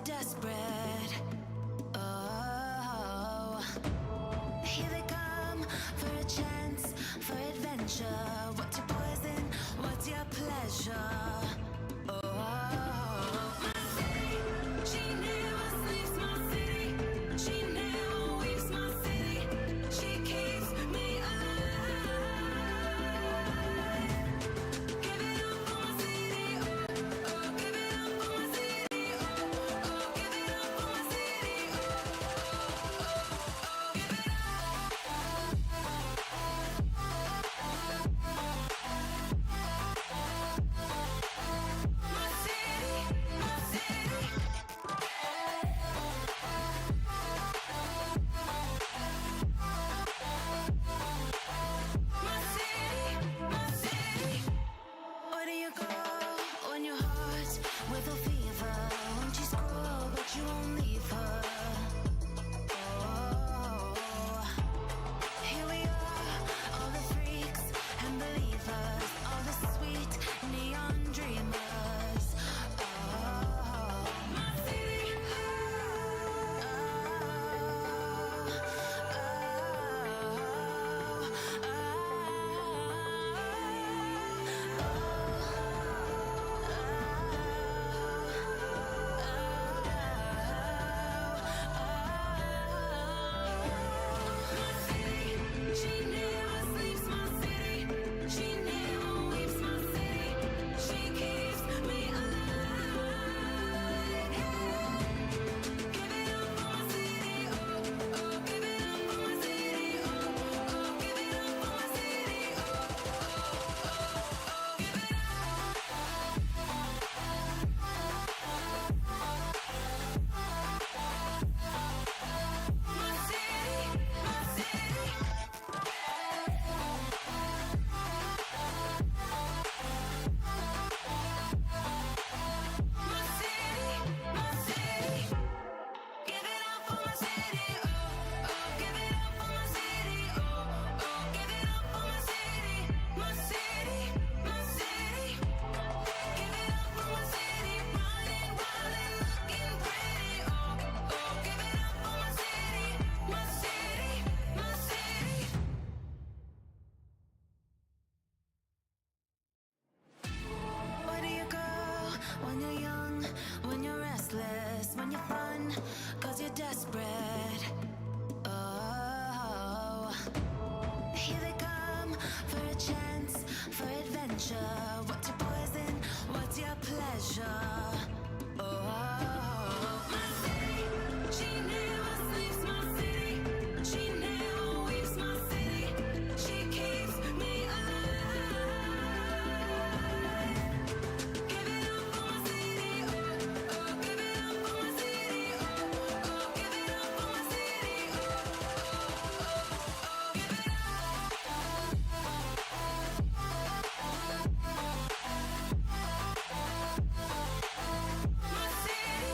you're desperate. Oh, here they come for a chance, for adventure. What's your poison? What's your pleasure? Desperate. Oh, here they come for a chance, for adventure. What's your poison? What's your pleasure? City.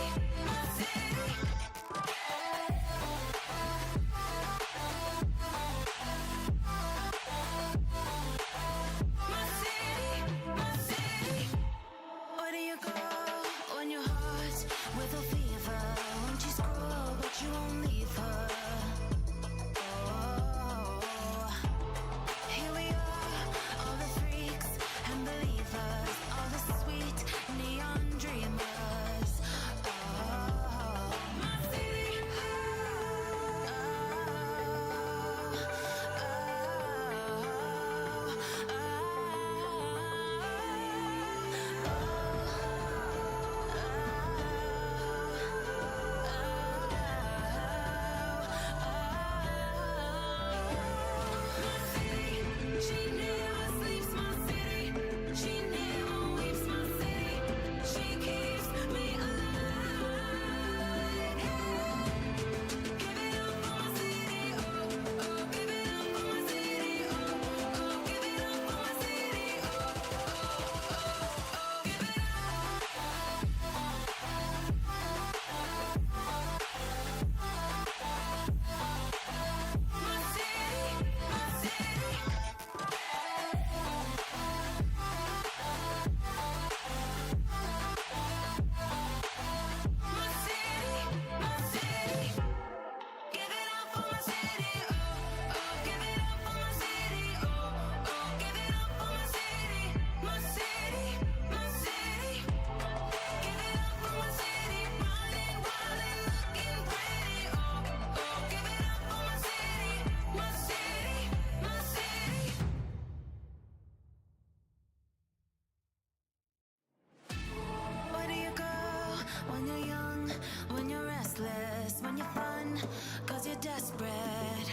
you're young, when you're restless, when you're fun, cause you're desperate.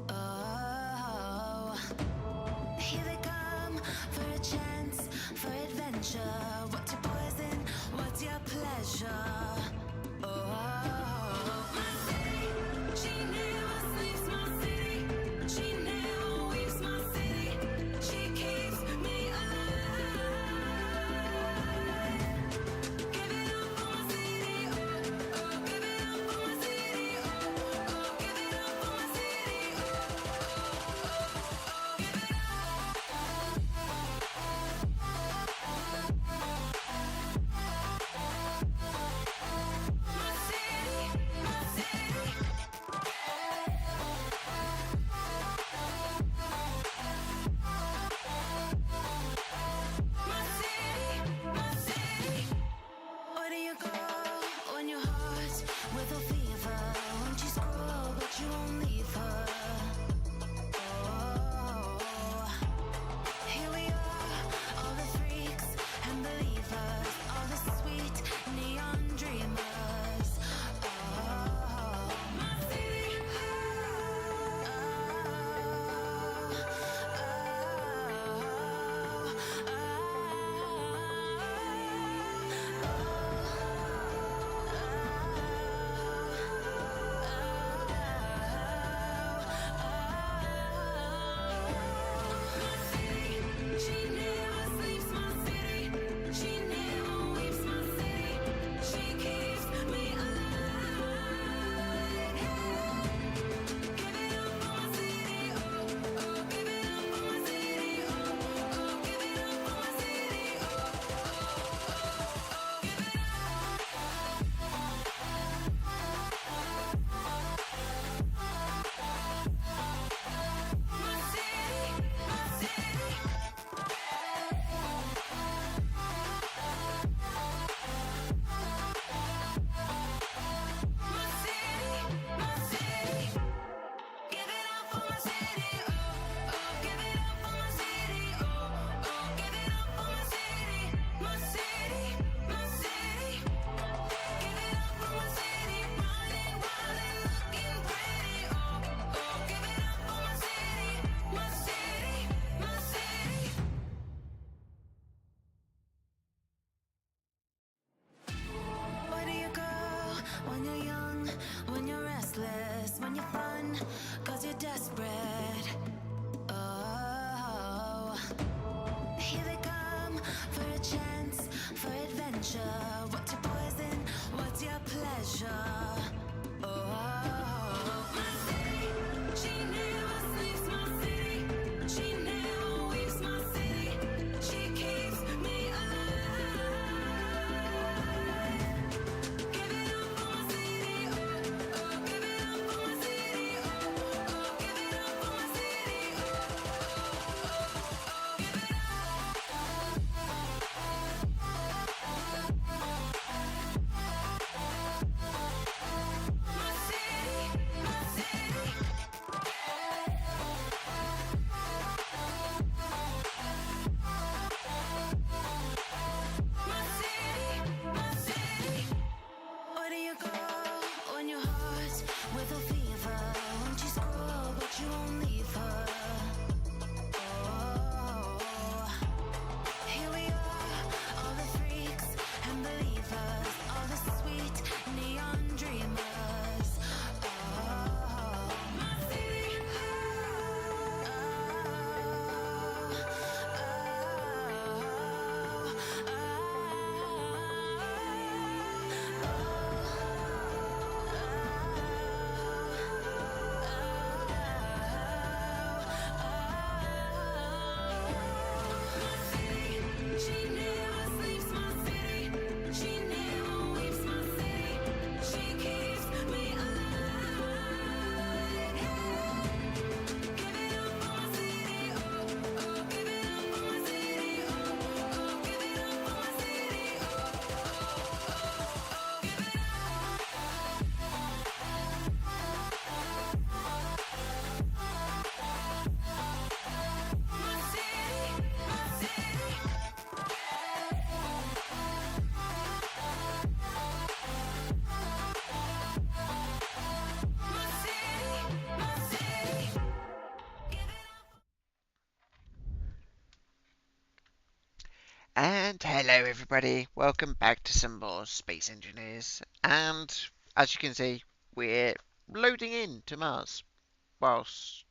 Oh, here they come for a chance, for adventure. What's your poison? What's your pleasure? Oh, my city, she never sleeps. My city, she never weeps. My city, she keeps me alive. Give it up for my city, oh, oh. Give it up for my city, oh, oh. Give it up for my city, oh, oh, oh. Give it my city, my city. My city, my city. Where do you go when your heart's with a fever? Won't you scroll, but you won't leave her? Oh, here we are, all the freaks and believers, all the sweet neon dreamers. Oh, my city. She never sleeps. My city, she never weeps. My city, she keeps me alive. Give it up for my city, oh, oh. Give it up for my city, oh, oh. Give it up for my city, oh, oh, oh. Give it my city, my city. My city, my city. Give it up for my city, oh, oh. Give it up for my city, oh, oh. Give it up for my city, my city, my city. Give it up for my city, running wild and looking pretty, oh, oh. Give it up for my city, my city, my city. Where do you go when you're young, when you're restless, when you're fun, cause you're desperate? Oh, here they come for a chance, for adventure. What's your poison? What's your pleasure? Oh, my city, she never sleeps. My city, she never weeps. My city, she keeps me alive. Give it up for my city, oh, oh. Give it up for my city, oh, oh. Give it up for my city, oh, oh, oh. Give it up. Hello everybody, welcome back to some more Space Engineers, and as you can see, we're loading in to Mars whilst,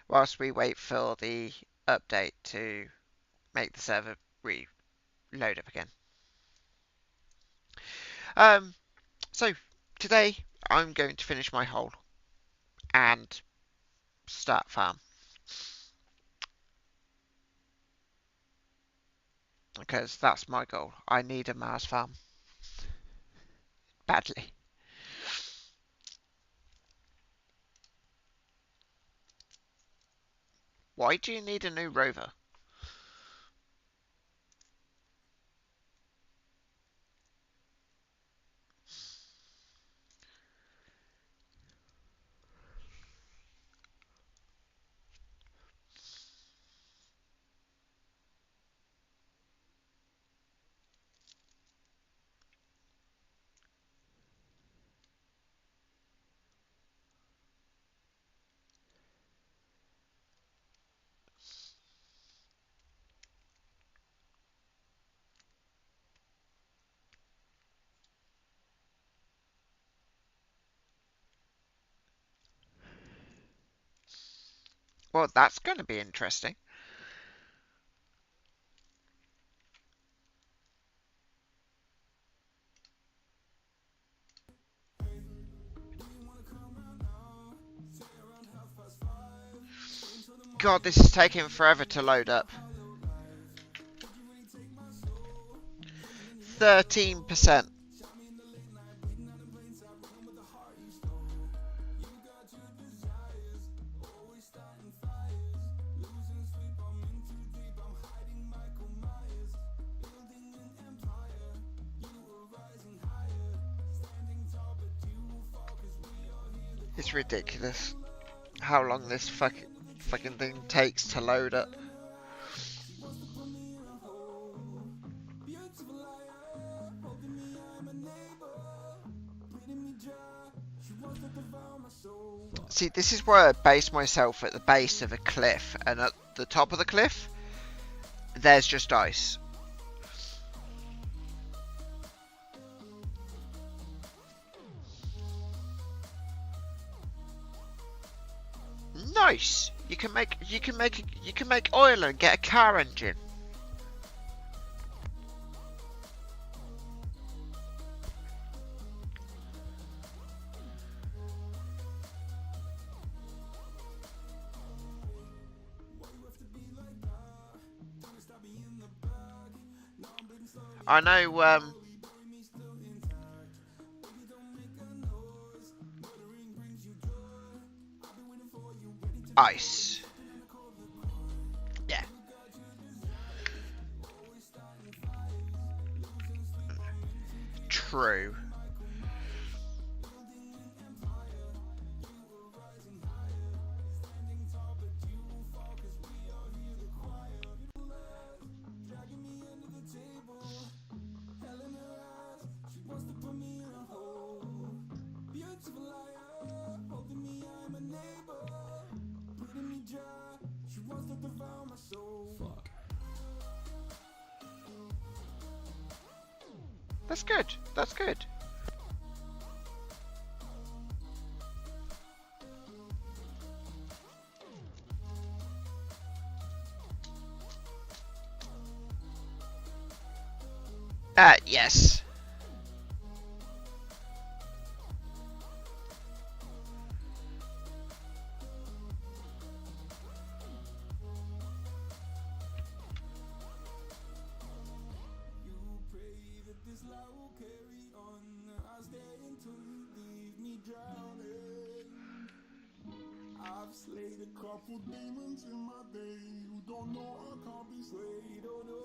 whilst we wait for the update to make the server reload up again. So today I'm going to finish my hole and start farm. Because that's my goal. I need a Mars farm. Badly. Why do you need a new rover? Well, that's going to be interesting. God, this is taking forever to load up. 13%. It's ridiculous how long this fucking thing takes to load up. See, this is where I base myself at the base of a cliff, and at the top of the cliff, there's just ice. Nice. You can make oil and get a car engine. I know, ice. Yeah. True. That's good. That's good. Yes. I've slayed a couple demons in my day who don't know I can't be slayed. Oh no.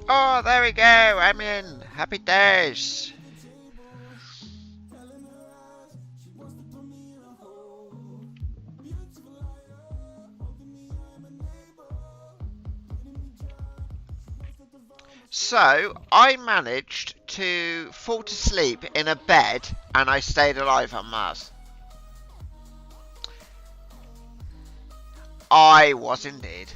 Oh, there we go. I'm in. Happy days. So, I managed to fall to sleep in a bed and I stayed alive on Mars. I was indeed.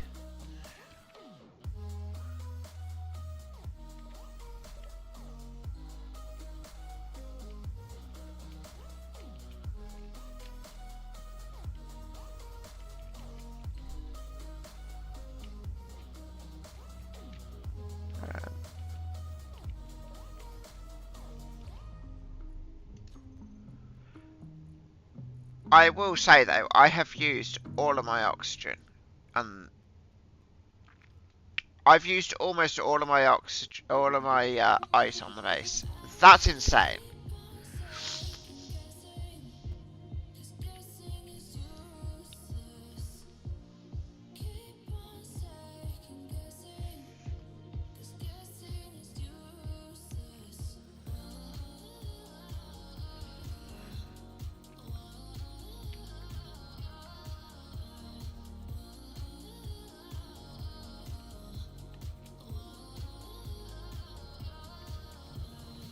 I will say though, I have used all of my oxygen, and I've used almost all of my ice on the base. That's insane.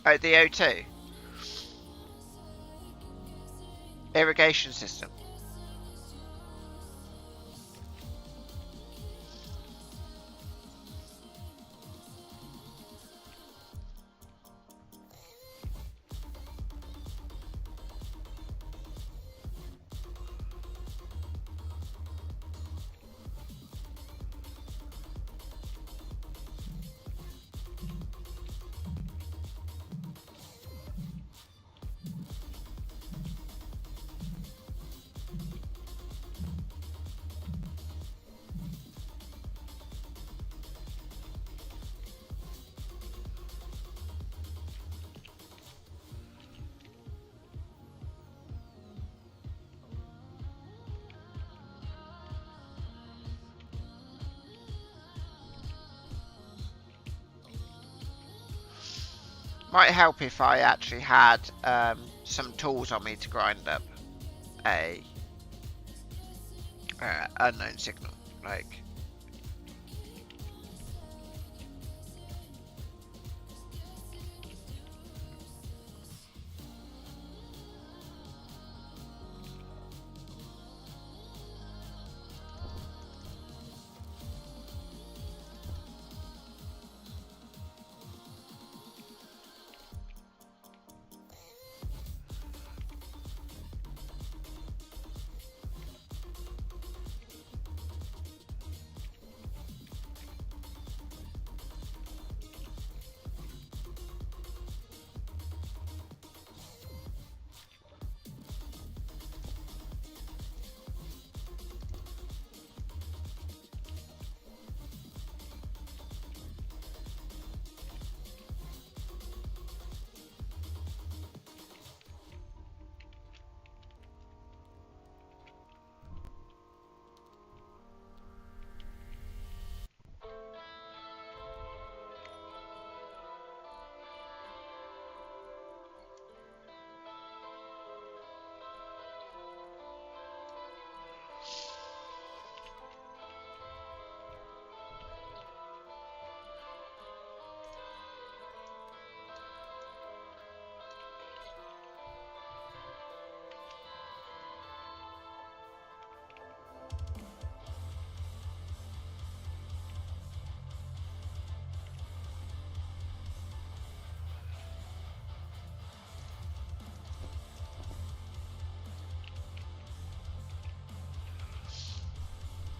Oh, the O2 irrigation system. Might help if I actually had some tools on me to grind up a unknown signal, like.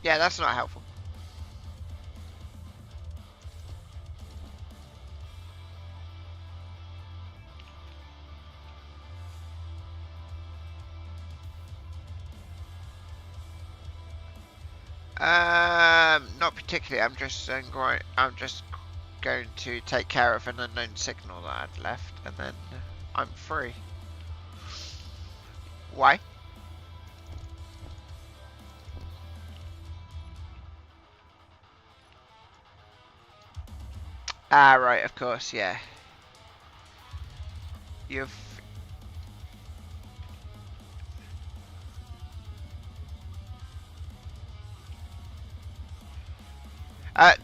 Yeah, that's not helpful. Not particularly. I'm just going to take care of an unknown signal that I'd left, and then I'm free. Why? Ah, right, of course, yeah. You've...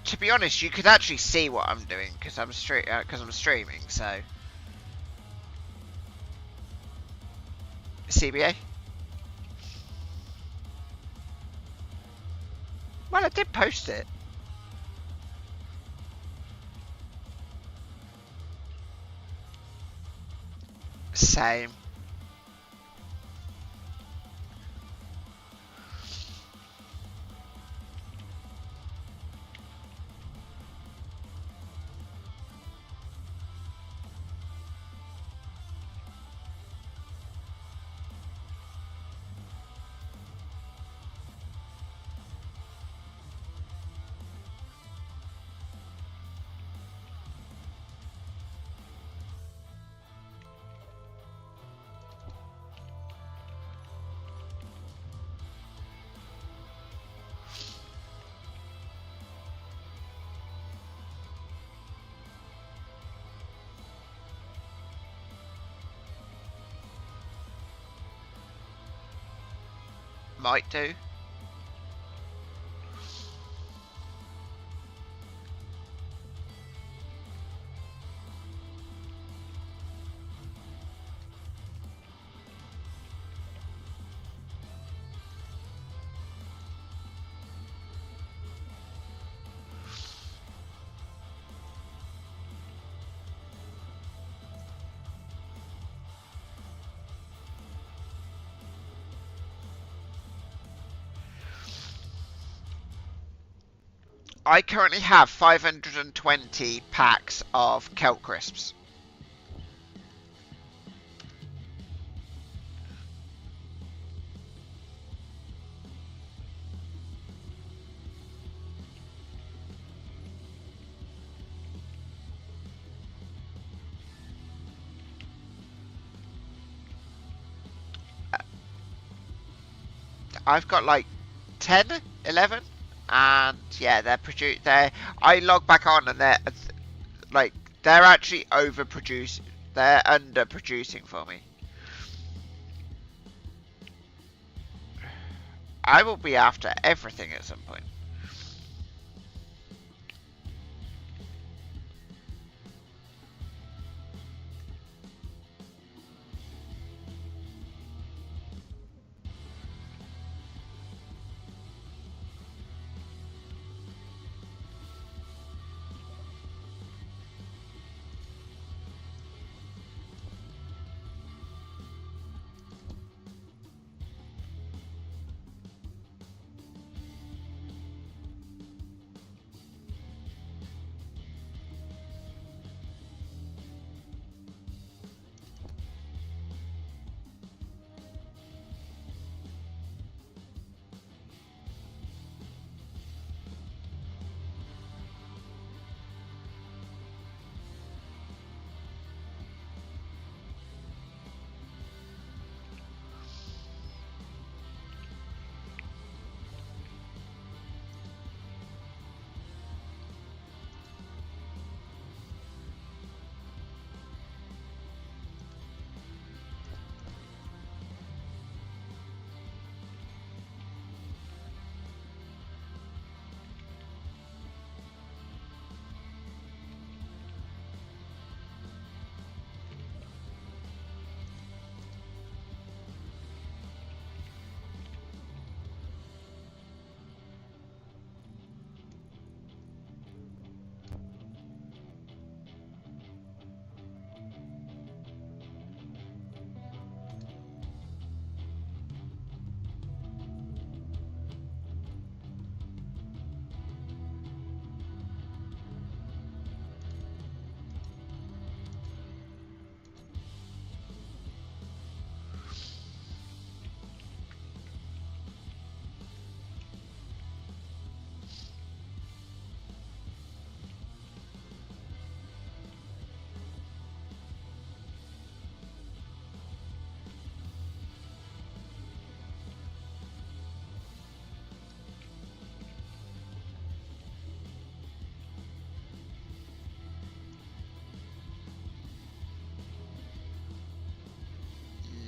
to be honest, you could actually see what I'm doing because I'm streaming. So, CBA. Well, I did post it. Same. might do. I currently have 520 packs of Kelp Crisps. I've got like 10, 11, and yeah, I log back on and they're like, they're actually overproduced. They're underproducing for me. I will be after everything at some point.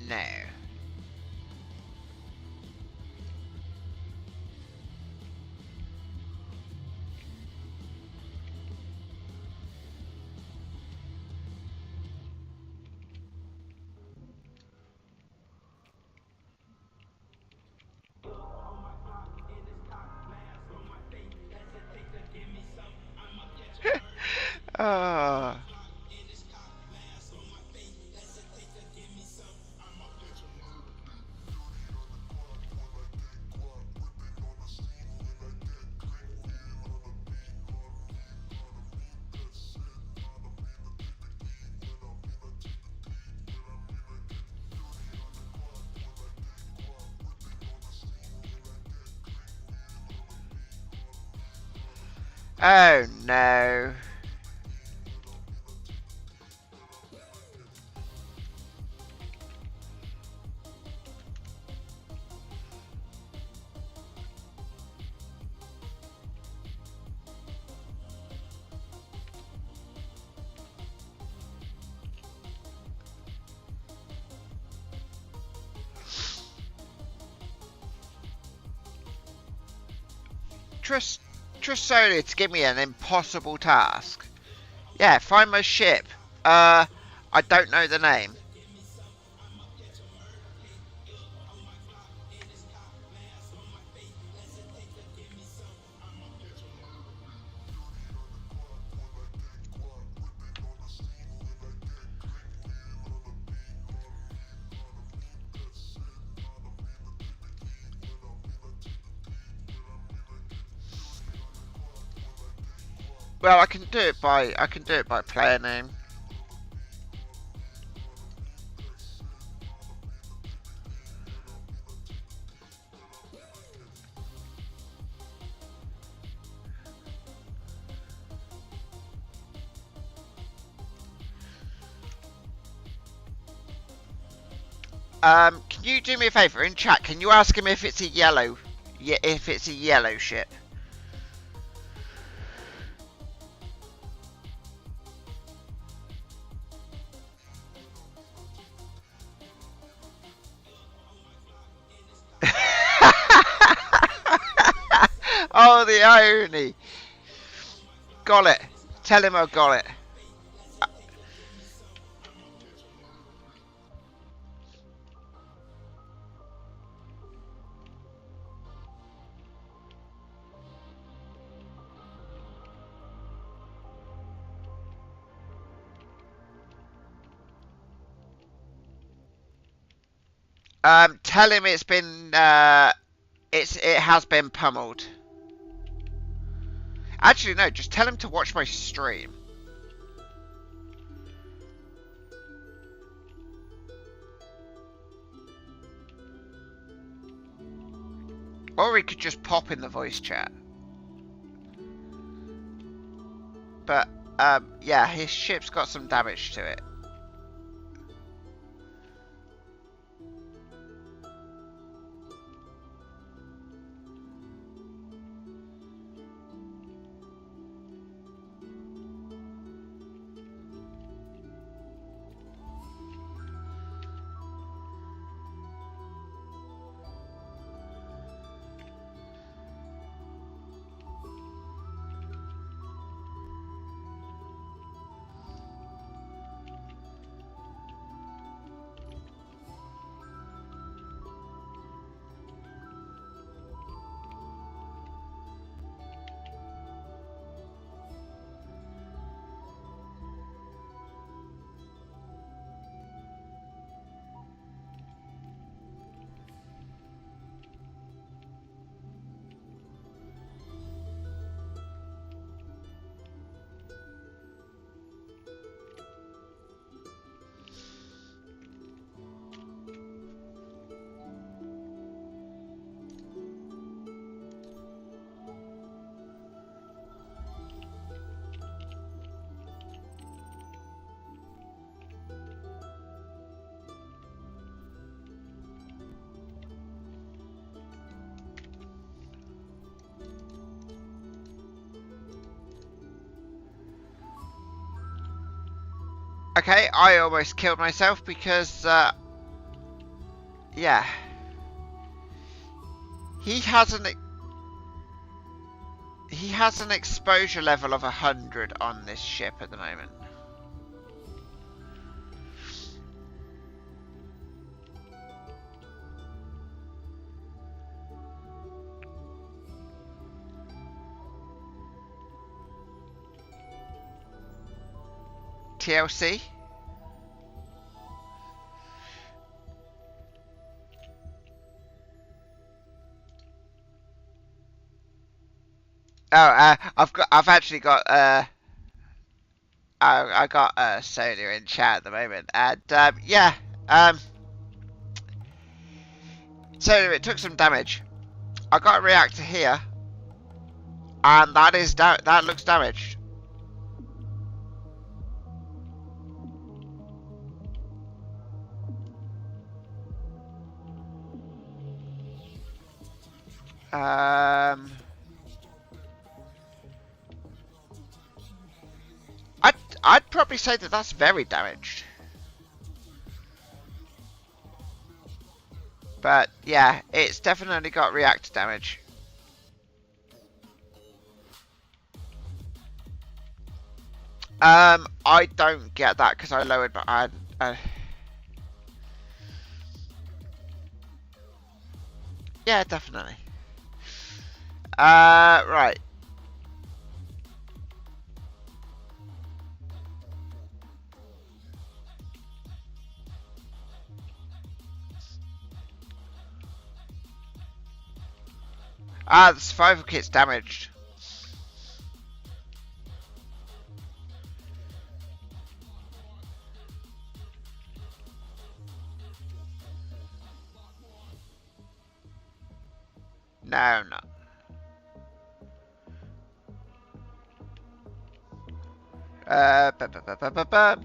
No. Ah. Oh no. trust Sony to give me an impossible task. Yeah, find my ship. I don't know the name. Well, I can do it by player name. Can you do me a favour in chat? Can you ask him if it's a yellow? Yeah, if it's a yellow ship. Oh, the irony! Got it. Tell him I got it. Tell him it's been it has been pummeled. Actually, no, just tell him to watch my stream. Or he could just pop in the voice chat. But, yeah, his ship's got some damage to it. Okay, I almost killed myself because, yeah. He has an exposure level of 100 on this ship at the moment. TLC? Oh, I've actually got, I got, Sonia in chat at the moment, and, yeah, so it took some damage. I got a reactor here, and that looks damaged. I'd probably say that that's very damaged. But yeah, it's definitely got reactor damage. I don't get that because I lowered my. Yeah, definitely. Right. Ah, the survival kit's damaged. No, no. Ba, ba, ba, ba, ba, ba.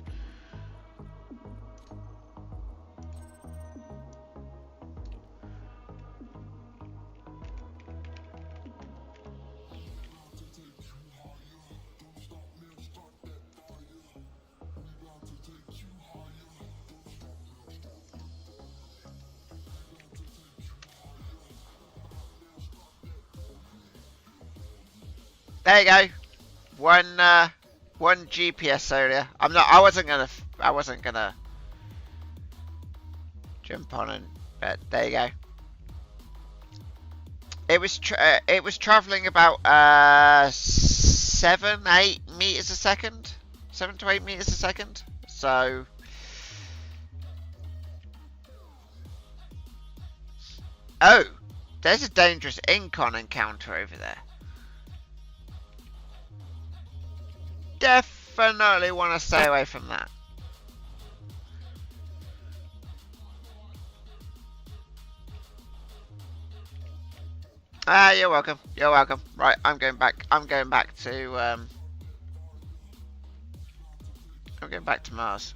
There you go. One GPS area. I wasn't gonna jump on and. But there you go. It was traveling about 7-8 meters a second, 7 to 8 meters a second. So. Oh, there's a dangerous Incon encounter over there. Definitely want to stay away from that. Ah, you're welcome. You're welcome. Right, I'm going back to I'm going back to Mars.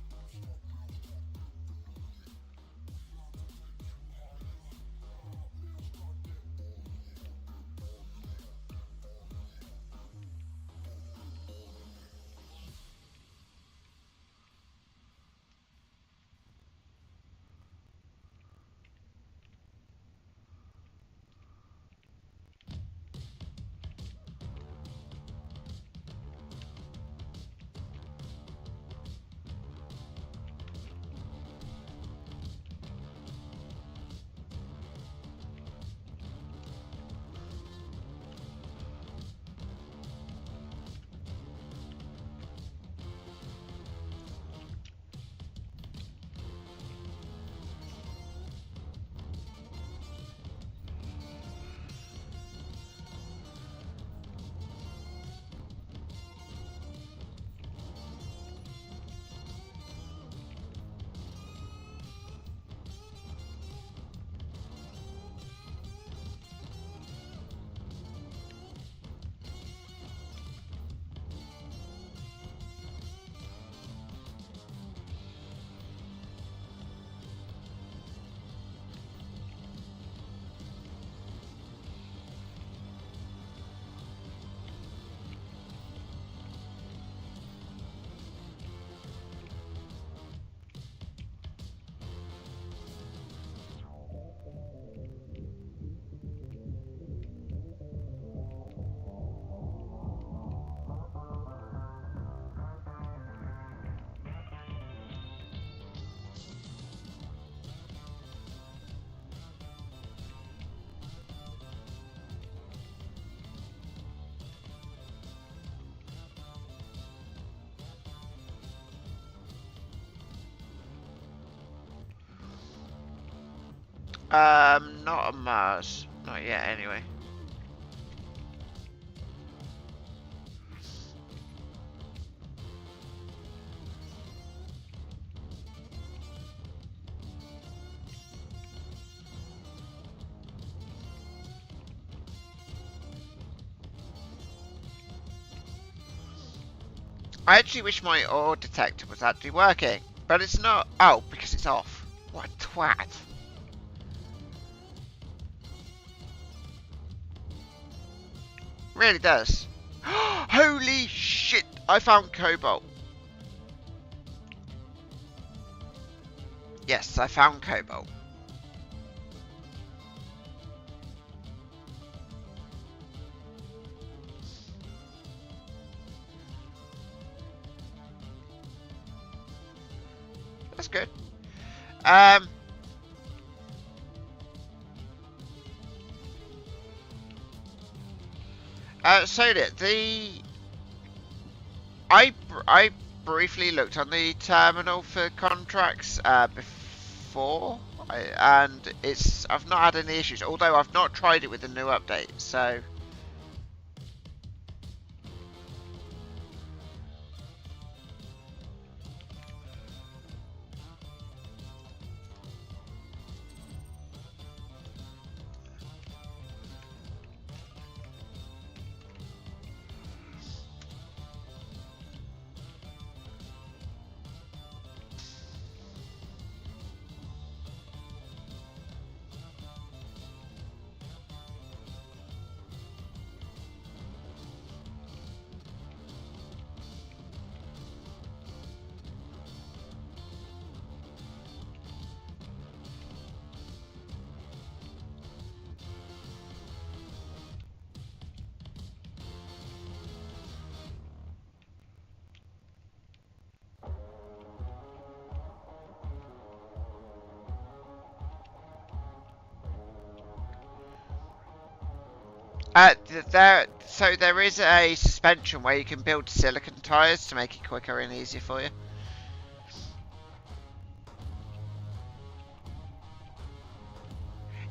Not on Mars. Not yet, anyway. I actually wish my ore detector was actually working, but it's not. Oh, because it's off. What a twat. Really does. Holy shit! I found cobalt. Yes, I found cobalt. That's good. Um, so I briefly looked on the terminal for contracts before, and I've not had any issues. Although I've not tried it with the new update, so. There is a suspension where you can build silicon tires to make it quicker and easier for you.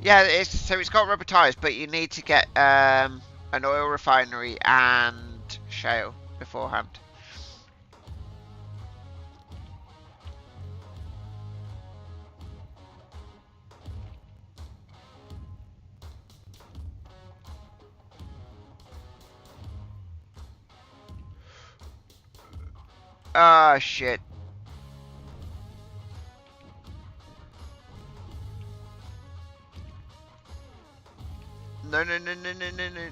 Yeah, it's got rubber tires, but you need to get an oil refinery and shale beforehand. Ah, shit. No, no, no, no, no, no, no.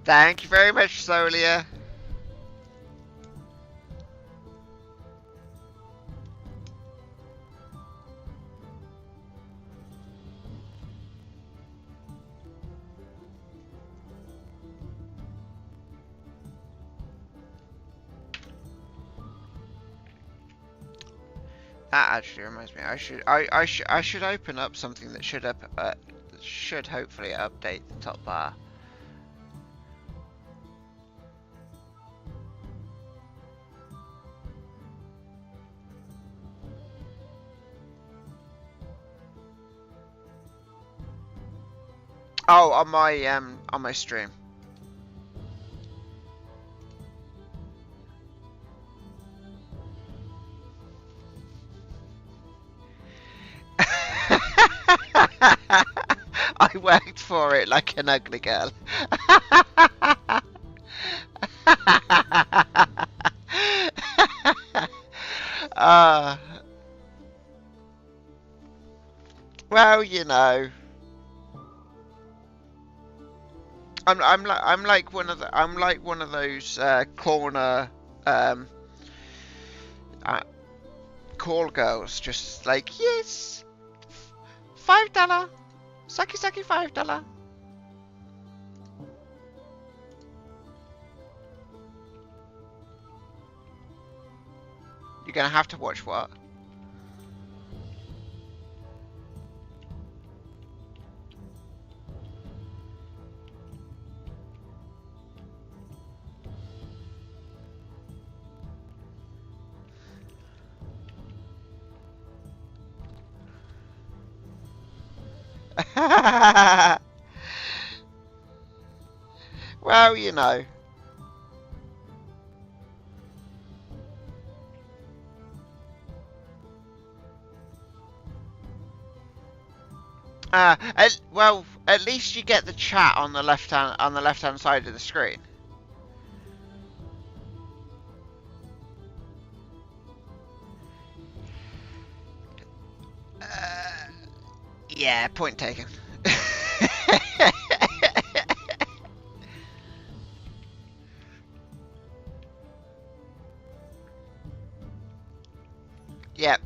Thank you very much, Solia. That actually reminds me. I should open up something that should hopefully update the top bar. Oh, on my stream. I worked for it like an ugly girl. uh, well, you know, I'm like one of those corner call girls, just like, yes, $5, sucky sucky $5. You're gonna have to watch what? Well, you know. Well, at least you get the chat on the left hand side of the screen. Yeah, point taken. Yep.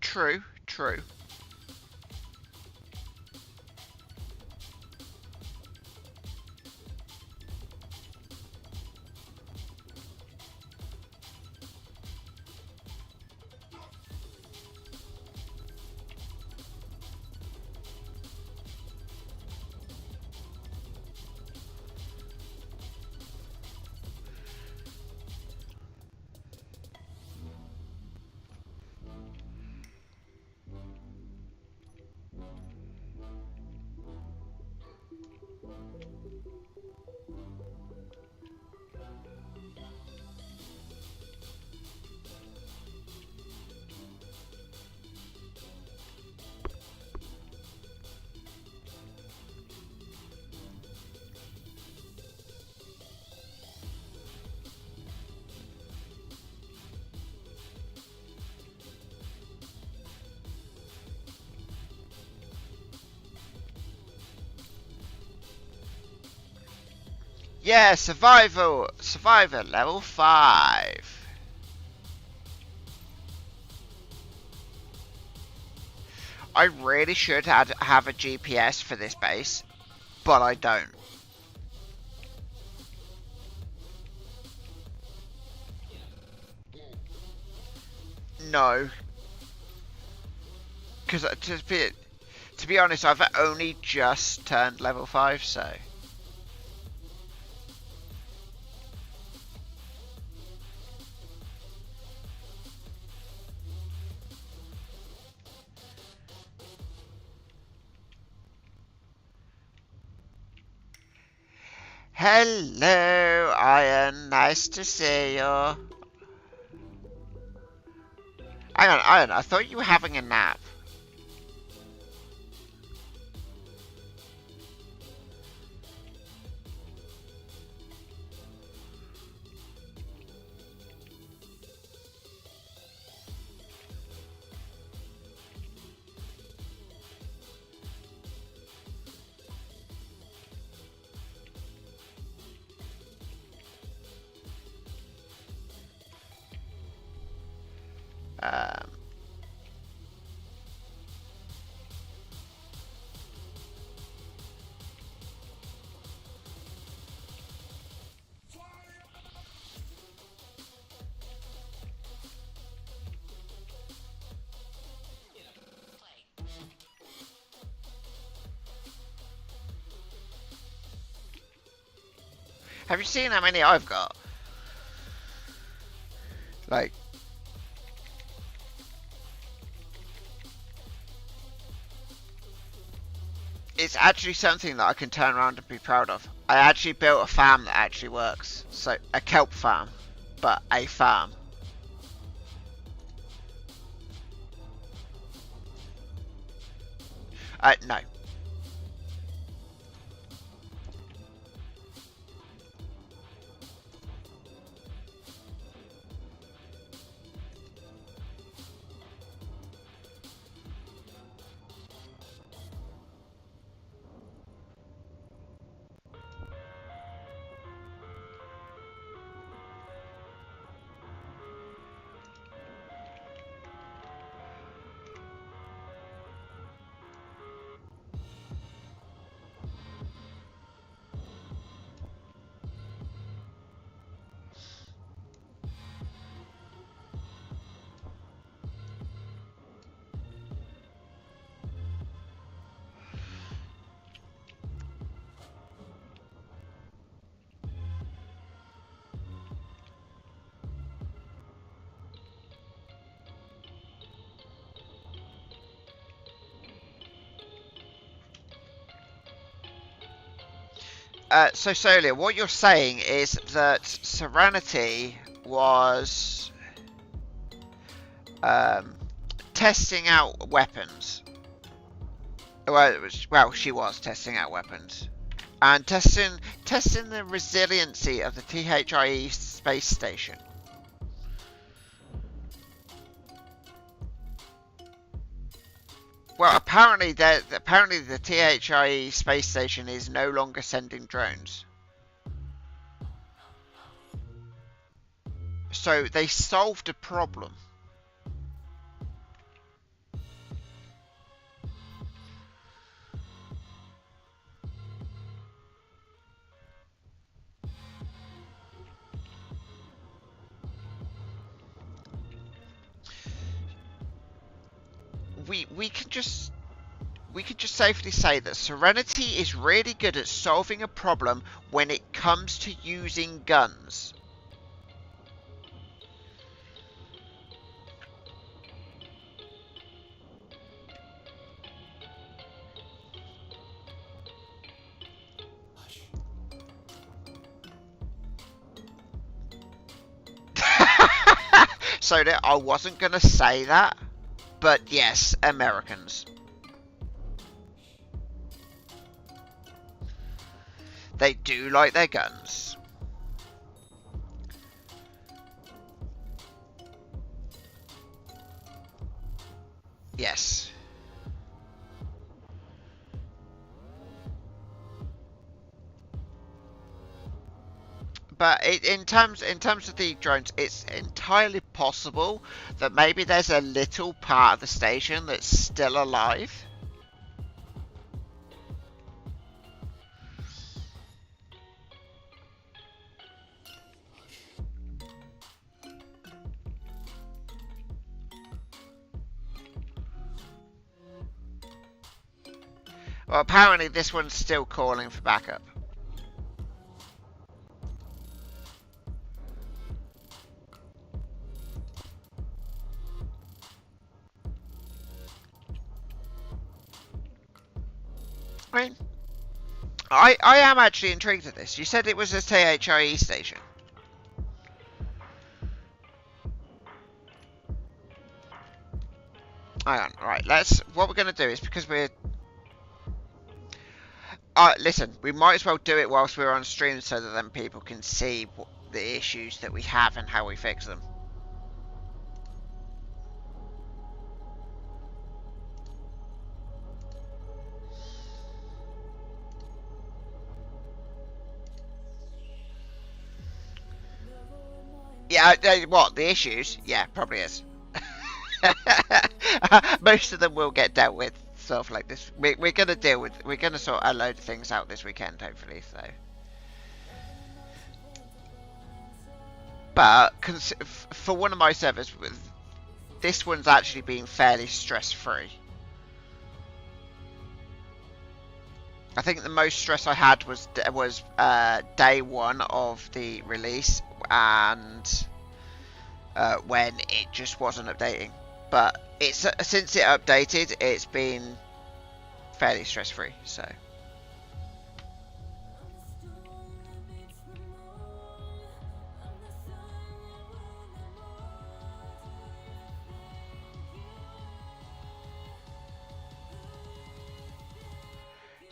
True, true. Yeah, survivor level 5. I really should have a GPS for this base, but I don't. No, because to be honest, I've only just turned level 5, so. Hello, Iron. Nice to see you. Hang on, Iron. I thought you were having a nap. Have you seen how many I've got? Like, it's actually something that I can turn around and be proud of. I actually built a farm that actually works. So, a kelp farm, but a farm. No. So Solia, what you're saying is that Serenity was testing out weapons. Well, she was testing out weapons and testing the resiliency of the THIE space station. Well, apparently the THIE space station is no longer sending drones. So they solved a problem. We can just safely say that Serenity is really good at solving a problem when it comes to using guns. So that I wasn't gonna say that. But yes, Americans. They do like their guns. Yes. But in terms of the drones, it's entirely possible that maybe there's a little part of the station that's still alive. Well, apparently this one's still calling for backup. I mean, I am actually intrigued at this. You said it was a THIE station. Hang on, right, what we're going to do is, because we're... listen, we might as well do it whilst we're on stream so that then people can see the issues that we have and how we fix them. Yeah, what, the issues? Yeah, probably is. Most of them will get dealt with, sort of like this. We're going to sort a load of things out this weekend, hopefully, so. But, for one of my servers, this one's actually been fairly stress-free. I think the most stress I had was day one of the release, and when it just wasn't updating. But it's since it updated, it's been fairly stress free. So.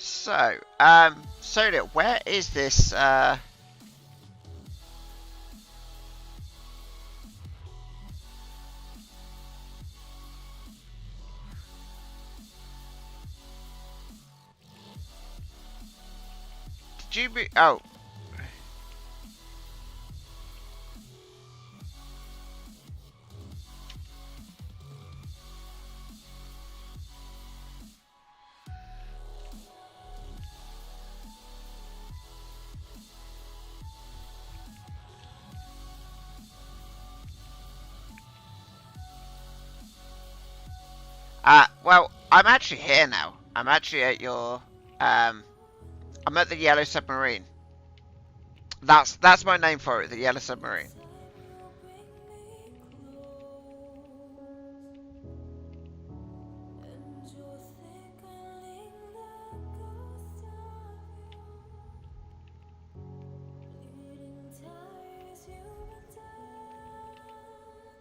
So, Soda, where is this, did you be, oh. Well, I'm actually here now. I'm actually at your, I'm at the Yellow Submarine. That's my name for it, the Yellow Submarine.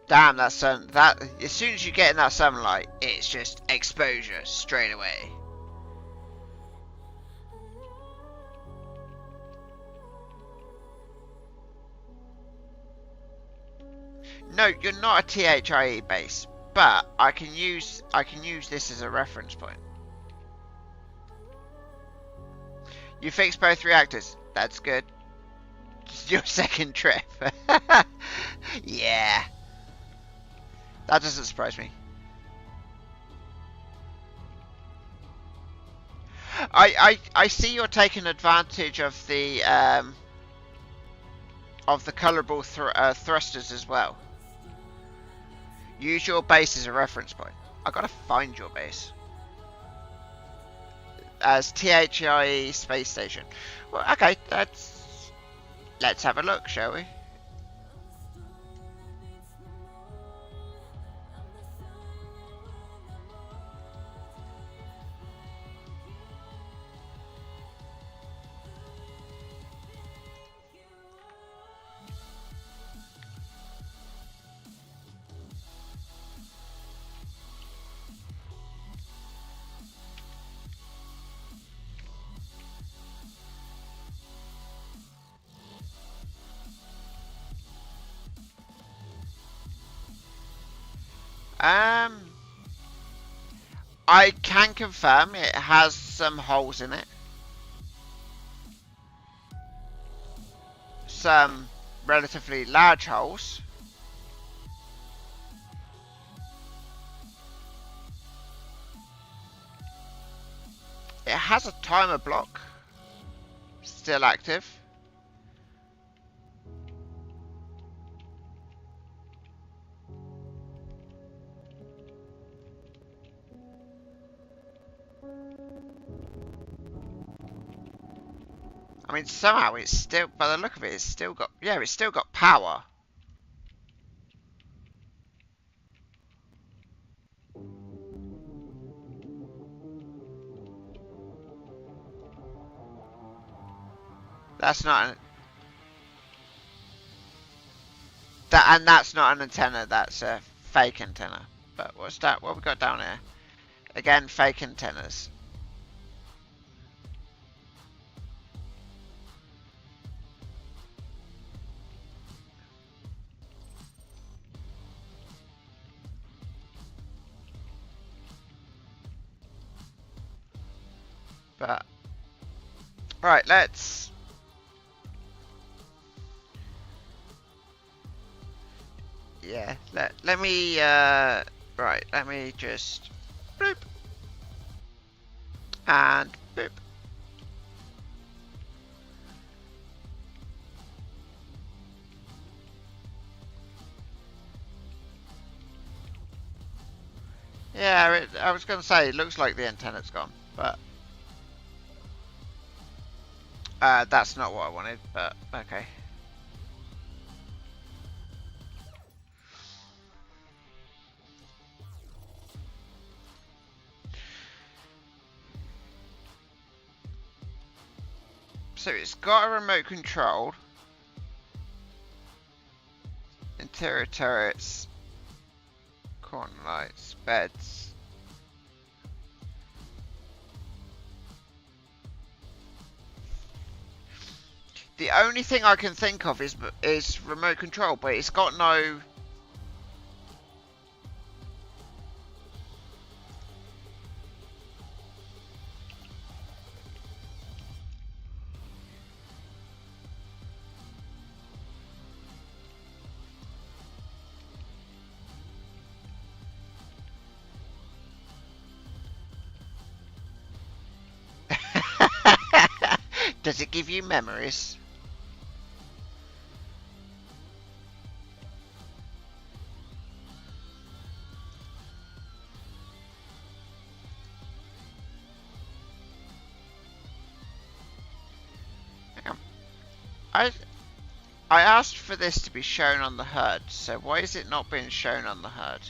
Damn, that sun, that, as soon as you get in that sunlight, it's just exposure straight away. No, you're not a THIE base, but I can use this as a reference point. You fixed both reactors. That's good. Just your second trip. Yeah. That doesn't surprise me. I see you're taking advantage of the colorable thrusters as well. Use your base as a reference point. I gotta find your base. As THIE space station. Well, okay, let's have a look, shall we? I can confirm it has some holes in it. Some relatively large holes. It has a timer block still active. I mean, somehow it's still, by the look of it, it's still got, yeah, it's still got power. That's not an, and that's not an antenna, that's a fake antenna. But what's that? What we got down here? Again, fake antennas. But right, let's let me right, let me just boop and boop. Yeah, I was gonna say it looks like the antenna's gone, but That's not what I wanted, but okay. So it's got a remote control. Interior turrets. Corner lights. Beds. The only thing I can think of is remote control, but it's got no... Does it give you memories? I asked for this to be shown on the HUD, so why is it not being shown on the HUD?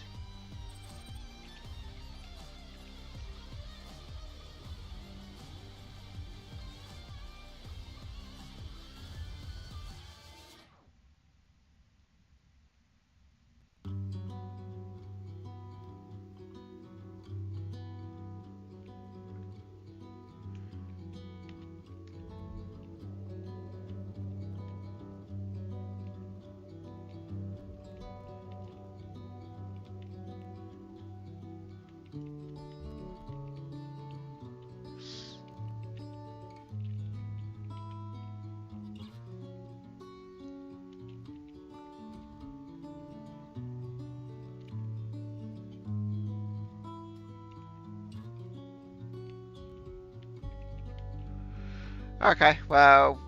Okay, well...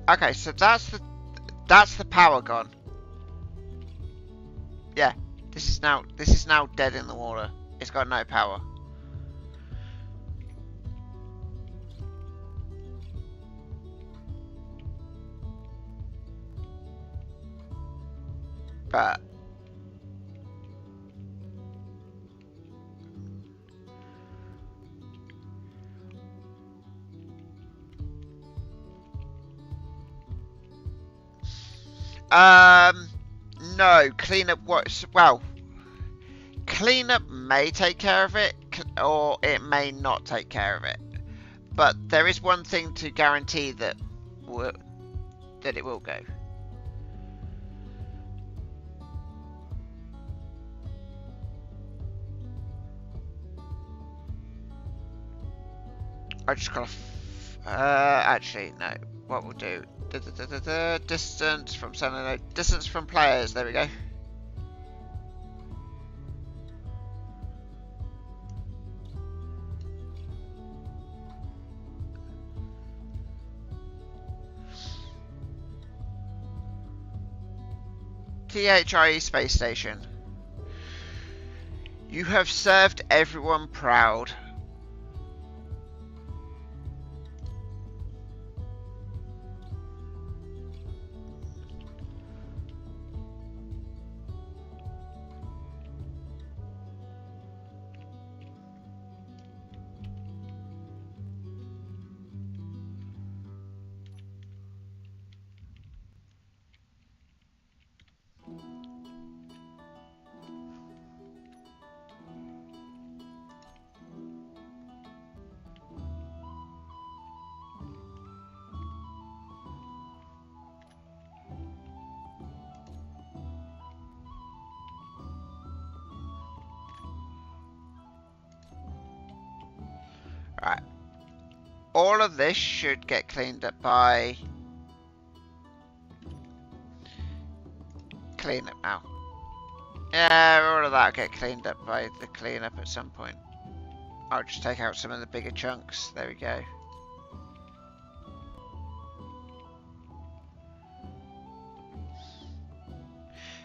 Okay, so that's the power gone. Yeah, this is now dead in the water. It's got no power. But no, cleanup works well. Cleanup may take care of it, or it may not take care of it. But there is one thing to guarantee that it will go. I just gotta. Actually, no. What we'll do? Distance from distance from players. There we go. THIE space station. You have served everyone proud. Right. All of this should get cleaned up by... Clean up now. Yeah, all of that will get cleaned up by the cleanup at some point. I'll just take out some of the bigger chunks. There we go.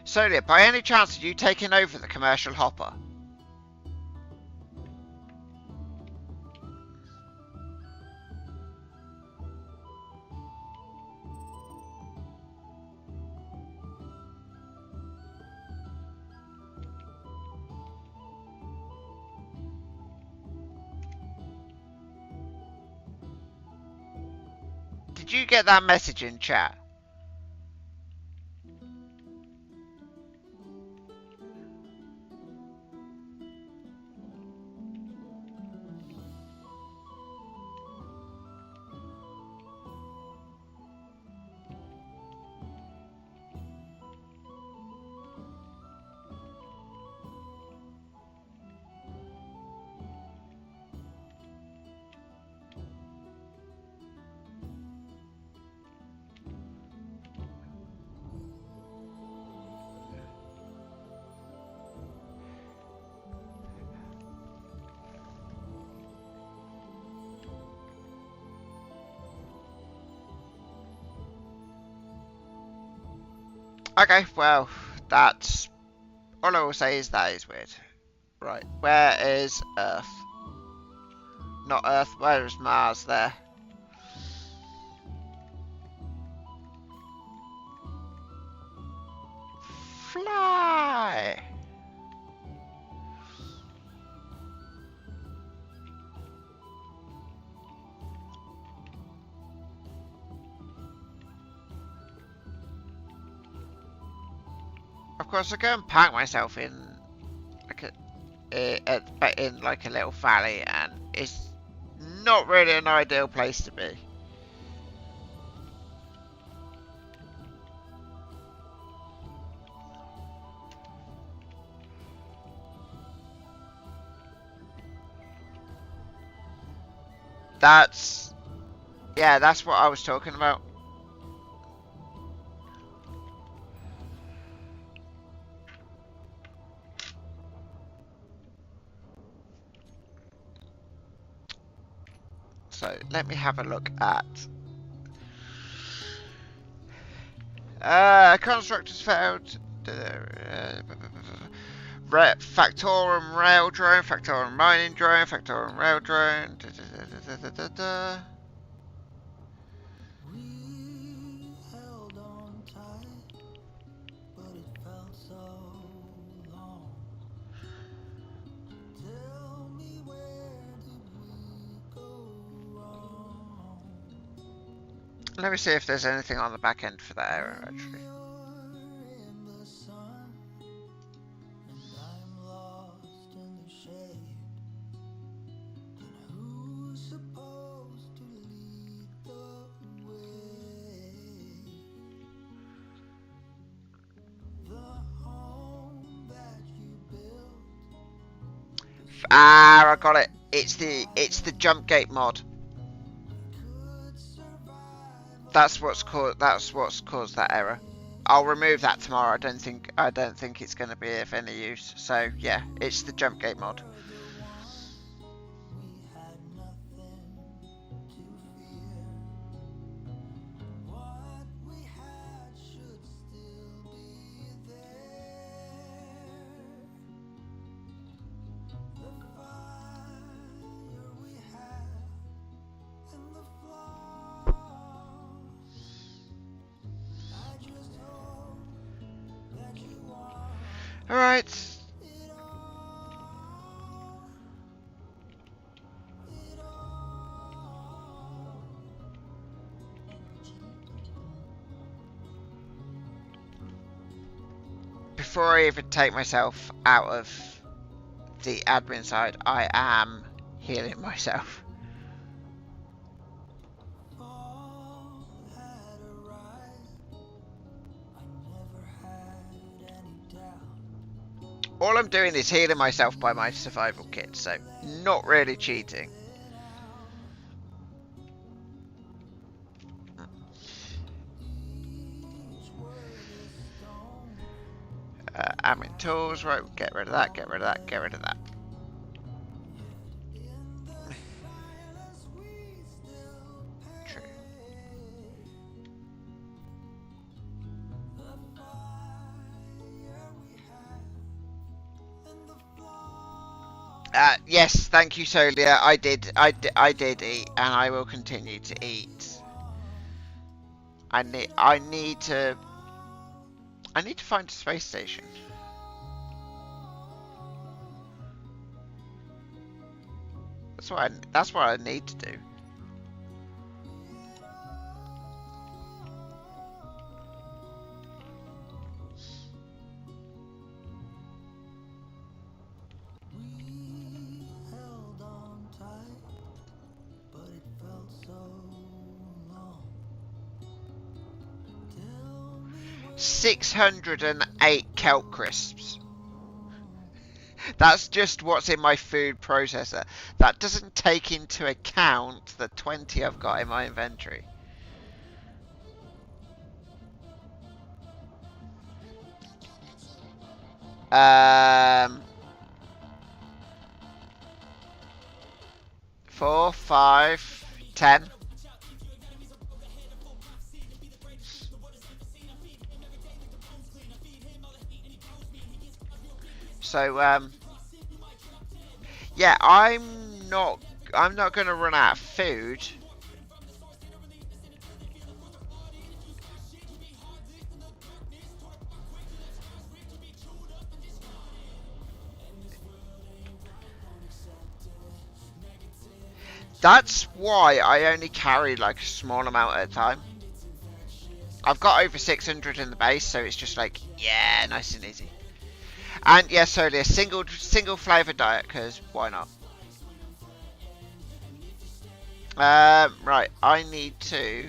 Solia, by any chance, are you taking over the commercial hopper? Did you get that message in chat? Okay, well, that's all I will say is that is weird. Right, where is Earth? Not Earth, where is Mars there? Fly! Of course, I go and park myself in like in like a little valley, and it's not really an ideal place to be. That's what I was talking about. So let me have a look at constructors failed. Factorum rail drone, Factorum mining drone, Factorum rail drone. We held on tight, but it felt so long. Tell me, where did we go wrong? Let me see if there's anything on the back end for that error actually. You're in the sun, and I'm lost in the shade. And who's supposed to lead the way? The home that you built Ah, I got it. It's the jump gate mod. could survive. That's what's caused that error. I'll remove that tomorrow. I don't think it's going to be of any use. So yeah, it's the jump gate mod. We had nothing to fear. What we had should still be there. The fire we had and the flaws. I just hope that you want All right. it all. It all. Before I even take myself out of the admin side, I am healing myself. Fall had arrived. I never had any doubt. All I'm doing is healing myself by my survival kit, so not really cheating. Each word is stone. Admin tools, right, get rid of that, get rid of that, get rid of that. In the silence we still True. pay. The fire Yes, thank you, Solia. I did eat, and I will continue to eat. I need to find a space station. That's what I need to do. Held on tight, but it felt so long. Tell me what 608 kelp crisps. That's just what's in my food processor. That doesn't take into account the 20 I've got in my inventory. Um, 4, 5, 10. So yeah, I'm not going to run out of food. That's why I only carry like a small amount at a time. I've got over 600 in the base, so it's just like, yeah, nice and easy. And yes, yeah, only a single flavor diet, because why not? Right, I need to.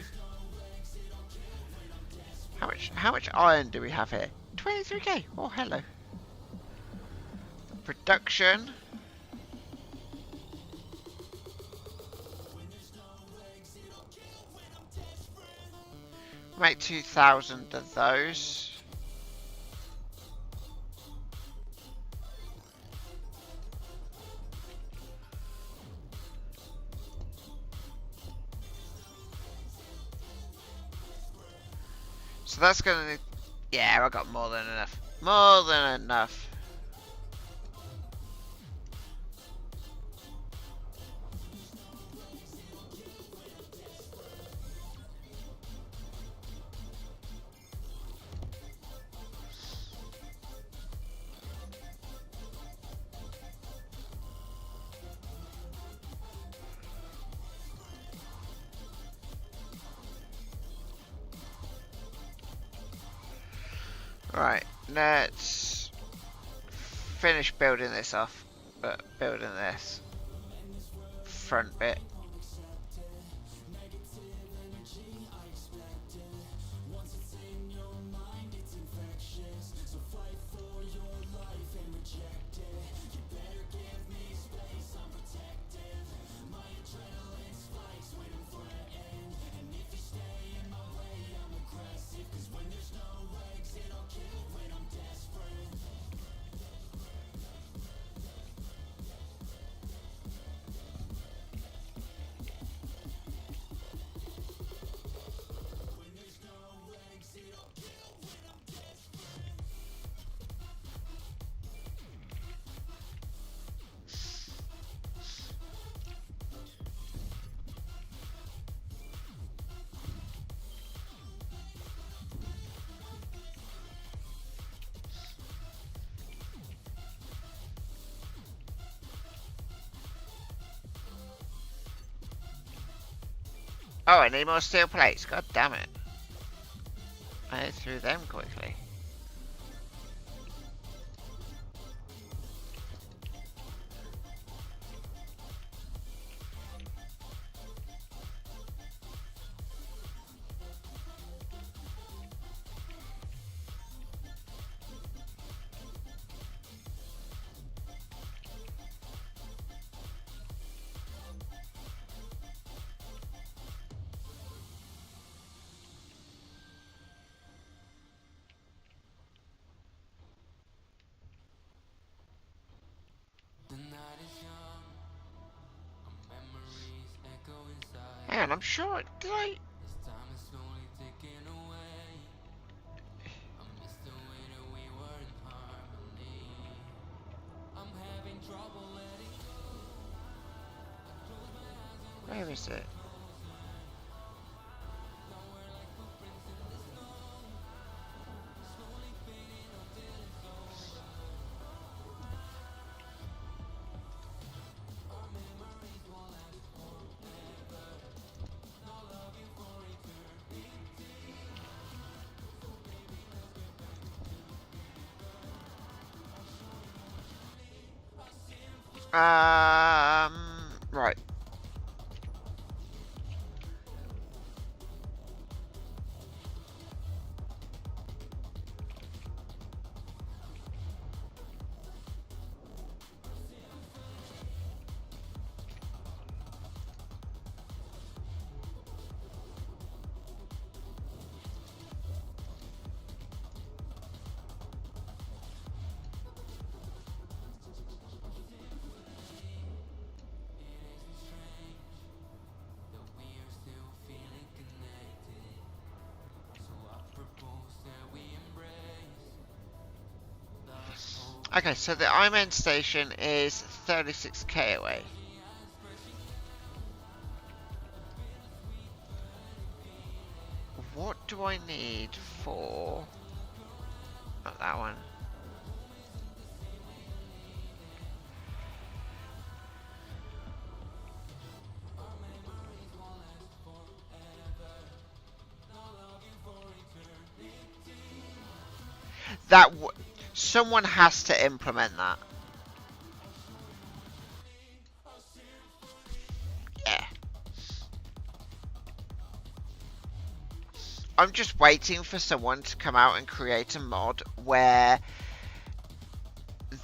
How much iron do we have here? 23k. Oh, hello. Production. Make 2,000 of those. So that's gonna. Yeah, I got more than enough. More than enough. Right, let's finish building this off, but building this front bit. Oh, I need more steel plates. God damn it. I threw them quickly. Hang on, I'm sure. Did I? is it? Right. Okay, so the IMEN station is 36k away. What do I need for... Not that one. Someone has to implement that. Yeah. I'm just waiting for someone to come out and create a mod where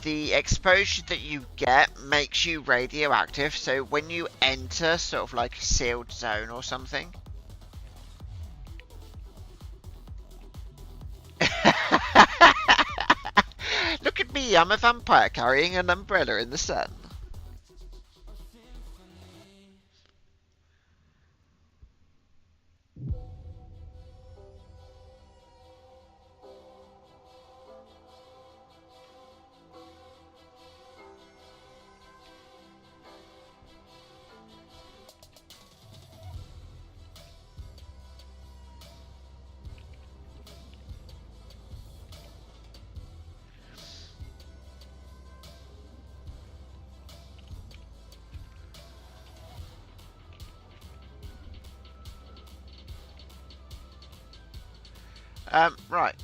the exposure that you get makes you radioactive, so when you enter sort of like a sealed zone or something. Look at me, I'm a vampire carrying an umbrella in the sun. Right.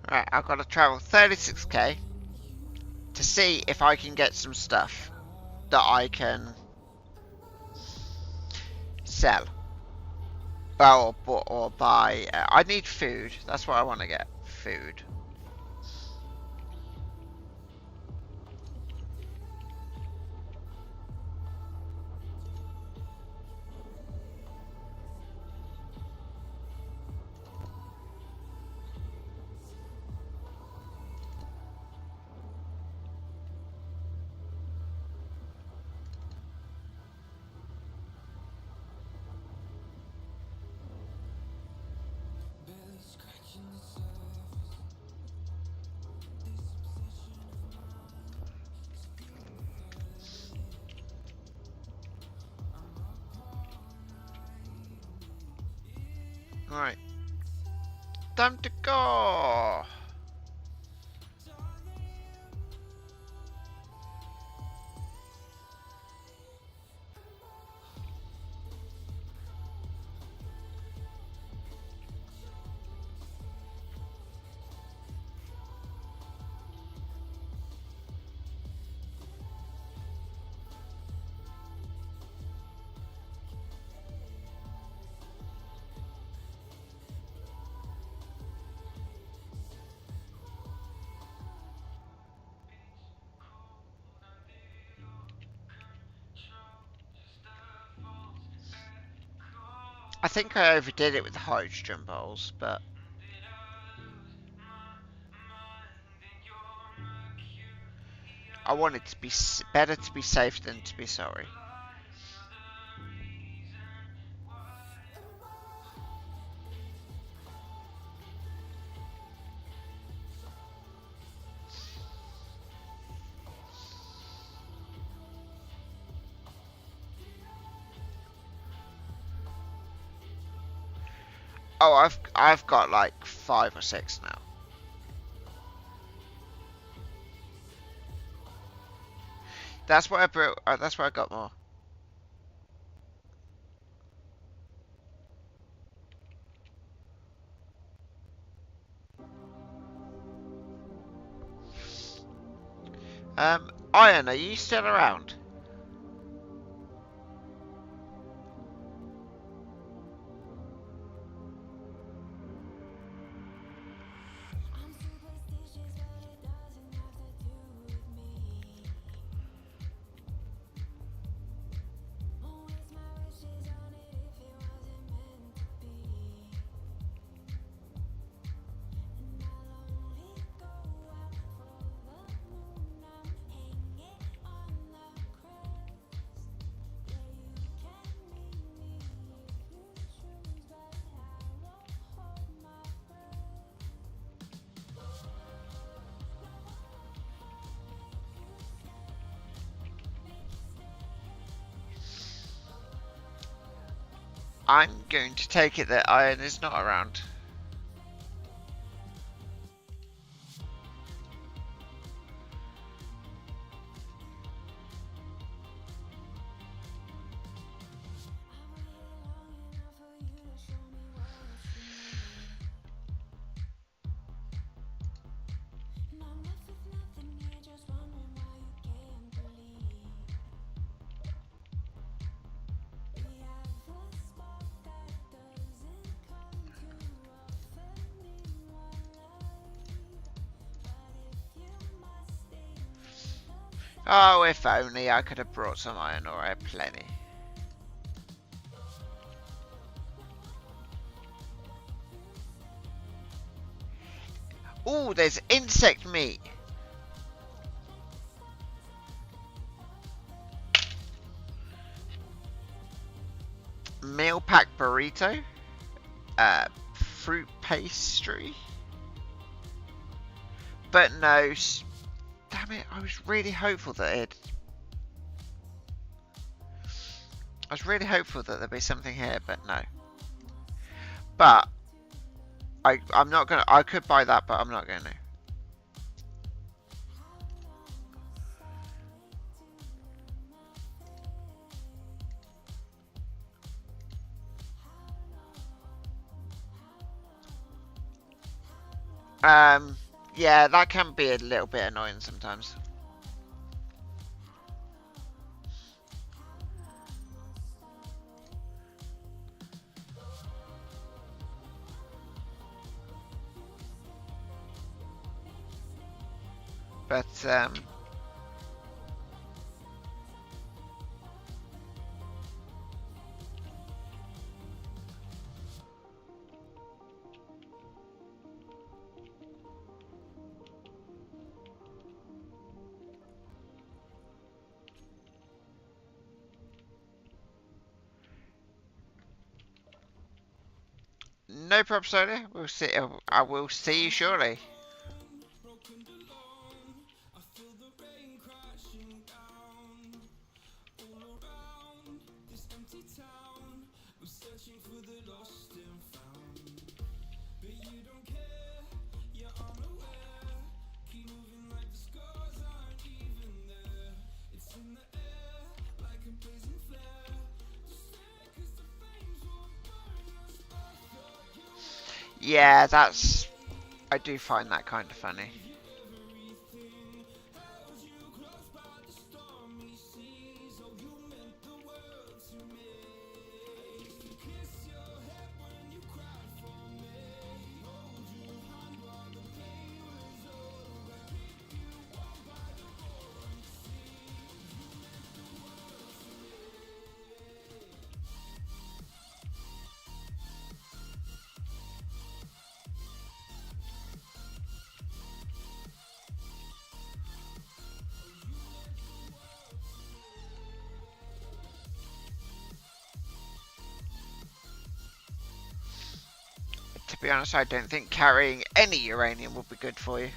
Right, I've got to travel 36k to see if I can get some stuff that I can sell. Well, or buy. I need food. That's what I want to get. Food. Right. Time to go. I think I overdid it with the hydrogen bowls, but I want it to be better to be safe than to be sorry. Oh, I've got like 5 or 6 now. That's why I brought. That's why I got more. Iron, are you still around? I'm superstitious, but it doesn't have to do with me. Always my wishes on it if it wasn't meant to be. And I'll only go out for the moon. I'm hanging on the crest. Yeah, you can meet me if you choose, but I won't hold my breath. I'm going to take it that Iron is not around. Oh, if only I could have brought some iron ore. I had plenty. Ooh, there's insect meat. Meal pack burrito. Fruit pastry. But no. Damn it, I was really hopeful that there'd be something here, but no. But I'm not gonna. I could buy that, but I'm not gonna. Yeah, that can be a little bit annoying sometimes. But no problem, Soda. We'll see. I will see you shortly. Yeah, that's. I do find that kind of funny. To be honest, I don't think carrying any uranium would be good for you.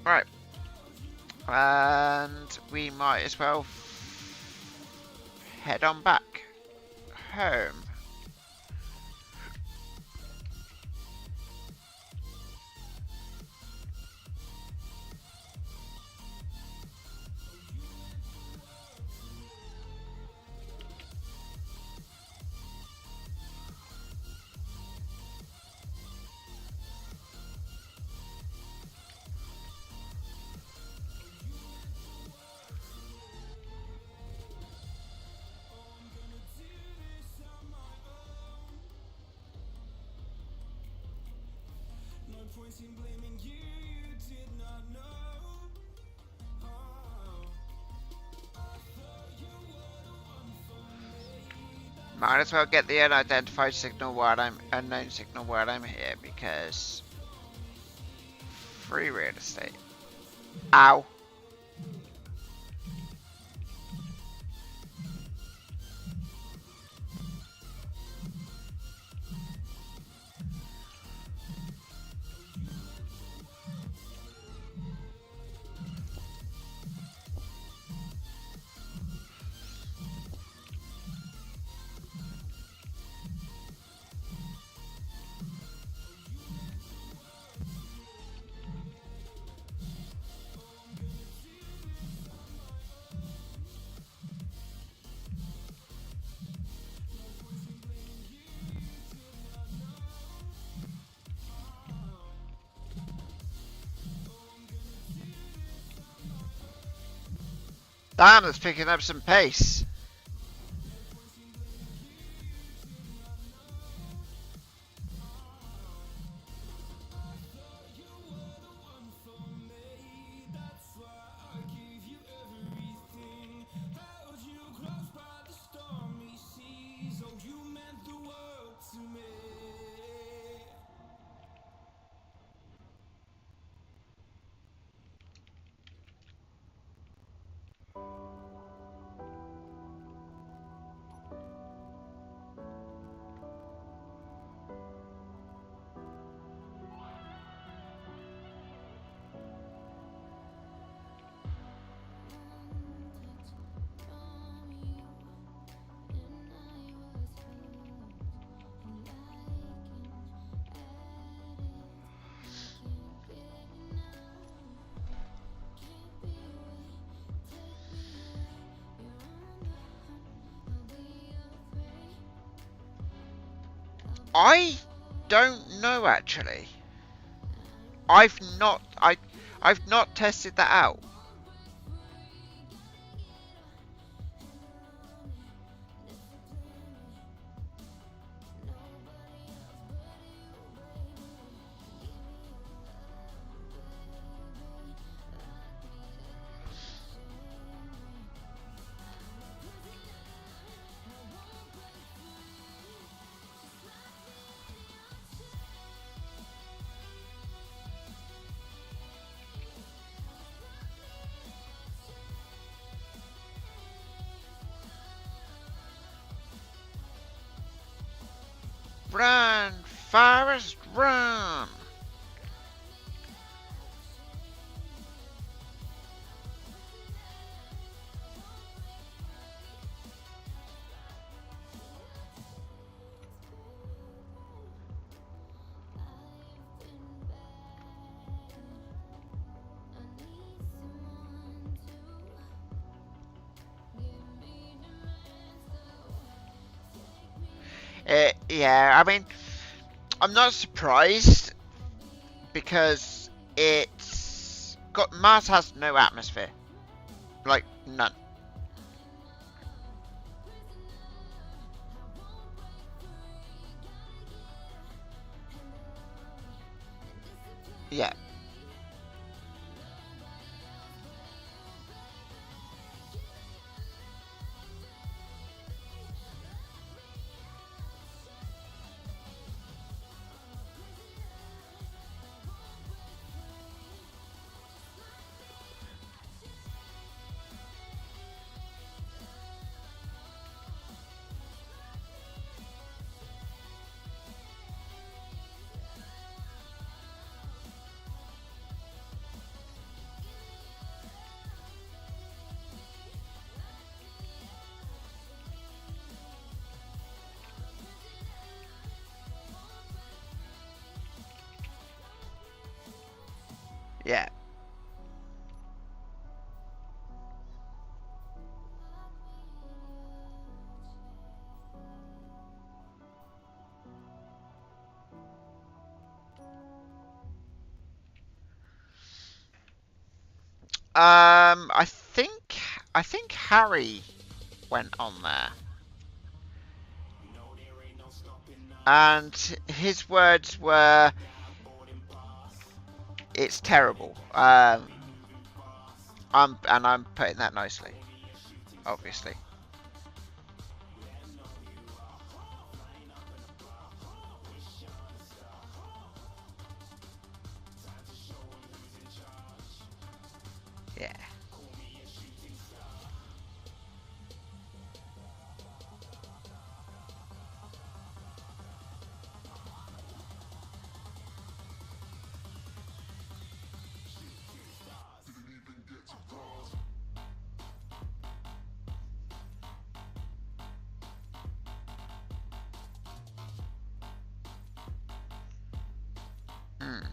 Right. And we might as well head on back home. Might as well get the unidentified signal while I'm unknown signal while I'm here because free real estate. Ow. Damn, it's picking up some pace. I don't know actually. I've not tested that out. Run, Forrest, run! Yeah, I mean, I'm not surprised because Mars has no atmosphere, like none. Yeah. Yeah. I think Harry went on there, and his words were, "It's terrible." I'm putting that nicely, obviously. Yeah. Hmm.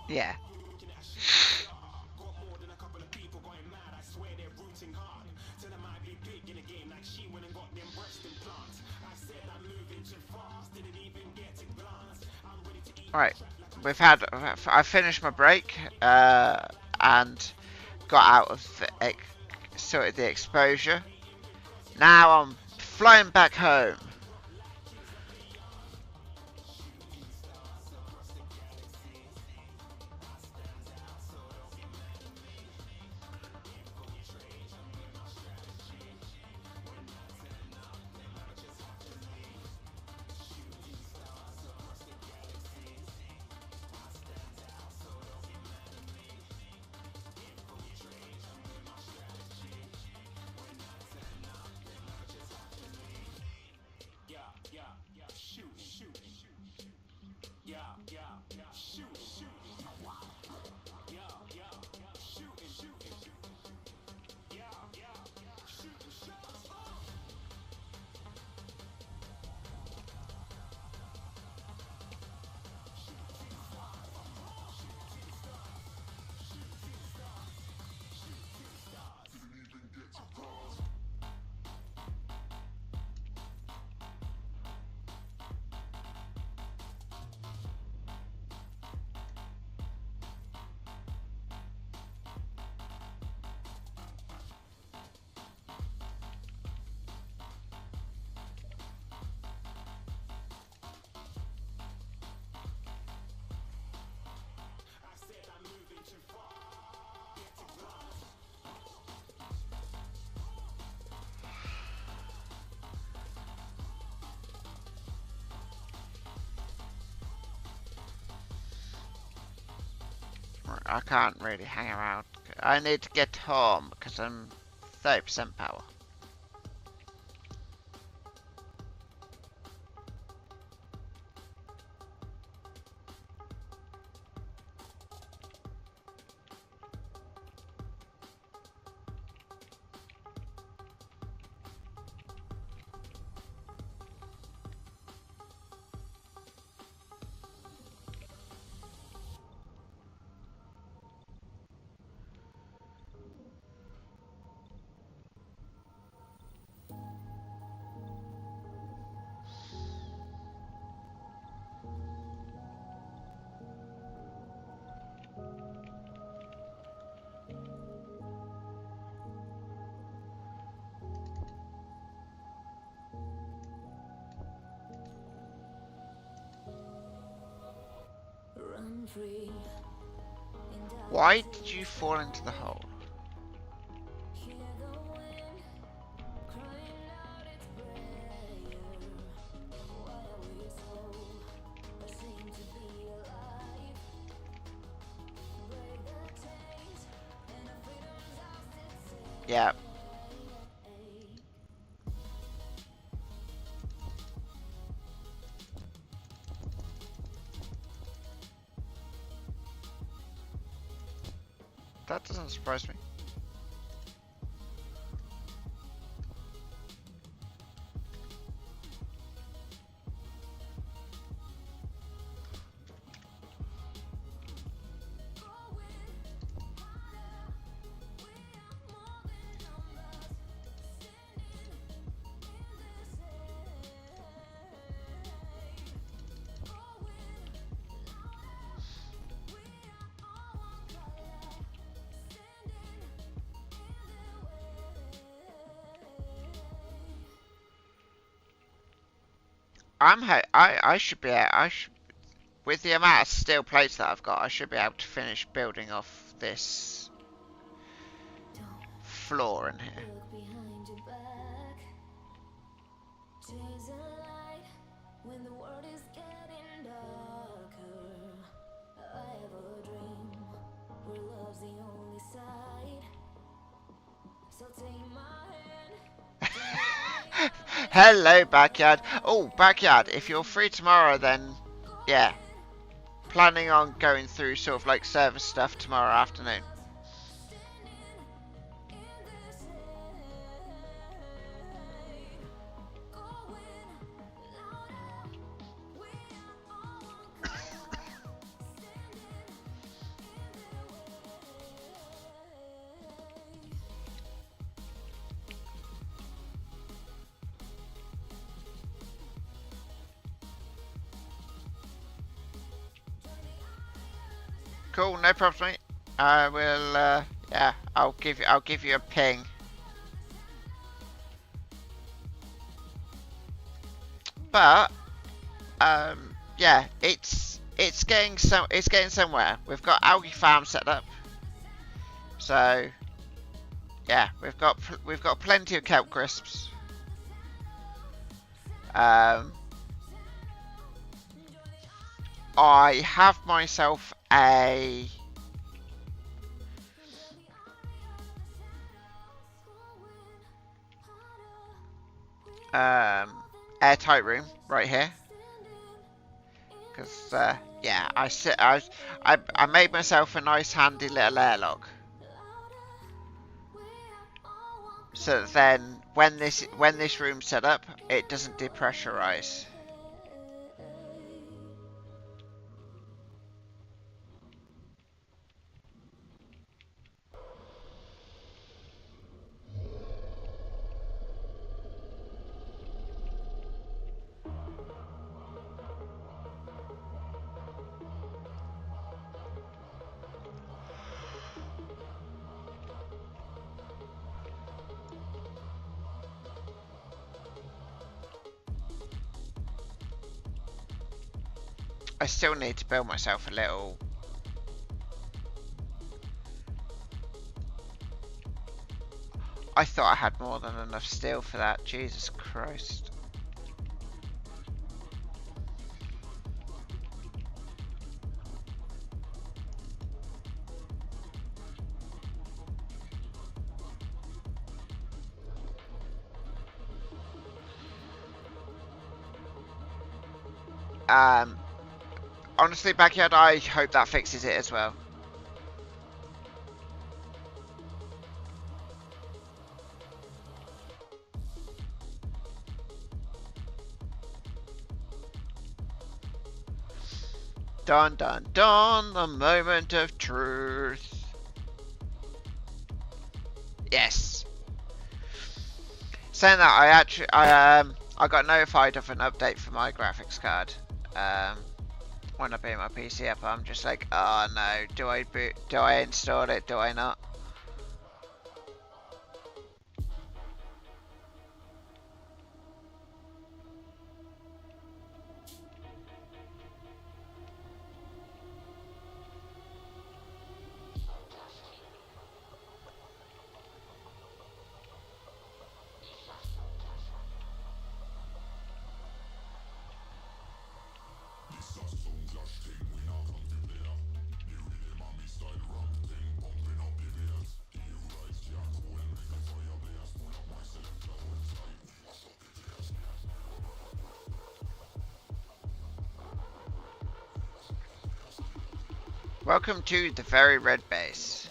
Yeah. Right. I finished my break, and got out of sorted the exposure. Now I'm flying back home. I can't really hang around. I need to get home because I'm 30% power. Run free. Why did you fall into the hole? Hear the wind crying out its prayer. Why are we so ashamed to be alive? Break the chains and our freedom's ours to Yeah. take. That doesn't surprise me. I should be with the amount of steel plates that I've got, I should be able to finish building off this floor in here. Look behind your back. Chase a light when the world is getting darker. I have a dream where love's the only side. So take my hand. Hello, Backyard. Oh, Backyard, if you're free tomorrow, then yeah. Planning on going through sort of like service stuff tomorrow afternoon. Cool, no problem, mate. I will. Yeah, I'll give you a ping. But yeah, it's getting somewhere. We've got algae farm set up, so yeah, we've got plenty of kelp crisps. I have myself a airtight room right here, because yeah, I made myself a nice handy little airlock, so that then when this room's set up, it doesn't depressurize. I still need to build myself a little. I thought I had more than enough steel for that. Jesus Christ. Honestly, Backyard, I hope that fixes it as well. Dun dun dun, the moment of truth. Yes. Saying that, I got notified of an update for my graphics card. When I boot my PC up, I'm just like, oh no, do I install it, do I not? Welcome to the Very Red Base.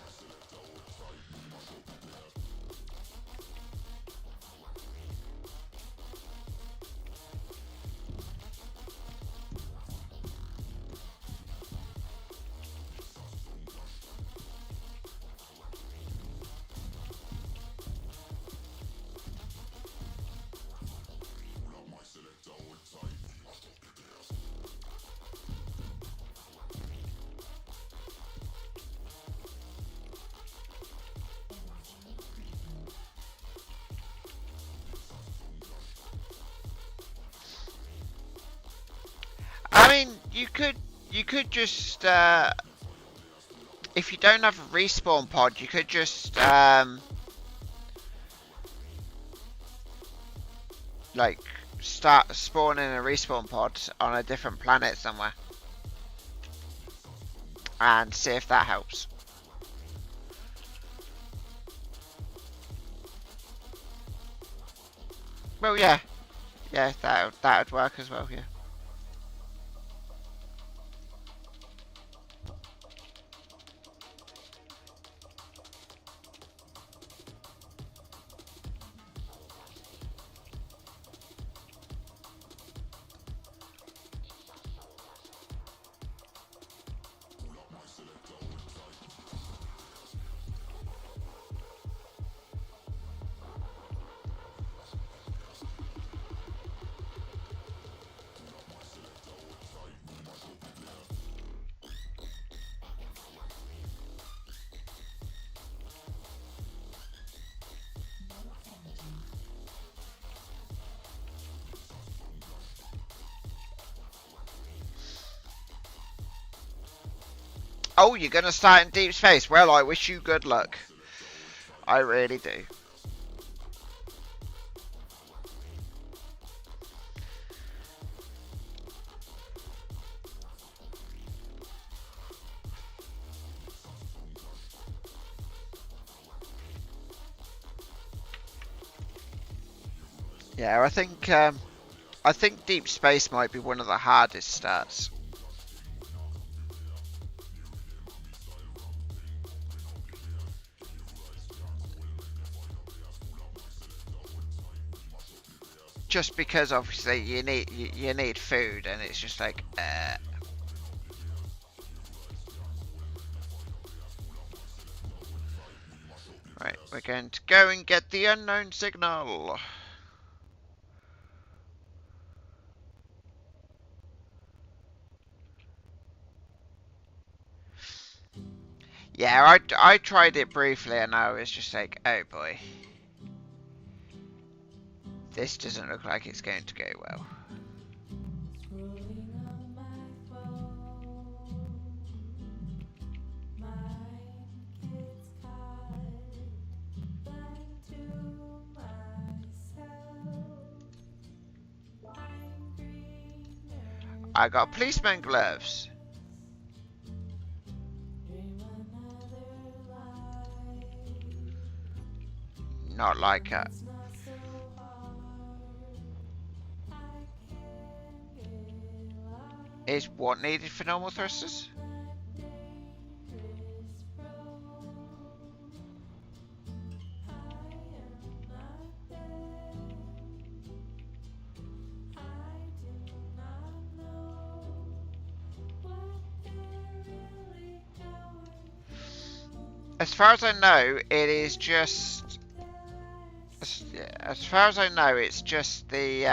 I mean, you could just, if you don't have a respawn pod, you could just, like, start spawning a respawn pod on a different planet somewhere. And see if that helps. Well, yeah. Yeah, that would work as well, yeah. Oh, you're gonna start in deep space. Well, I wish you good luck. I really do. Yeah, I think deep space might be one of the hardest stats. Just because obviously you need food, and it's just like Right, we're going to go and get the unknown signal. Yeah, I tried it briefly and I was just like, oh boy. This doesn't look like it's going to go well. Rolling on my phone, mind gets caught, blind to myself. I'm greener. I got policeman gloves. Dream another life. Not like it. It's not so hard. I can get lost. Is what needed for normal thrusters? As far as I know, it is just. As far as I know, it's just the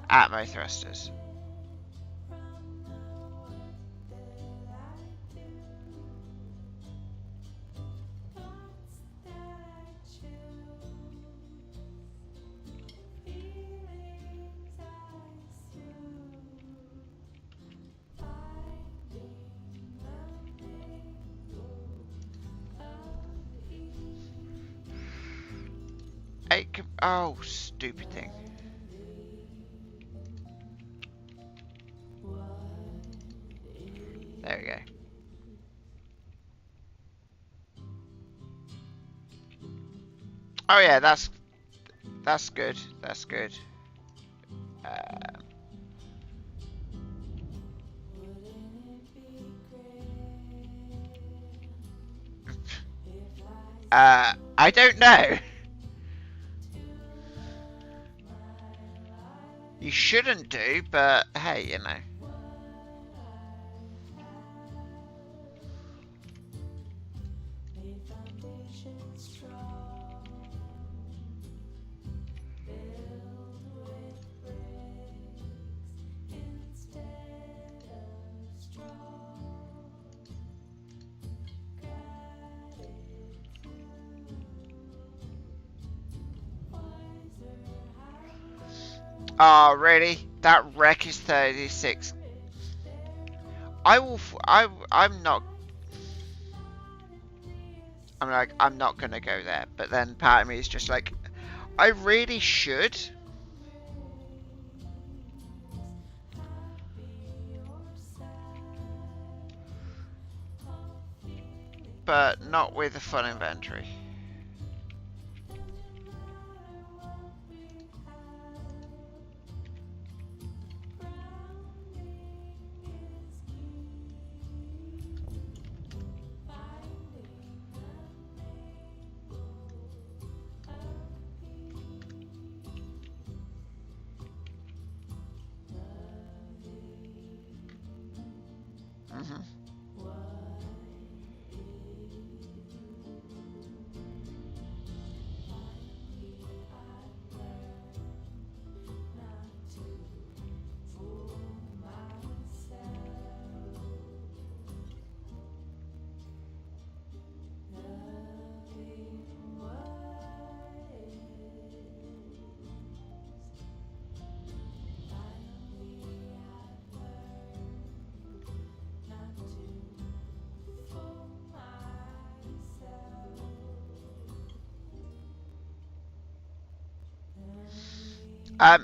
Atmo thrusters. Oh, stupid thing. There we go. Oh yeah, that's good. That's good. I don't know. You shouldn't do, but hey, you know. Oh, really? That wreck is 36. I'm not. I'm like, I'm not gonna go there. But then part of me is just like, I really should. But not with a full inventory.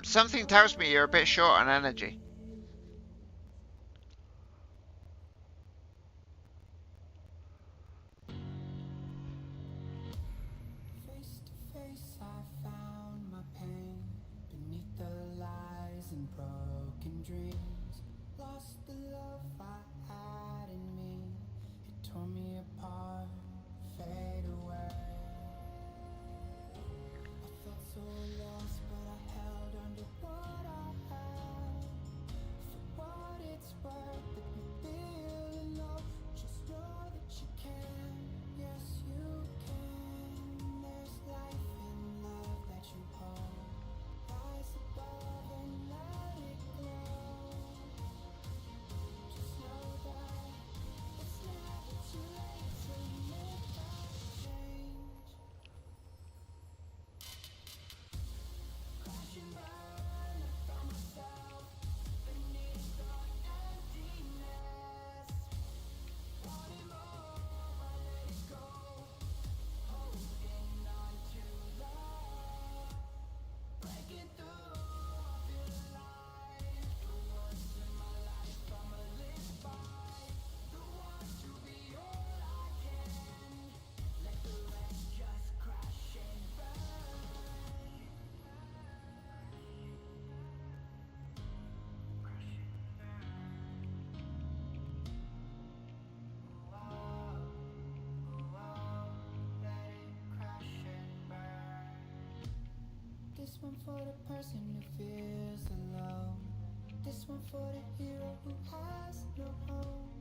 Something tells me you're a bit short on energy. Face to face, I found my pain beneath the lies and broken dreams. Lost the love I had in me. It tore me apart, fade away. I felt so lost, but I held on to what I had. For what it's worth, if you feel low, just know that you can. Yes, you can. There's life in love that you hold. Rise above and let it glow. Just know that it's never too late to make that change. Crash and burn, I found myself beneath the emptiness. Wanting more, I let it go. Holding on to love. Breaking through, I feel alive. For once in my life, I'ma live by the want to be all I can. Let the rest just crash and burn. This one for the person who feels alone. This one for the hero who has no home.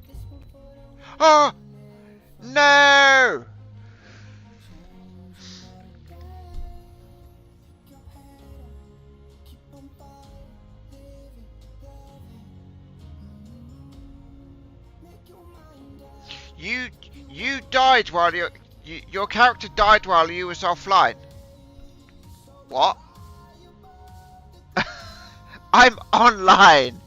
This one for the one Oh who live for no! change another day. Pick your head up, keep on fighting, living, loving. Make your mind up. You died while your character died while you was offline. What? I'm online.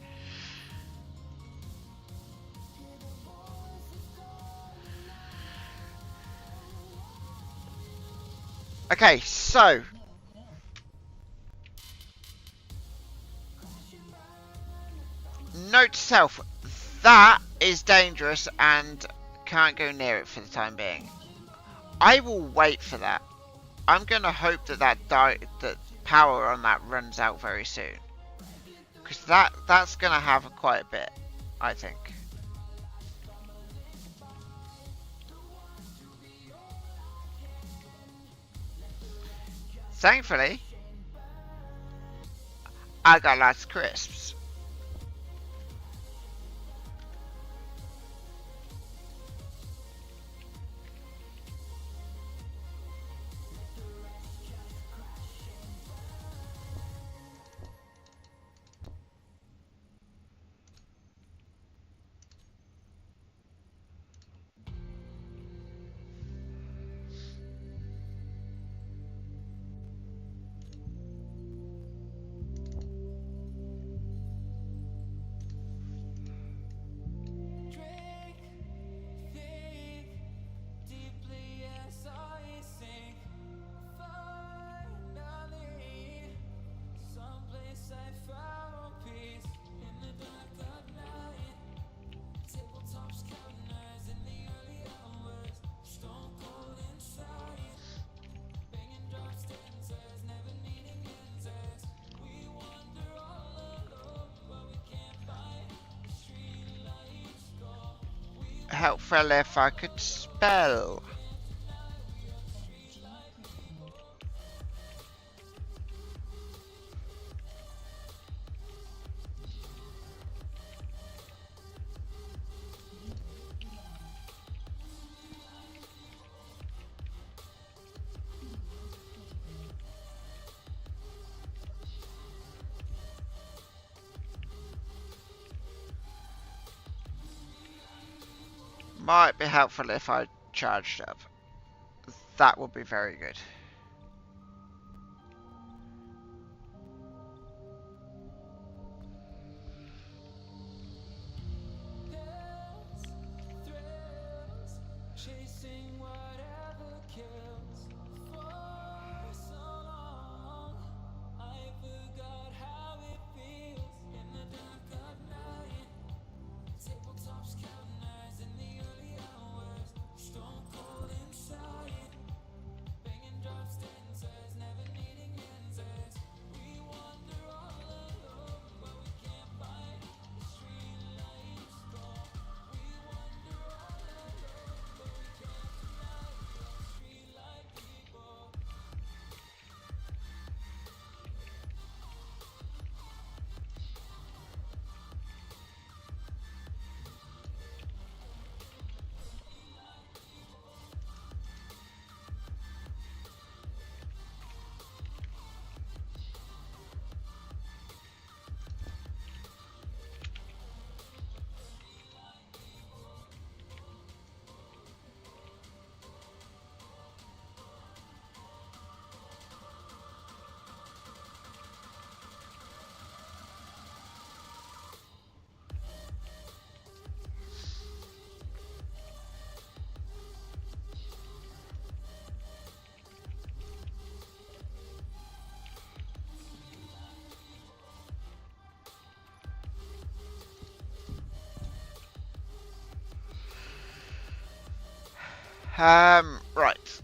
Okay, so note to self, that is dangerous and can't go near it for the time being. I will wait for that. I'm gonna hope that that power on that runs out very soon, because that's gonna have quite a bit, I think. Thankfully, I got lots of crisps. Drink, think deeply as I sink. Finally, someplace I found peace in the dark of night. Tabletops counters in the early hours, stone cold inside. Banging dark stanzas, never needing answers. We wander all alone, but we can't find the street lights go. Helpful if I could spell. Might be helpful if I charged up. That would be very good. Thrills, chasing whatever kills. For so long, I Right.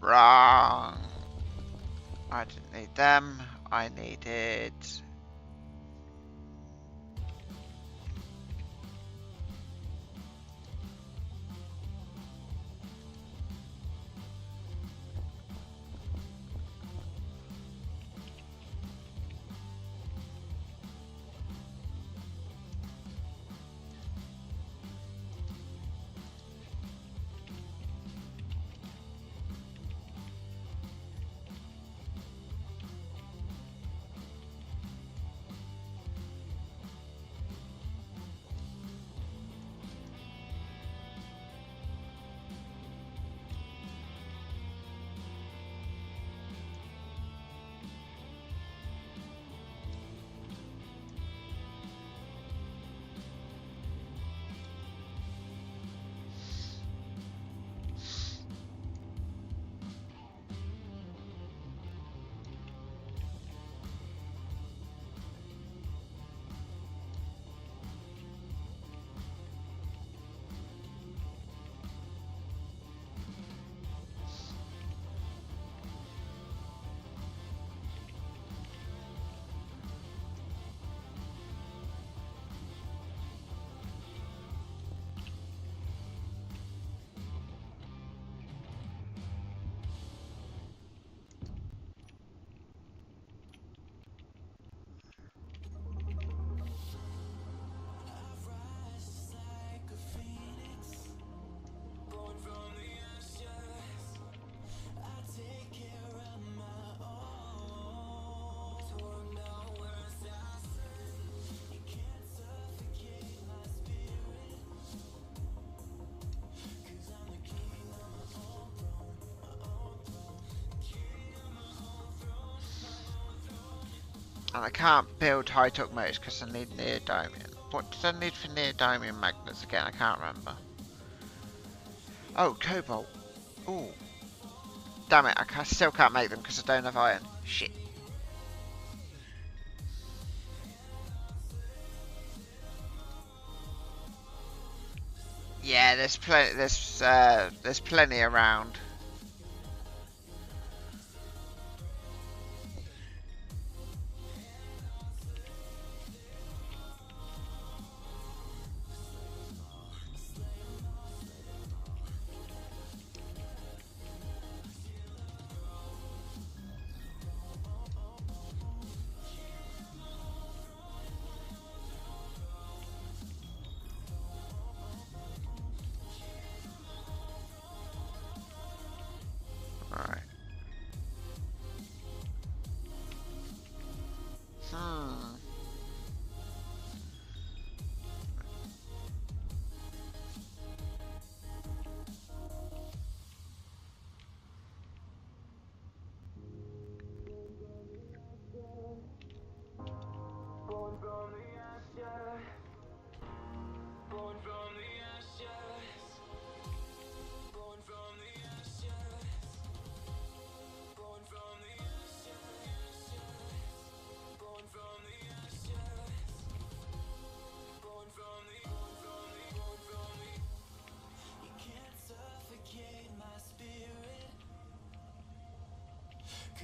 Wrong. I didn't need them. I needed... And I can't build high torque motors because I need neodymium. What did I need for neodymium magnets again? I can't remember. Oh, cobalt. Ooh. Damn it, still can't make them because I don't have iron. Shit. Yeah, there's plenty around.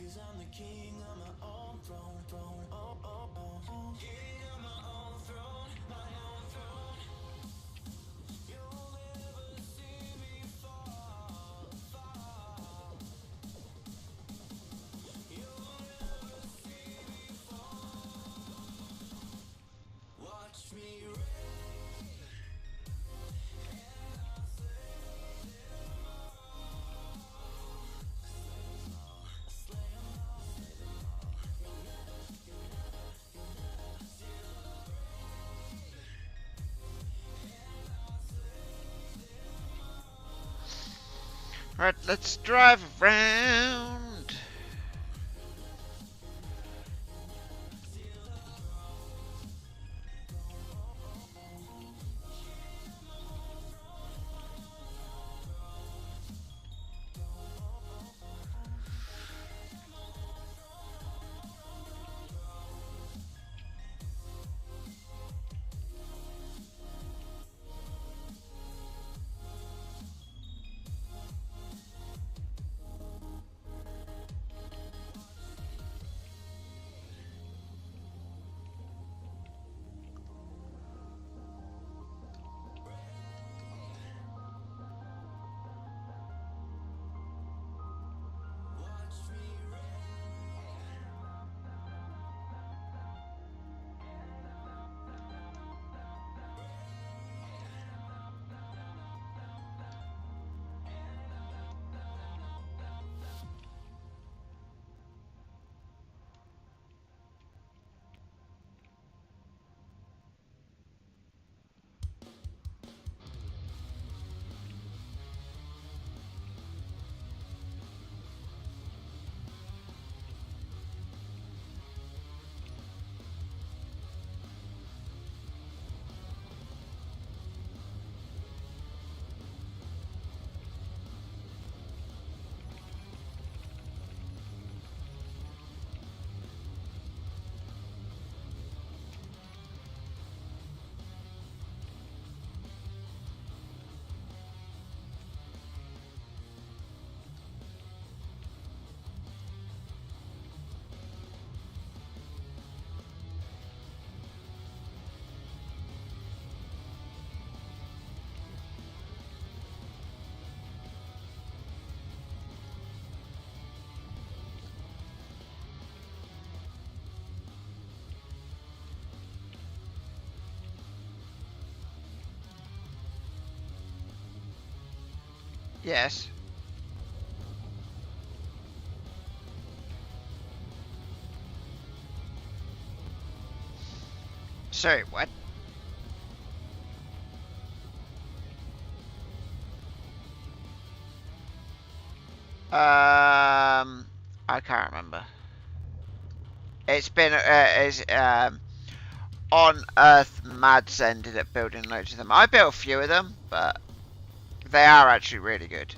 Cause I'm the king on my own throne, throne, oh, oh, oh. King on my own throne, my own throne. You'll never see me fall, fall. You'll never see me fall. Watch me reign, and I'll slay them all. Slay them all, slay them all. You'll never, you'll never, you'll never see the rain, and I'll slay them all. Right, let's drive around. Watch me Yes. Sorry, what? I can't remember. It's been on Earth. Mads ended up building loads of them. I built a few of them, but they are actually really good.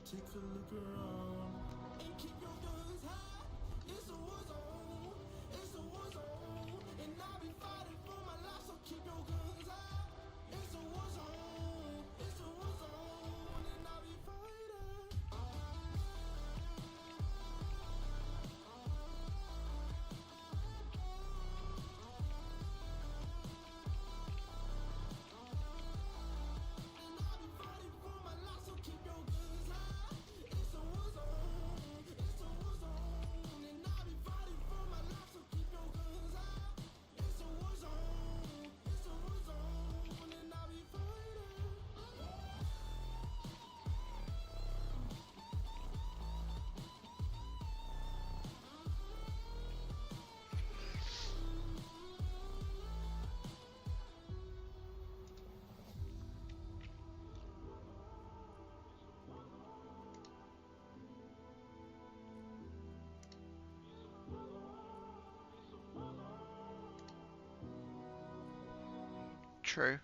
Take a look around and keep your guns high. It's a war zone. It's a war zone. And I'll be fighting for my life, so keep your guns high. It's a war zone. It's a war zone. And I'll be fighting. And I'll be fighting for my life, so keep your guns high. It's a war zone. It's a war zone. And I'll be fighting for my life, so keep your guns high. It's a war zone. It's a war zone. And I'll be fighting. True.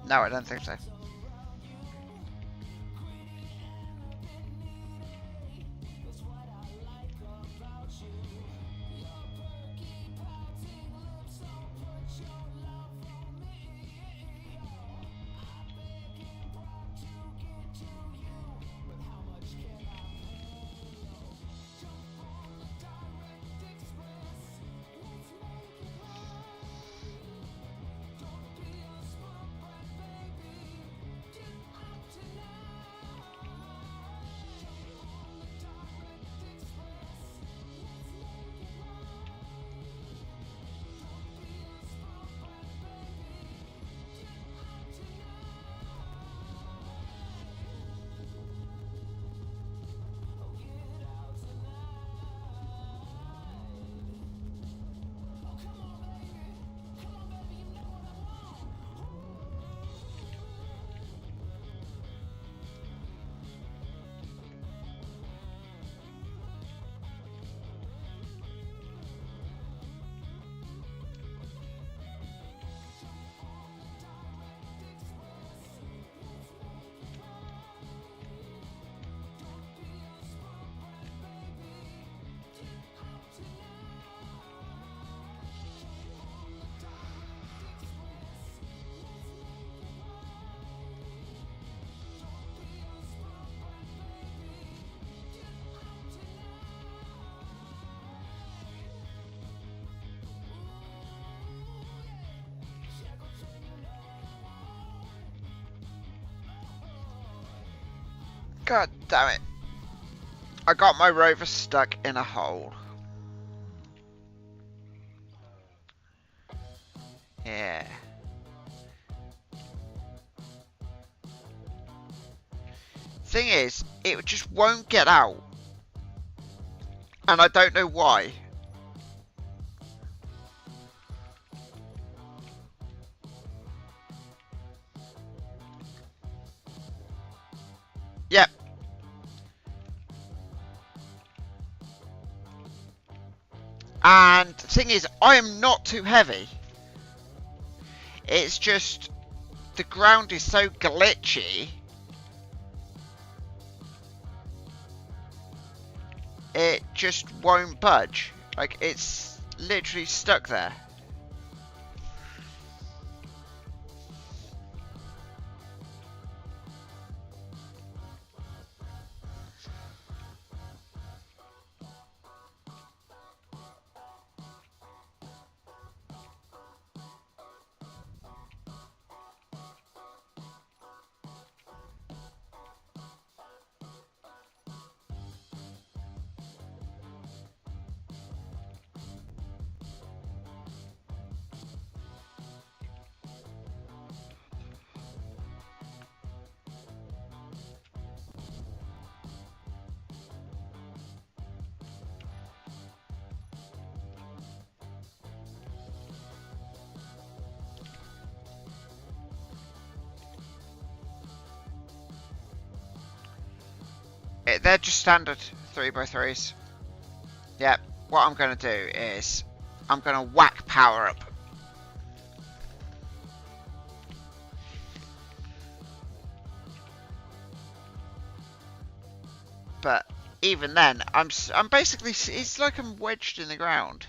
No, I don't think so. God damn it. I got my rover stuck in a hole. Yeah. Thing is, it just won't get out. And I don't know why. And the thing is, I am not too heavy. It's just the ground is so glitchy. It just won't budge. Like, it's literally stuck there. They're just standard 3x3s. Yep, what I'm going to do is I'm going to whack power up. But even then, I'm basically, it's like I'm wedged in the ground.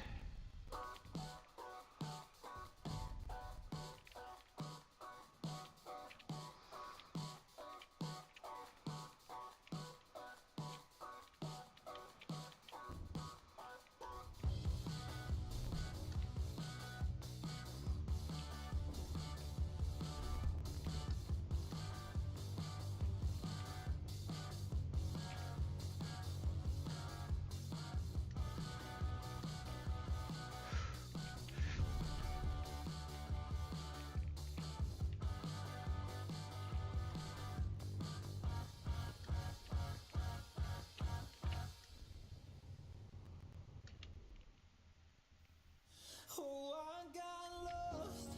Oh, I got lost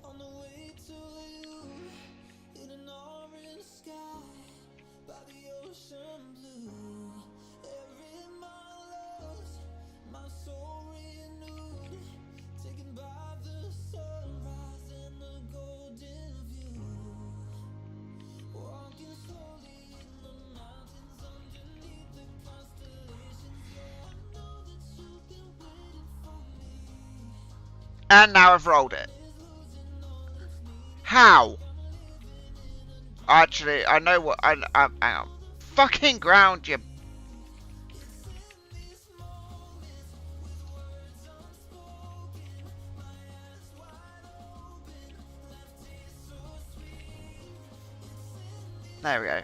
on the way to you in an orange sky by the ocean blue. Every mile lost, my soul renewed, taken by the sunrise and the golden view. Walking slowly in the mountains underneath the constellations. Yeah, I know that you've been waiting for me. And now I've rolled it. How? Actually, I know what. Hang on. Fucking ground, you. There we go.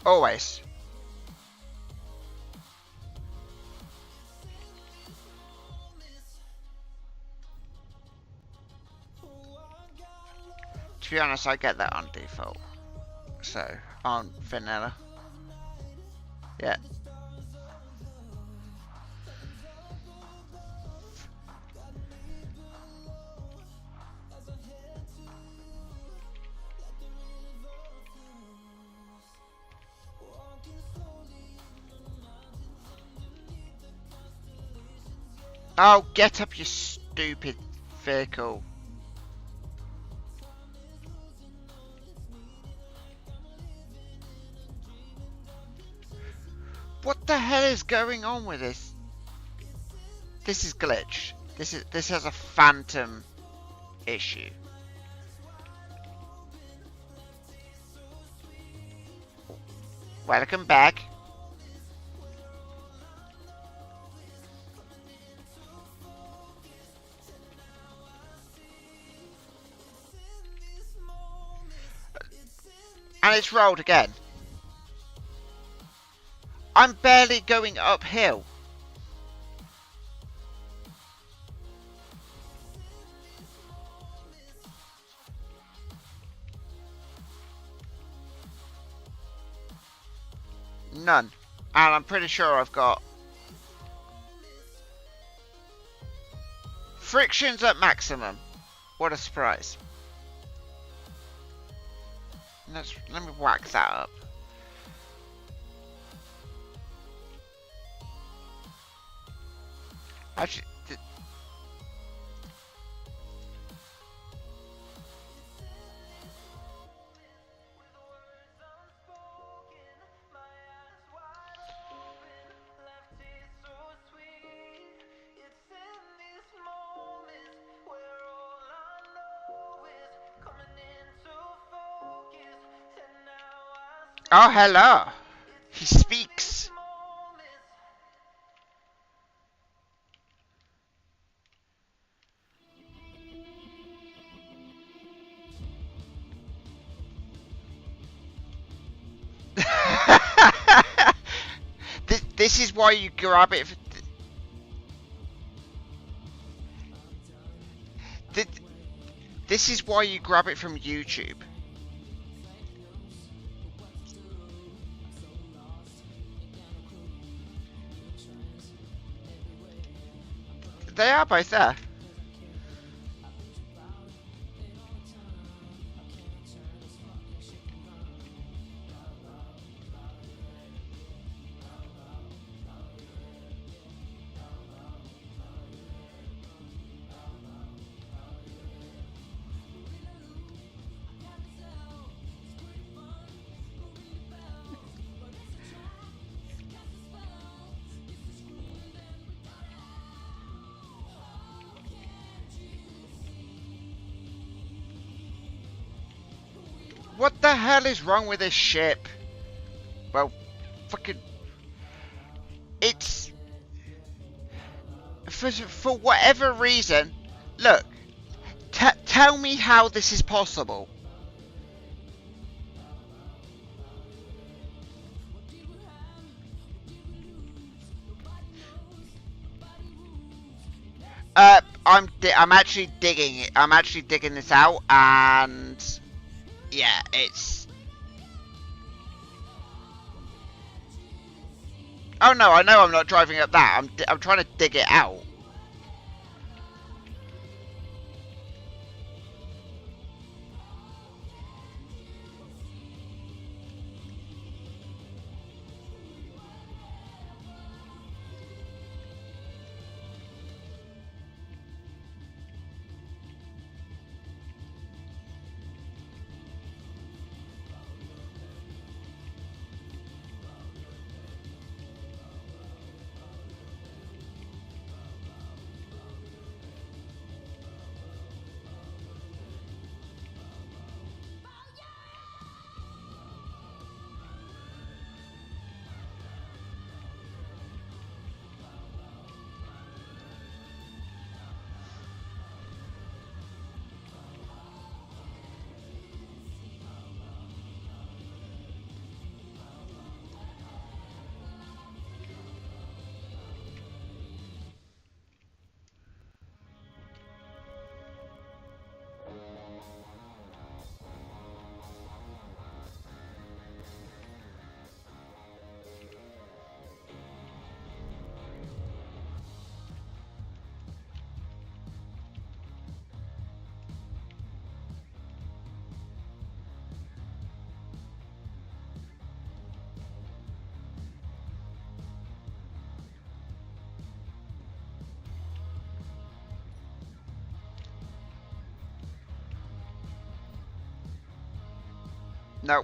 Always. To be honest, I get that on default. So, on vanilla. Yeah. Oh, get up, you stupid vehicle. What the hell is going on with this? This is glitched. This has a phantom issue. Welcome back. And it's rolled again. I'm barely going uphill. None. And I'm pretty sure I've got frictions at maximum. What a surprise. Let me whack that up. Actually, oh, hello. He speaks. This is why you grab it. This is why you grab it from YouTube. They are both there. What the hell is wrong with this ship? Well, fucking... It's... For whatever reason... Look. Tell me how this is possible. I'm actually digging it. I'm actually digging this out, and... Yeah, it's... Oh no, I know I'm not driving up that. I'm trying to dig it out. No.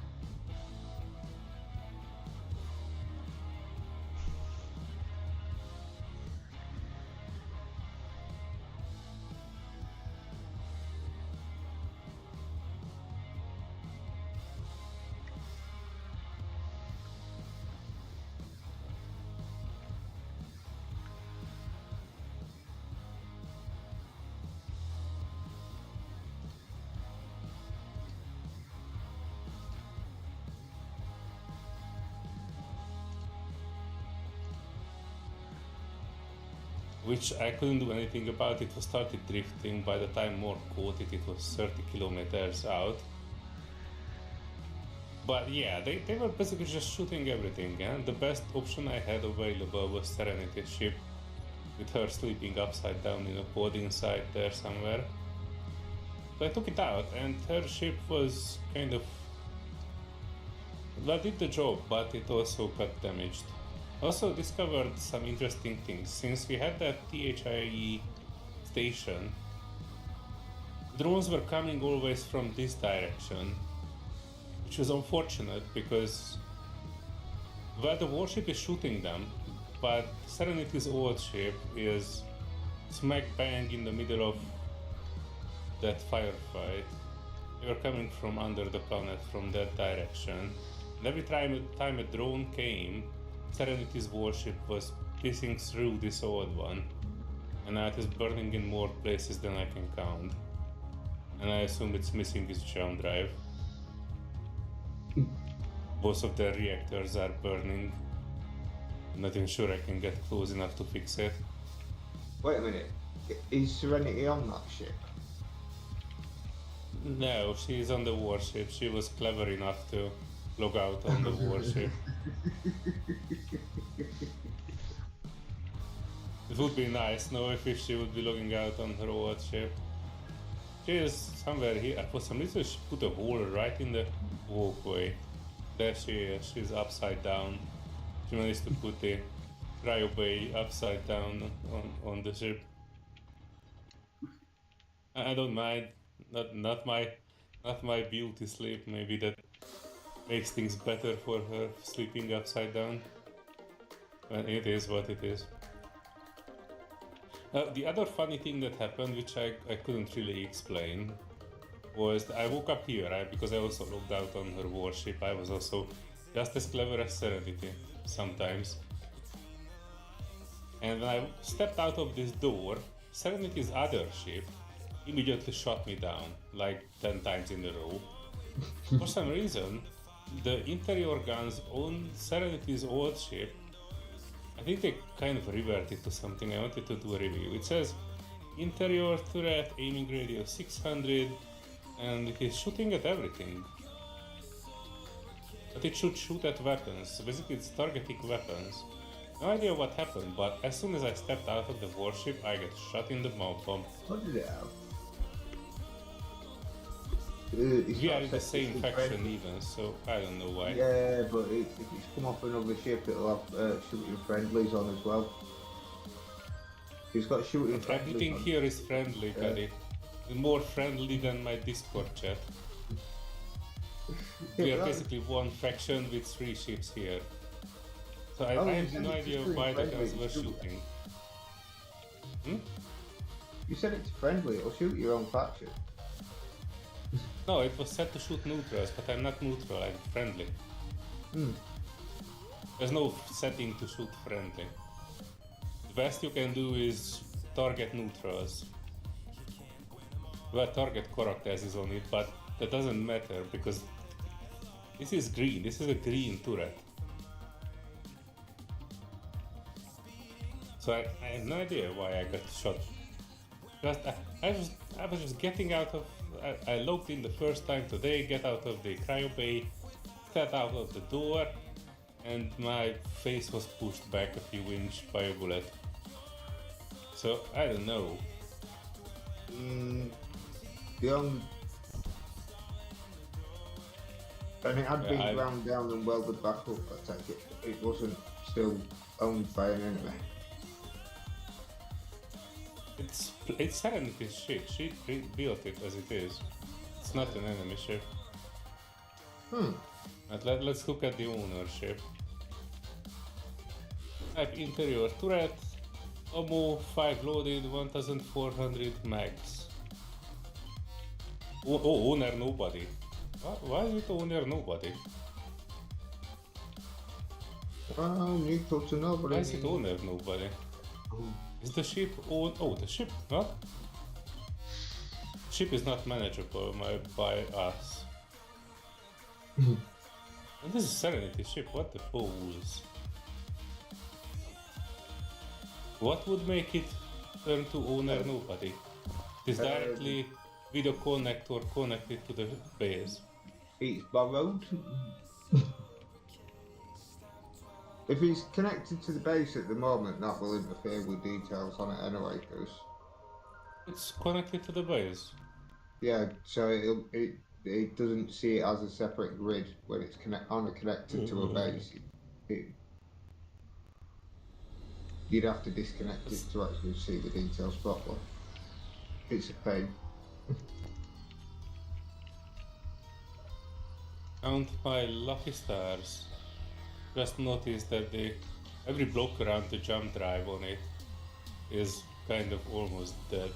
Which I couldn't do anything about. It was started drifting. By the time Mork caught it, it was 30 kilometers out. But yeah, they were basically just shooting everything, and the best option I had available was Serenity's ship, with her sleeping upside down in a pod inside there somewhere. So I took it out, and her ship was kind of... well, did the job, but it also got damaged. Also discovered some interesting things. Since we had that THIE station, drones were coming always from this direction, which was unfortunate because, well, the warship is shooting them, but Serenity's old ship is smack bang in the middle of that firefight. They were coming from under the planet from that direction. And every time a drone came, Serenity's warship was piercing through this old one. And now it is burning in more places than I can count. And I assume it's missing its jump drive. Both of their reactors are burning. I'm not even sure I can get close enough to fix it. Wait a minute. Is Serenity on that ship? No, she's on the warship. She was clever enough to log out on the warship. It would be nice, no, if she would be logging out on her old ship. She is somewhere here. For some reason, she put a hole right in the walkway. There she is. She's upside down. She managed to put the cryo bay upside down on the ship. I don't mind. Not my beauty sleep. Maybe that makes things better for her sleeping upside down. But it is what it is. The other funny thing that happened, which I couldn't really explain, was I woke up here, right? Because I also logged out on her warship. I was also just as clever as Serenity, sometimes. And when I stepped out of this door, Serenity's other ship immediately shot me down, like 10 times in a row. For some reason, the interior guns on Serenity's old ship, I think they kind of reverted to something. I wanted to do a review. It says interior turret, aiming radius 600, and it is shooting at everything. But it should shoot at weapons, so basically it's targeting weapons. No idea what happened, but as soon as I stepped out of the warship, I get shot in the mouth bomb. What did it have? We are in the same faction even, so I don't know why. Yeah, but if it's come off another ship, it'll have shooting friendlies on as well. It's got shooting friendlies Everything on. here is friendly, buddy. More friendly than my Discord chat. We are right. basically one faction with 3 ships here. So I Oh, have you no said it's idea just why the friendly, guns were shoot shooting. You said it's friendly, it'll shoot your own faction. No, it was set to shoot neutrals, but I'm not neutral, I'm friendly. There's no setting to shoot friendly. The best you can do is target neutrals. Well, target characters is on it, but that doesn't matter because this is green. This is a green turret. So I have no idea why I got shot. Just I was just getting out of. I logged in the first time today. Get out of the cryo bay. Step out of the door, and my face was pushed back a few inches by a bullet. So I don't know. The only... And it had Yeah, been ground down and welded back up, I take it. It wasn't still owned by an enemy. It's Serenity's ship. She built it as it is. It's not an enemy ship. But let's look at the ownership. Type interior turret. Ammo 5 loaded, 1400 mags. Owner nobody. Why is it owner nobody? Oh, neutral to nobody. Why is it owner nobody? Is the ship own? Oh, the ship not. Ship is not manageable by us. And this is Serenity ship. What the fools? What would make it turn to owner nobody? It is directly video connector connected to the base. It's borrowed. If he's connected to the base at the moment, that will interfere with details on it anyway, because It's connected to the base. yeah, so it doesn't see it as a separate grid when it's connected to a base. You'd have to disconnect it to actually see the details properly. It's a pain. Count my lucky stars. Just noticed that every block around the jump drive on it is kind of almost dead.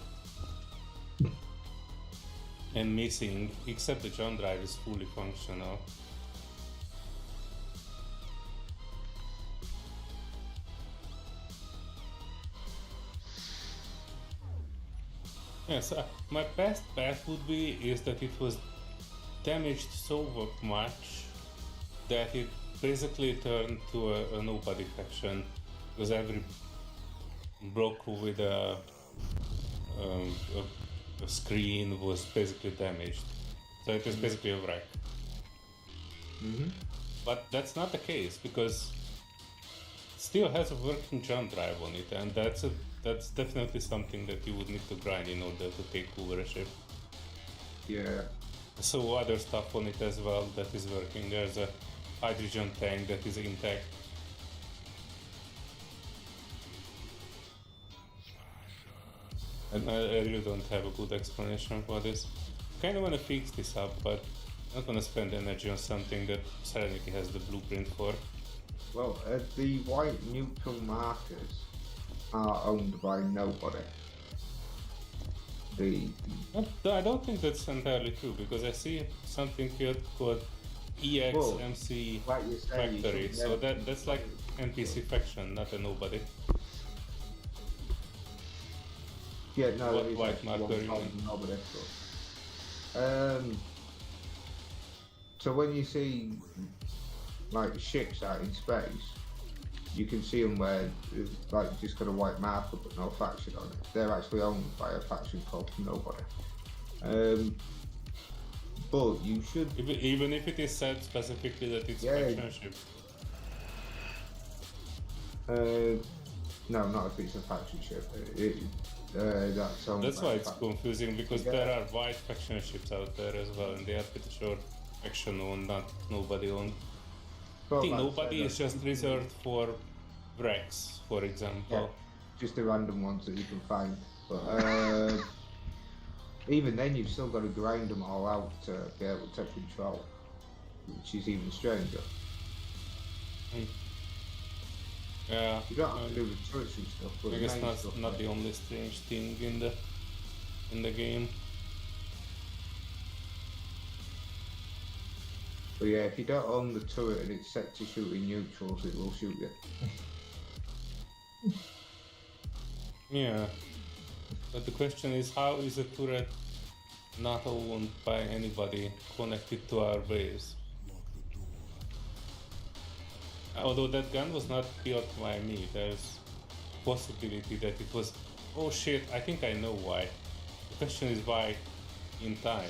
And missing, except the jump drive is fully functional. Yes, my best bet would be is that it was damaged so much that it basically turned to a nobody faction, because every block with a screen was basically damaged, so it was basically a wreck. But that's not the case, because it still has a working jump drive on it, and that's definitely something that you would need to grind in order to take over a ship. Yeah. So other stuff on it as well that is working. There's a hydrogen tank that is intact. And I really don't have a good explanation for this. Kind of want to fix this up, but I don't want to spend energy on something that Serenity has the blueprint for. Well, the white neutral markers are owned by nobody. I don't think that's entirely true, because I see something here called EXMC like you say, you Factory, should so never- that's like NPC faction, not a nobody. Yeah, no, What there is white actually marker one you called mean? nobody. So when you see like ships out in space, you can see them where it's like just got a white marker but no faction on it. They're actually owned by a faction called Nobody. But you should. Even if it is said specifically that it's Yeah. faction ship. No, not if it's a faction ship. That's owned That's by why a it's faction. confusing, because Yeah. there are white faction ships out there as well, and they are pretty sure faction owned, not nobody owned. I But think like nobody said, is just reserved for wrecks, for example. Yeah, just the random ones that you can find. But even then, you've still got to grind them all out to be able to control, which is even stranger. Yeah, You don't have to do the turrets and stuff, but I the guess main stuff, not the only strange thing in the game. But yeah, if you don't own the turret and it's set to shooting neutrals, it will shoot you. Yeah, but the question is, how is a turret not owned by anybody connected to our base? Although that gun was not built by me, there's possibility that it was. Oh shit! I think I know why. The question is why, in time.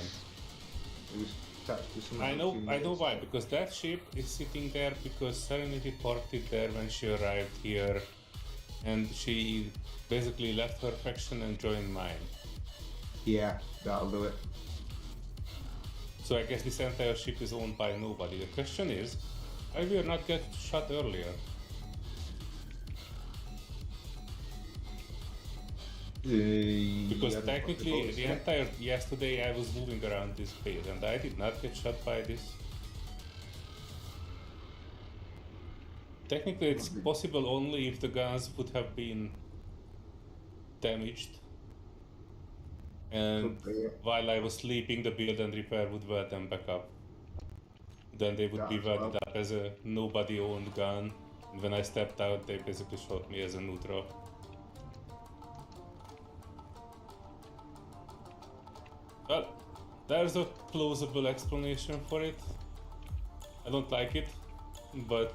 It was attached to some. I know why, because that ship is sitting there because Serenity ported there when she arrived here, and she basically left her faction and joined mine. Yeah, that'll do it. So I guess this entire ship is owned by nobody. The question is, why we are not get shot earlier? Because Yeah, technically, the entire yesterday I was moving around this base and I did not get shot by this. Technically, it's possible only if the guns would have been damaged. And Could be, yeah. while I was sleeping, the build and repair would weld them back up. Then they would be That's welded well. up as a nobody owned gun. And when I stepped out, they basically shot me as a neutral. Well, there's a plausible explanation for it. I don't like it, but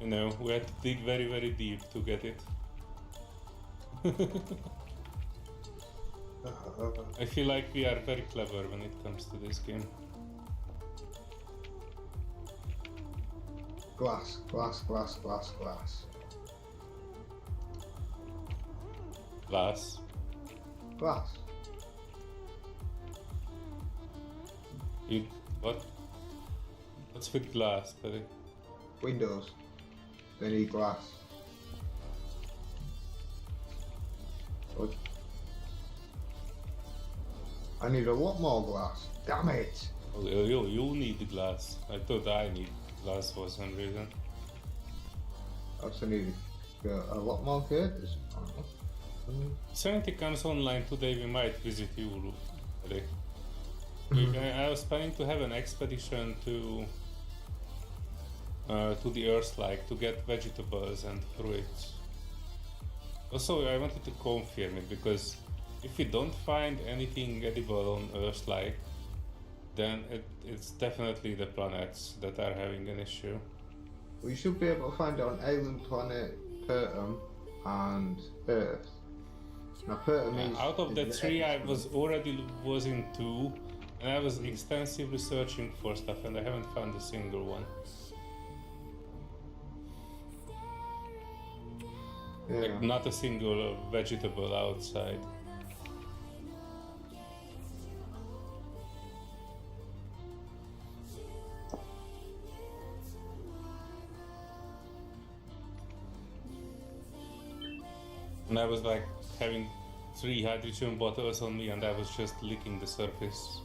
you know, we had to dig very, very deep to get it. I feel like we are very clever when it comes to this game. Glass, glass, glass, glass, glass. Glass. Glass. You what? What's with glass, buddy? Windows. They need glass. Oh. I need a lot more glass. Damn it! Oh, you need the glass. I thought I need glass for some reason. I also need a lot more curtains. Serenity comes online today, we might visit you, buddy. I was planning to have an expedition to the Earth-like to get vegetables and fruits. Also, I wanted to confirm it because if we don't find anything edible on Earth-like, then it's definitely the planets that are having an issue. We should be able to find it on alien planet, Pertum, and Earth. Now, Pertum is Out of the is three, I next was in two, and I was extensively searching for stuff, and I haven't found a single one. one. Like not a single vegetable outside. And I was like having 3 hydrogen bottles on me and I was just licking the surface.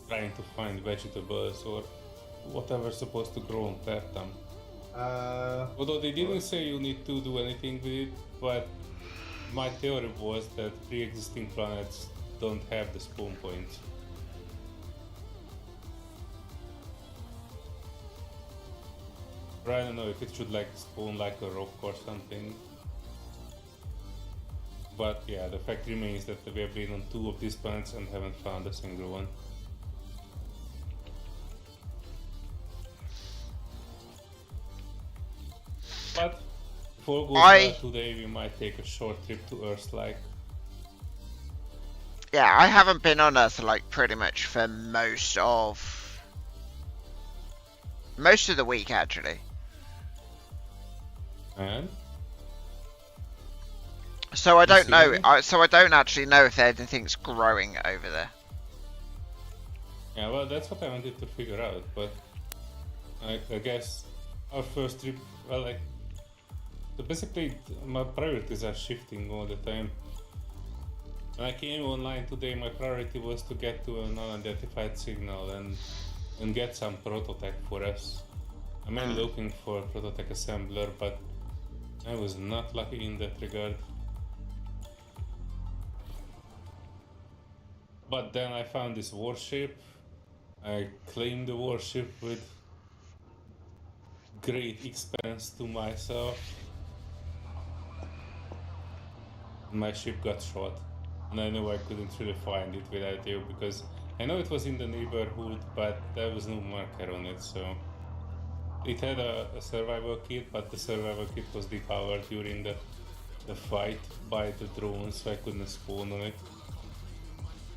Trying to find vegetables or whatever's supposed to grow on Pertum. Although they didn't say you need to do anything with it, but my theory was that pre-existing planets don't have the spawn points. But I don't know if it should like spawn like a rock or something. But yeah, the fact remains that we have been on 2 of these planets and haven't found a single one. But if all goes well today, we might take a short trip to Earth-like. Yeah, I haven't been on Earth like pretty much for most of the week actually. And So I don't know. Seriously? So I don't actually know if anything's growing over there. yeah, well, that's what I wanted to figure out. But I guess our first trip, well, like, so basically my priorities are shifting all the time. When I came online today, my priority was to get to an unidentified signal and get some prototech for us. I'm mainly looking for a prototech assembler, but I was not lucky in that regard. But then I found this warship. I claimed the warship with great expense to myself. My ship got shot, and I know I couldn't really find it without you because I know it was in the neighborhood, but there was no marker on it, so it had a survival kit, but the survival kit was depowered during the fight by the drone, so I couldn't spawn on it.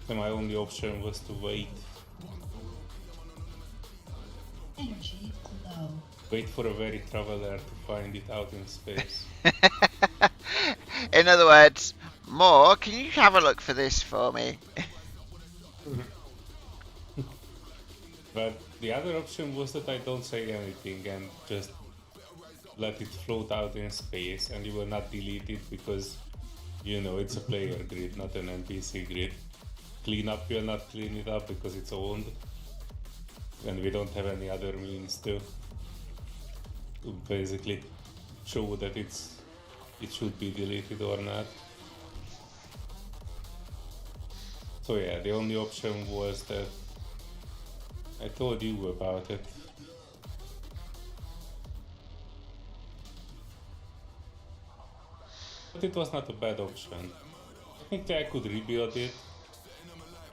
So my only option was to wait. Energy low. Wait for a very traveler to find it out in space. In other words, Moore, can you have a look for this for me? But the other option was that I don't say anything and just let it float out in space and you will not delete it because, you know, it's a player grid, not an NPC grid. Clean up will not clean it up because it's owned. And we don't have any other means to basically show that it should be deleted or not. So yeah, the only option was that I told you about it. But it was not a bad option. I think I could rebuild it,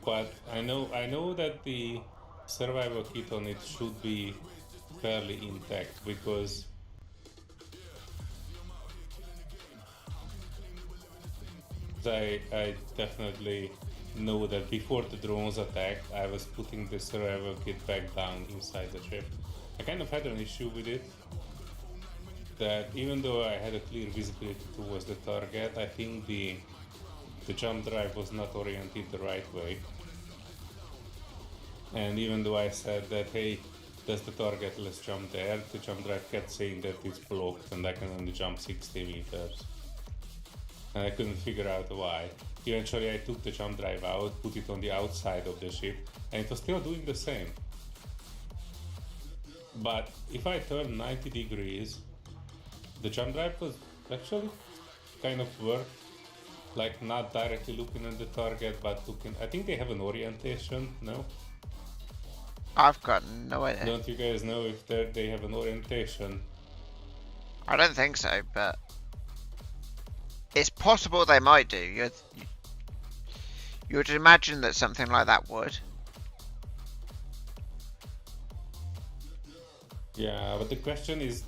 but I know that the survival kit on it should be fairly intact because I definitely know that before the drones attacked, I was putting the survival kit back down inside the ship. I kind of had an issue with it. That even though I had a clear visibility towards the target, I think the jump drive was not oriented the right way. And even though I said that, hey, that's the target, let's jump there, the jump drive kept saying that it's blocked and I can only jump 60 meters. And I couldn't figure out why. Eventually I took the jump drive out, put it on the outside of the ship, and it was still doing the same. But if I turned 90 degrees, the jump drive was actually kind of worked, like not directly looking at the target, but looking. I think they have an orientation, no? I've got no idea. Don't you guys know if they have an orientation? I don't think so, but it's possible they might do. You would imagine that something like that would. Yeah, but the question is,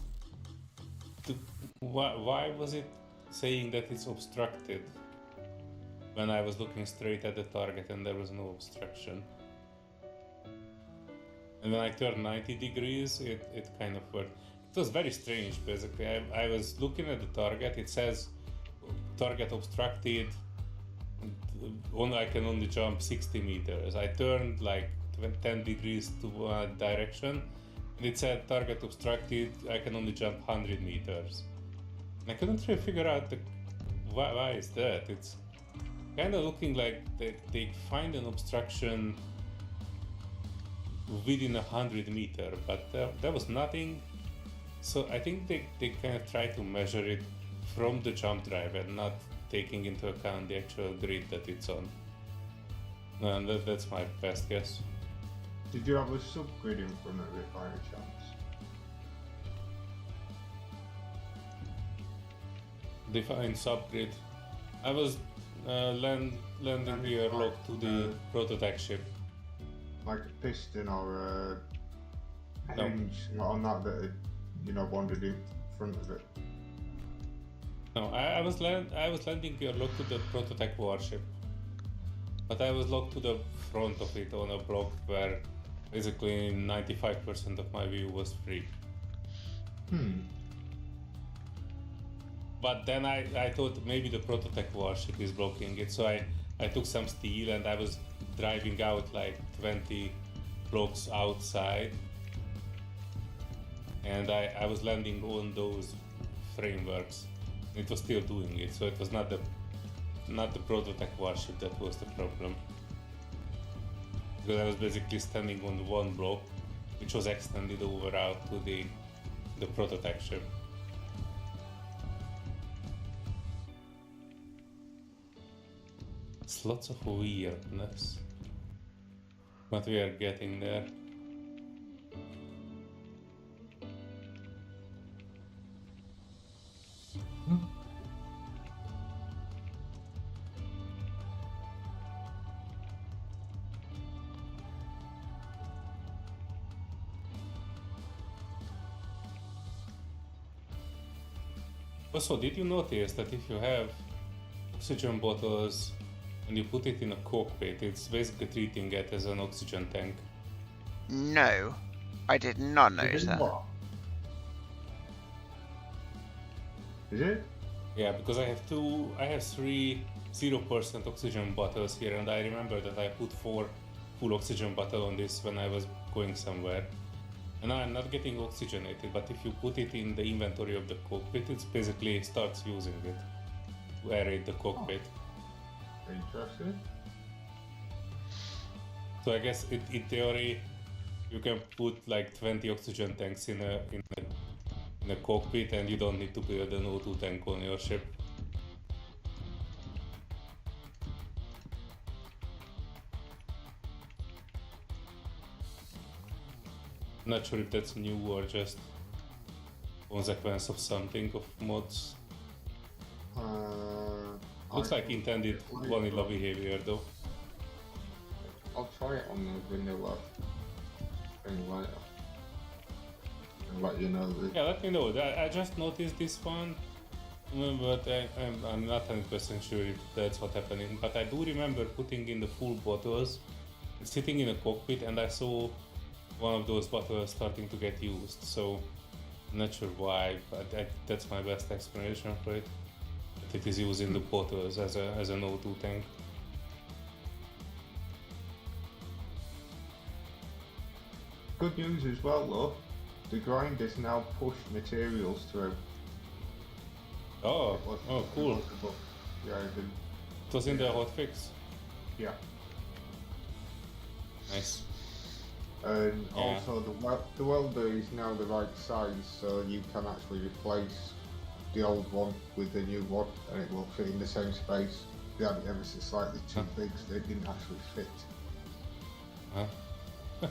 why was it saying that it's obstructed when I was looking straight at the target and there was no obstruction? And when I turned 90 degrees, it kind of worked. It was very strange, basically. I was looking at the target, it says target obstructed, I can only jump 60 meters. I turned like 10 degrees to one direction, and it said target obstructed, I can only jump 100 meters. And I couldn't really figure out why is that. It's kind of looking like they find an obstruction within 100 meters, but there was nothing. So I think they kind of try to measure it from the jump drive and not taking into account the actual grid that it's on. And that's my best guess. Did you have a subgrid in front of it by any chance? Define subgrid. I was landing gear locked to the prototype ship. Like a piston or a No. hinge on that had, wandered in front of it. No, I was landing gear locked to the prototype warship, but I was locked to the front of it on a block where basically 95% of my view was free. But then I thought maybe the prototype warship is blocking it, so I took some steel and I was driving out like 20 blocks outside, and I was landing on those frameworks. It was still doing it, so it was not the prototype warship that was the problem. Because I was basically standing on one block, which was extended over out to the prototype ship. It's lots of weirdness, but we are getting there. Also, did you notice that if you have oxygen bottles and you put it in a cockpit, it's basically treating it as an oxygen tank? No, I did not notice that. What? Is it? Yeah, because I have 3 0% oxygen bottles here, and I remember that I put 4 full oxygen bottle on this when I was going somewhere. And now I'm not getting oxygenated, but if you put it in the inventory of the cockpit, it basically starts using it to aerate the cockpit. Interesting. So I guess in theory, you can put like 20 oxygen tanks in a cockpit, and you don't need to build an O2 tank on your ship. Not sure if that's new or just consequence of something of mods. Looks like intended vanilla behavior though. I'll try it on the vanilla thing later. And let you know. Yeah, let me know. I just noticed this one, but I'm not 100% sure if that's what happening. But I do remember putting in the full bottles, sitting in a cockpit, and I saw one of those bottles starting to get used. So I'm not sure why, but that's my best explanation for it. That it is using the bottles as an O2 tank. Good news as well, though. The grinders now push materials through. Oh, oh, cool. Yeah, It was in the hotfix. yeah. Nice. And Yeah. also the welder is now the right size, so you can actually replace the old one with the new one, and it will fit in the same space. They had it ever so slightly too Huh. big, so it didn't actually fit. Huh?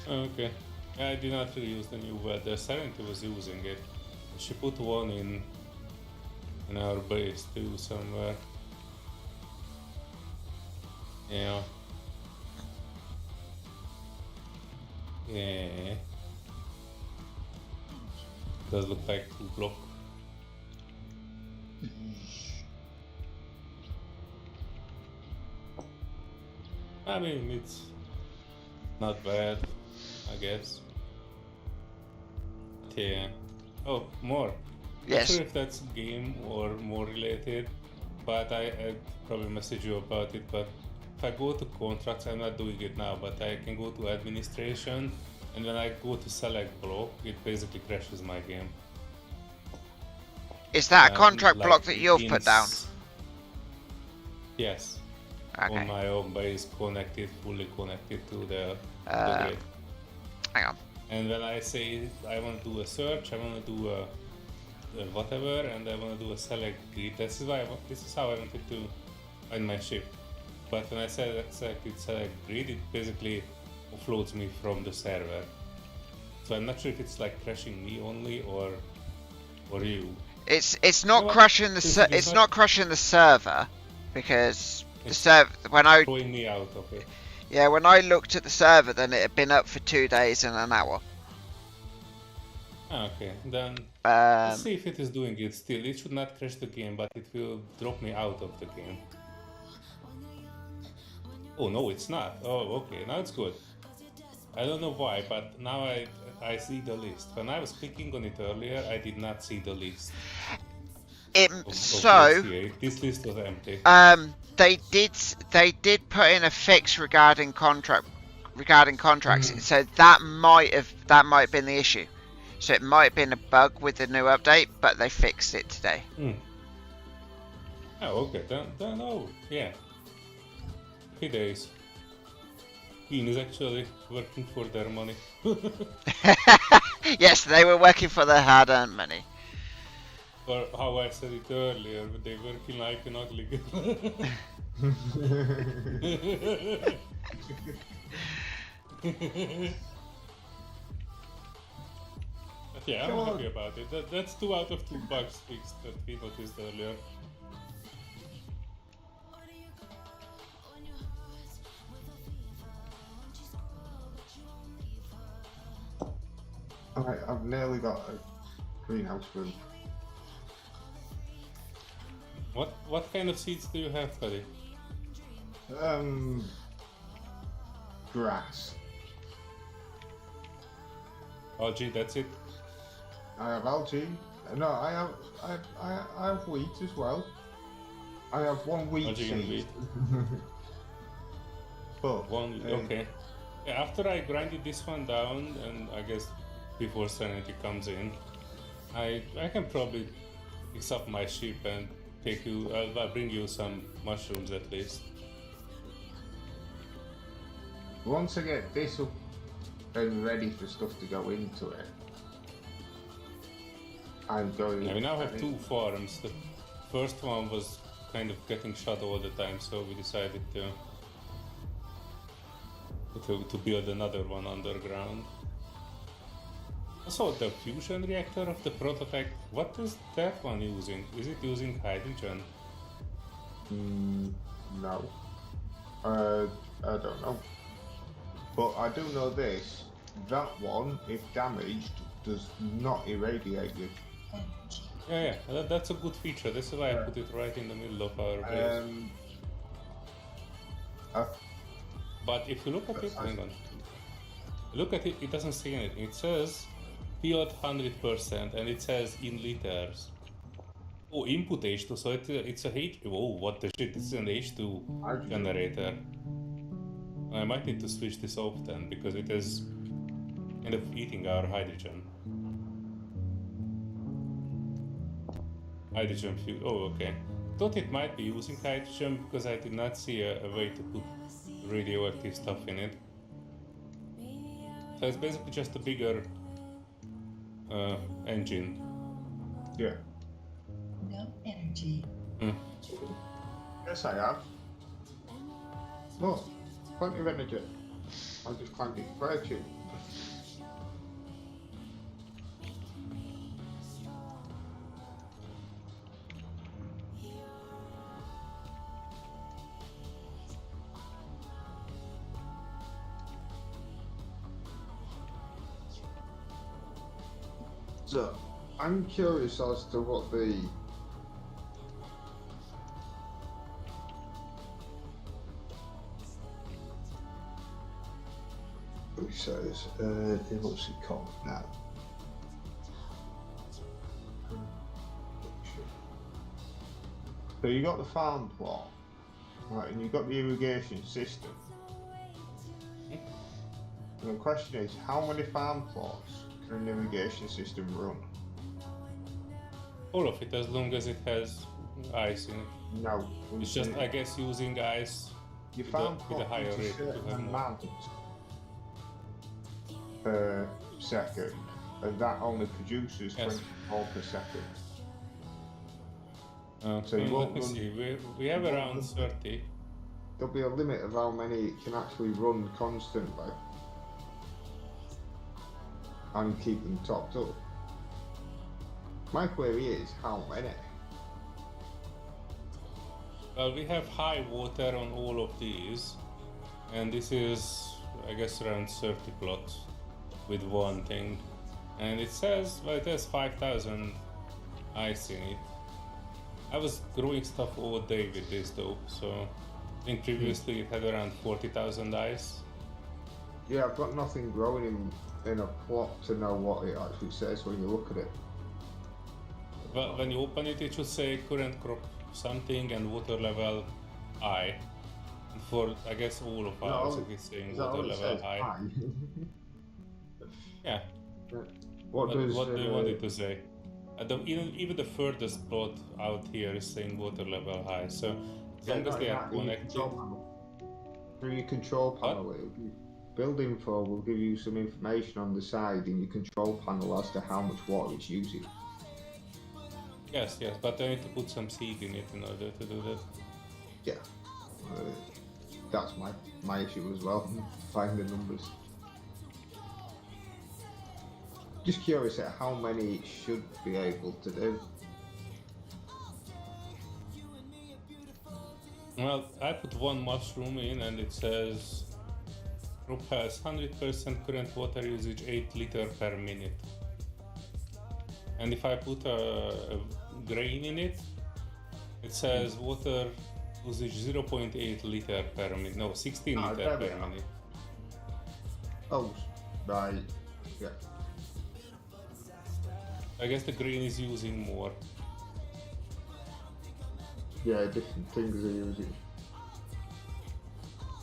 Okay. I did not really use the new welder. Serenity was using it. She put one in our base too somewhere. Yeah. Yeah. Does look like 2 block. I mean, it's not bad, I guess. Yeah. Oh, more. Yes. Not sure if that's game or more related, but I probably message you about it. But if I go to contracts, I'm not doing it now, but I can go to administration, and when I go to select block, it basically crashes my game. Is that a contract Like block that you've put down? Yes. Okay. On my own base, connected, fully connected to the grid. Hang on. And when I say I want to do a search, I want to do a whatever, and I want to do a select grid. This is how I wanted to find my ship. But when I selected select grid, it basically offloads me from the server. So I'm not sure if it's like crashing me only or you. It's not Well, crashing the it's it's not- not crashing the server because the It's server when I Throwing me out of it. when I looked at the server, then it had been up for 2 days and an hour. Okay, then let's Um, see if it is doing it still. It should not crash the game, but it will drop me out of the game. Oh no, it's not. Oh, okay, now it's good. I don't know why, but now I see the list. When I was clicking on it earlier, I did not see the list. Of so SCA. This list was empty. they did put in a fix regarding contracts. Mm. So that might have been the issue. So it might have been a bug with the new update, but they fixed it today. Oh, okay, then oh, yeah. 3 days. Queen is actually working for their money. Yes, they were working for their hard-earned money. Or how I said it earlier, they working like an ugly girl. But yeah, I'm Come on. happy about it. That's 2 out of 2 bugs fixed that we noticed earlier. I've nearly got a greenhouse room. What kind of seeds do you have, Cuddy? Grass. Oh gee, that's it? I have algae. No, I have wheat as well. I have one wheat Algae and seed. wheat. But One, okay. Yeah, after I grinded this one down, and I guess before Serenity comes in, I can probably fix up my ship and take you. I'll bring you some mushrooms at least. once I get this up and ready for stuff to go into it, I'm going. Yeah, we now have 2 farms. The first one was kind of getting shut all the time, so we decided to build another one underground. Also, the fusion reactor of the prototype, what is that one using? Is it using hydrogen? No. I don't know. But I do know this. That one, if damaged, does not irradiate you. Energy. Yeah, that's a good feature. That's why I put it right in the middle of our base. I But if you look at it, hang on. Look at it, it doesn't say anything. It says field 100% and it says in liters. Oh, input H2, so it's a H. Oh, what the shit, this is an H2 Hydrogen. generator. I might need to switch this off then because it is kind of eating our hydrogen. Hydrogen fuel. Oh, okay. Thought it might be using hydrogen because I did not see a way to put radioactive stuff in it. So it's basically just a bigger engine. Yeah. No energy. Yes, I have. Look, plenty of energy. I just can't get virtue. So, I'm curious as to what the it says, what's it called now? So you got the farm plot, right, and you've got the irrigation system. And the question is, how many farm plots can an irrigation system run? All of it, as long as it has ice in it. No. It's just, I guess, using ice your with farm a plot higher is a rate to certain have more. amount per second, and that only produces Yes. 24 per second. So you let won't me run- see, we have you won't around run- 30. There'll be a limit of how many it can actually run constantly and keep them topped up. My query is, how many? Well, we have high water on all of these, and this is, I guess, around 30 plots with one thing. And it says, well, it has 5,000 ice in it. I was growing stuff all day with this though, so I think previously it had around 40,000 ice. Yeah, I've got nothing growing in a plot to know what it actually says when you look at it. But when you open it, it should say current crop something and water level high. And for, I guess, all of ours, it is saying Is that water all it level says? high. High? Yeah. What But does what do you want it to say? Even the furthest plot out here is saying water level high. So as long as they are connected. Through your control panel, build info will give you some information on the side in your control panel as to how much water it's using. Yes, but I need to put some seed in it in order to do that. Yeah, that's my issue as well. Find the numbers. Just curious at how many it should be able to do. Well, I put one mushroom in and it says crop has 100% current water usage 8 liter per minute. And if I put a grain in it, it says water usage 0.8 liter per minute. No, 16 Ah, liter there we per are. minute. Oh, right. Yeah. I guess the grain is using more. Yeah, different things are using.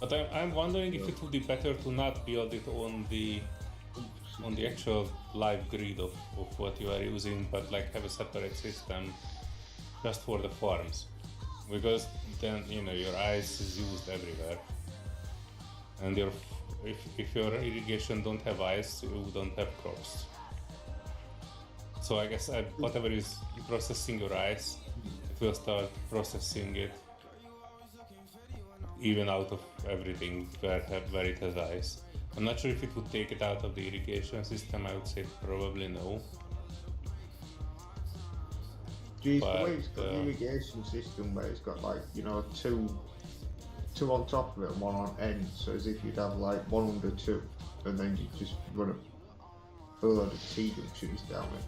But I'm wondering if it would be better to not build it on the actual live grid of what you are using, but like have a separate system just for the farms, because then your ice is used everywhere, and if your irrigation don't have ice, you don't have crops. So I guess whatever is processing your ice, it will start processing it even out of everything where it has ice. I'm not sure if it would take it out of the irrigation system. I would say probably no. Geez, the But, way it's got the irrigation system where it's got like, two on top of it and one on end, so as if you'd have like one under two, and then you just run a load of seed trees down it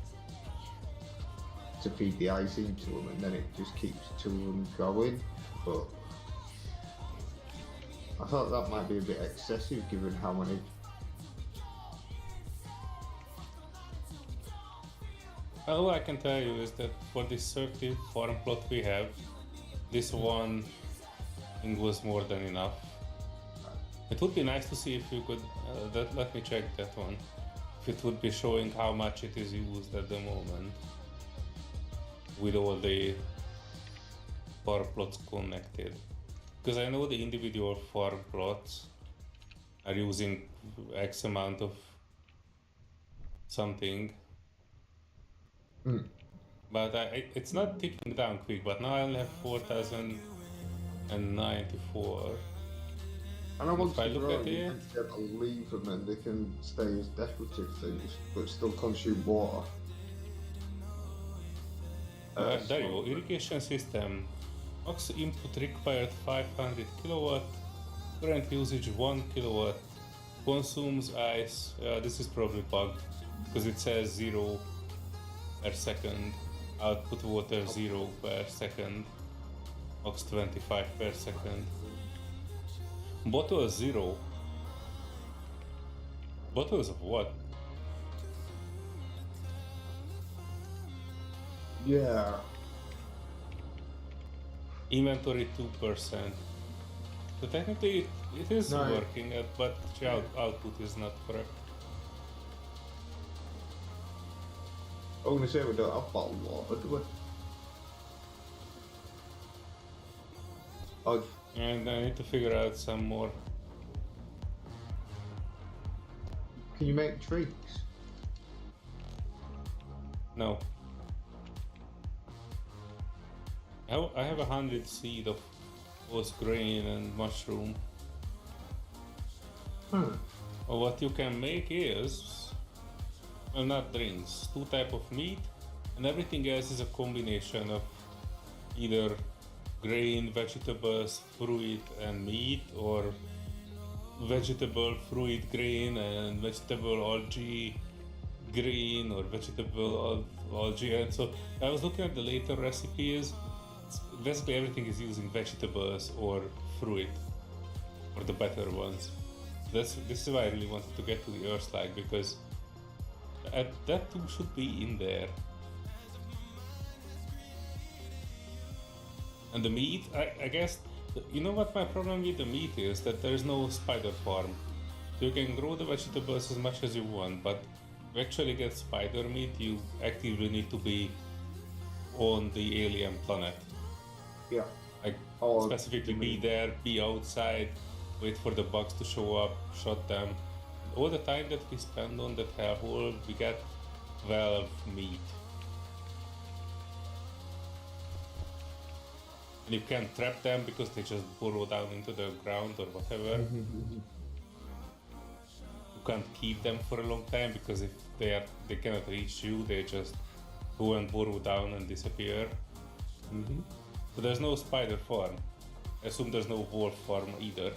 to feed the ice into them, and then it just keeps two of them going. But I thought that might be a bit excessive given how many All I can tell you is that for this 30 farm plot we have, this one thing was more than enough. It would be nice to see if you could, let me check that one, if it would be showing how much it is used at the moment with all the farm plots connected. Because I know the individual farm plots are using X amount of something. But it's not ticking down quick, but now I only have 4,094. And I want If I to look grow, at you it- can get to leave them and they can stay as decorative things, but still consume water. There you go, irrigation system. Max input required 500 kilowatt, current usage 1 kilowatt, consumes ice. This is probably bugged because it says 0 per second, output water 0 per second, max 25 per second. Bottle 0. Bottles of what? Yeah. Inventory 2%. So technically it is No. working, but the output is not correct. I'm gonna say we don't have bottled water, do we? Oh, And I need to figure out some more. can you make drinks? No. I have 100 seed of both grain and mushroom. Well, what you can make is, well, not drinks, 2 type of meat, and everything else is a combination of either grain, vegetables, fruit, and meat, or vegetable, fruit, grain, and vegetable, algae, grain, or vegetable, algae. And so I was looking at the later recipes. Basically, everything is using vegetables or fruit, or the better ones. This is why I really wanted to get to the Earthslag, because that too should be in there. And the meat, I guess, you know what my problem with the meat is? That there is no spider farm. So you can grow the vegetables as much as you want, but to actually get spider meat, you actively need to be on the alien planet. Yeah. Like, Or specifically be there, be outside, wait for the bugs to show up, shot them. All the time that we spend on that hellhole, we get 12 meat. And you can't trap them because they just burrow down into the ground or whatever. You can't keep them for a long time because if they cannot reach you, they just go and burrow down and disappear. So there's no spider farm. I assume there's no wolf farm either.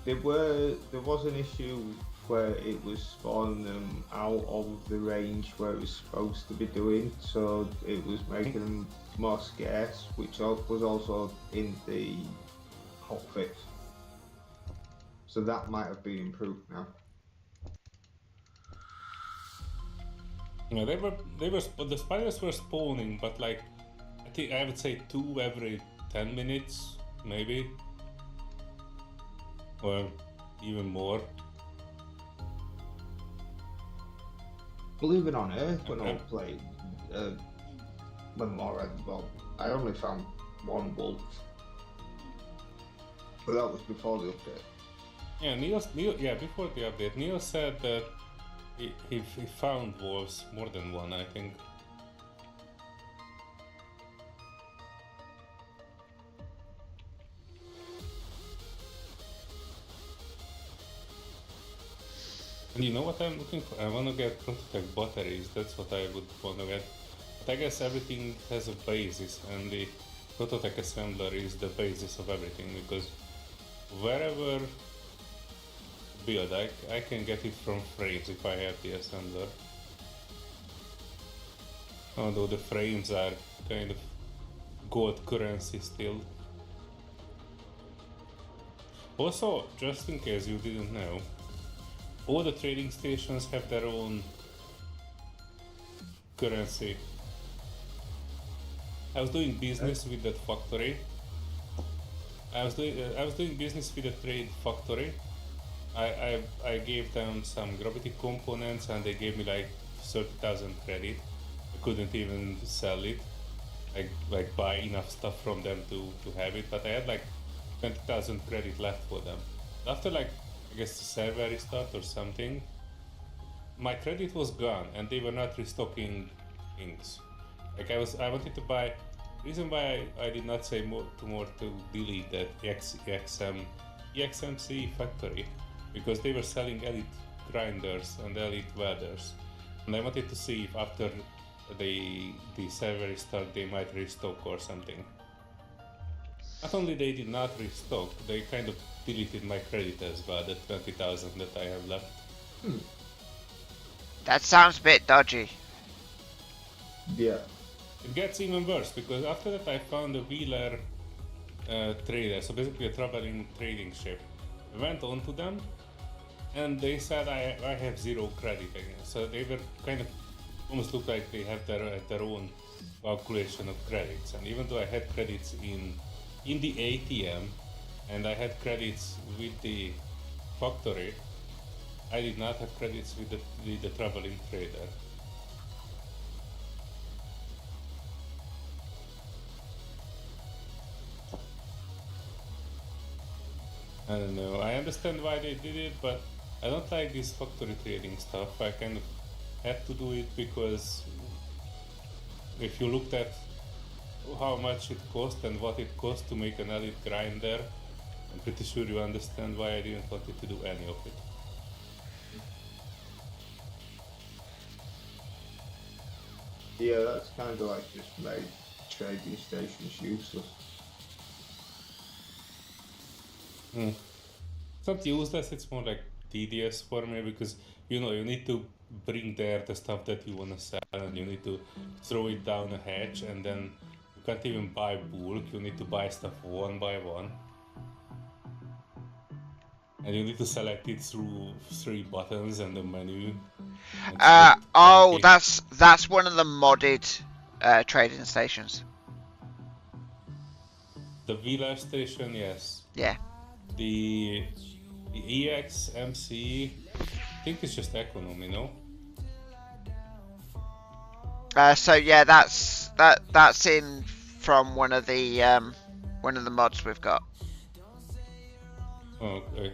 There was an issue where it was spawning them out of the range where it was supposed to be doing, so it was making them more scarce, which was also in the hotfix. So that might have been improved now. Yeah, the spiders were spawning, but like, I think I would say 2 every 10 minutes, maybe. Or even more. Believe it on Earth, when I Okay. played, when Laura, well, I only found 1 wolf. But that was before the update. Yeah, Neil, before the update, Neil said that he found wolves, more than 1, I think. And you know what I'm looking for? I want to get prototype batteries, that's what I would want to get. But I guess everything has a basis, and the prototype assembler is the basis of everything, because wherever build, I can get it from frames if I have the assembler. Although the frames are kind of gold currency still. Also, just in case you didn't know, all the trading stations have their own currency. I was doing business with that factory. I was doing business with a trade factory. I gave them some gravity components and they gave me like 30,000 credit. I couldn't even sell it, like buy enough stuff from them to have it, but I had like 20,000 credit left for them. After like, I guess the server restart or something, my credit was gone and they were not restocking things. Like I wanted to buy. Reason why I did not say more to delete that EXMC factory, because they were selling elite grinders and elite welders, and I wanted to see if after the server restart they might restock or something. Not only they did not restock, they kind of deleted my credit as well, the 20,000 that I have left. That sounds a bit dodgy. Yeah. It gets even worse because after that I found a Wheeler trader, so basically a traveling trading ship. I went on to them and they said I have 0 credit again. So they were kind of almost looked like they have their own calculation of credits. And even though I had credits in the ATM and I had credits with the factory, I did not have credits with the traveling trader. I don't know. I understand why they did it, but I don't like this factory trading stuff. I kind of had to do it because if you looked at how much it cost and what it cost to make an elite grinder, I'm pretty sure you understand why I didn't want to do any of it. Yeah, that's kind of like just made trading stations useless. It's not useless, it's more like tedious for me because you need to bring there the stuff that you want to sell and you need to throw it down a hatch and then you can't even buy bulk, you need to buy stuff one by one. And you need to select it through 3 buttons and the menu. Oh, that's one of the modded trading stations. The Wheeler station, yes. Yeah. The EXMC, I think it's just economy, no? So yeah, that's in from one of the mods we've got. Okay.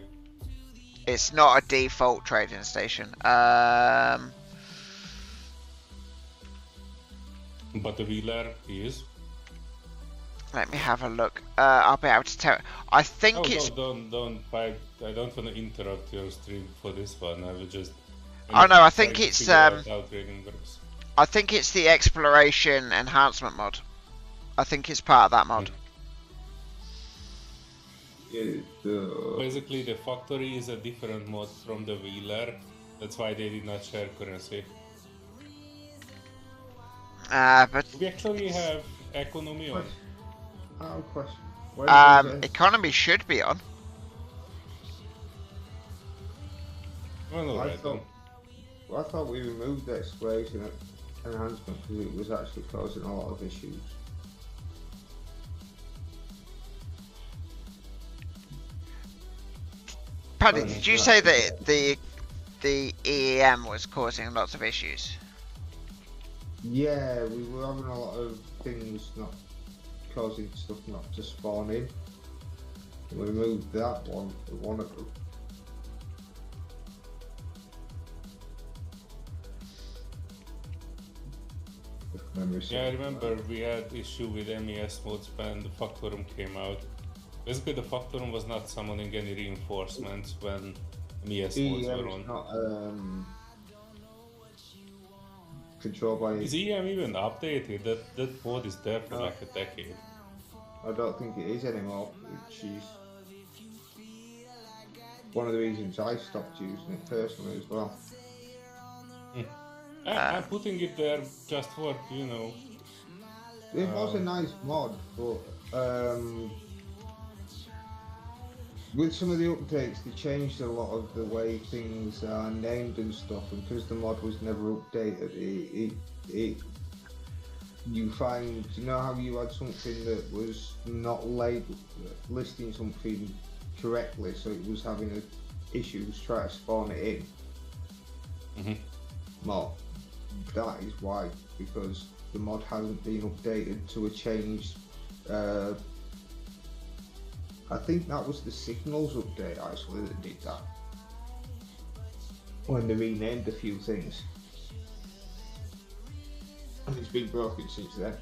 It's not a default trading station. But the Wheeler is? Let me have a look. I'll be able to tell. I think it's. Don't. I don't want to interrupt your stream for this one. I would just. Oh no, I try think to it's figure out how trading works. I think it's the exploration enhancement mod. I think it's part of that mod. Basically, the factory is a different mod from the Wheeler. That's why they did not share currency. But We actually have economy on. I have a question. Where does this- economy should be on. Well, I alright then. thought we removed the exploration enhancement because it was actually causing a lot of issues. Paddy, Oh, did you yeah. say that the EEM was causing lots of issues? Yeah, we were having a lot of things not causing stuff not to spawn in. We removed that one of them. If memory Yeah, I serves remember right. we had issue with MES mods when the Factorum came out. Basically, the Factorum was not summoning any reinforcements when MES mods were EEM on. is not controlled by. Is EM even updated? That mod is there for like a decade. I don't think it is anymore, which is one of the reasons I stopped using it personally as well. I'm putting it there just for, It was a nice mod, but with some of the updates, they changed a lot of the way things are named and stuff, and because the mod was never updated, you find, you know how you had something that was not labeled, listing something correctly, so it was having issues trying to spawn it in. Well, that is why, because the mod hasn't been updated to a changed. I think that was the Signals update actually that did that, when they renamed a few things, and it's been broken since then.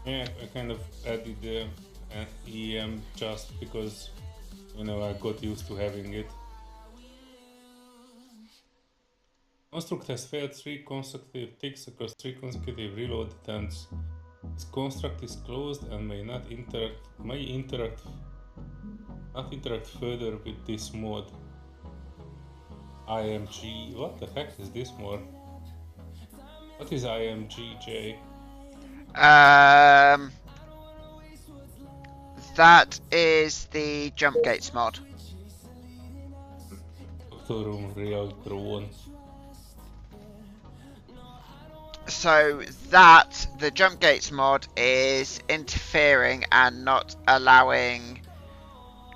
Yeah, I kind of added the EM just because, you know, I got used to having it. Construct has failed 3 consecutive ticks across 3 consecutive reload attempts. This construct is closed and may not interact further with this mod. IMG, what the heck is this mod? What is IMGJ? That is the Jump Gates mod. Factorum Real Drone. So that, the Jump Gates mod, is interfering and not allowing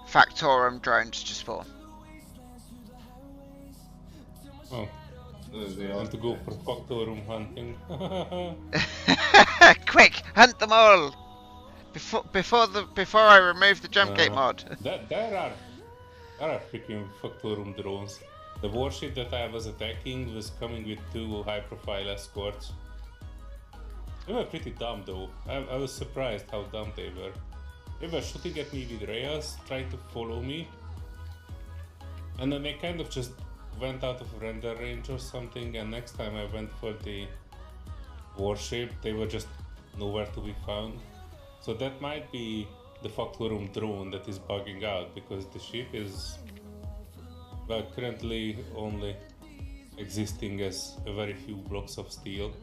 Factorum drones to spawn. Oh, and to go for Factorum hunting. Quick, hunt them all! Before I remove the Jump Gate mod. There are freaking Factorum drones. The warship that I was attacking was coming with 2 high-profile escorts. They were pretty dumb though. I was surprised how dumb they were. They were shooting at me with rails, trying to follow me, and then they kind of just went out of render range or something, and next time I went for the warship, they were just nowhere to be found. So that might be the Factorum drone that is bugging out, because the ship is, well, currently only existing as a very few blocks of steel.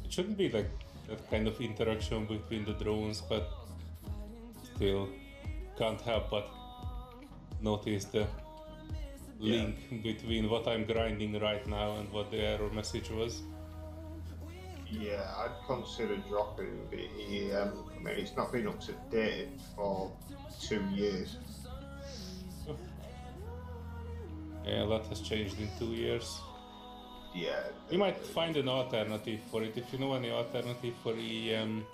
It shouldn't be like that kind of interaction between the drones, but still can't help but notice the link between what I'm grinding right now and what the error message was. Yeah, I'd consider dropping the EM. I mean, it's not been up to date for 2 years. Yeah, a lot has changed in 2 years. Yeah. You might find an alternative for it. If you know any alternative for EM,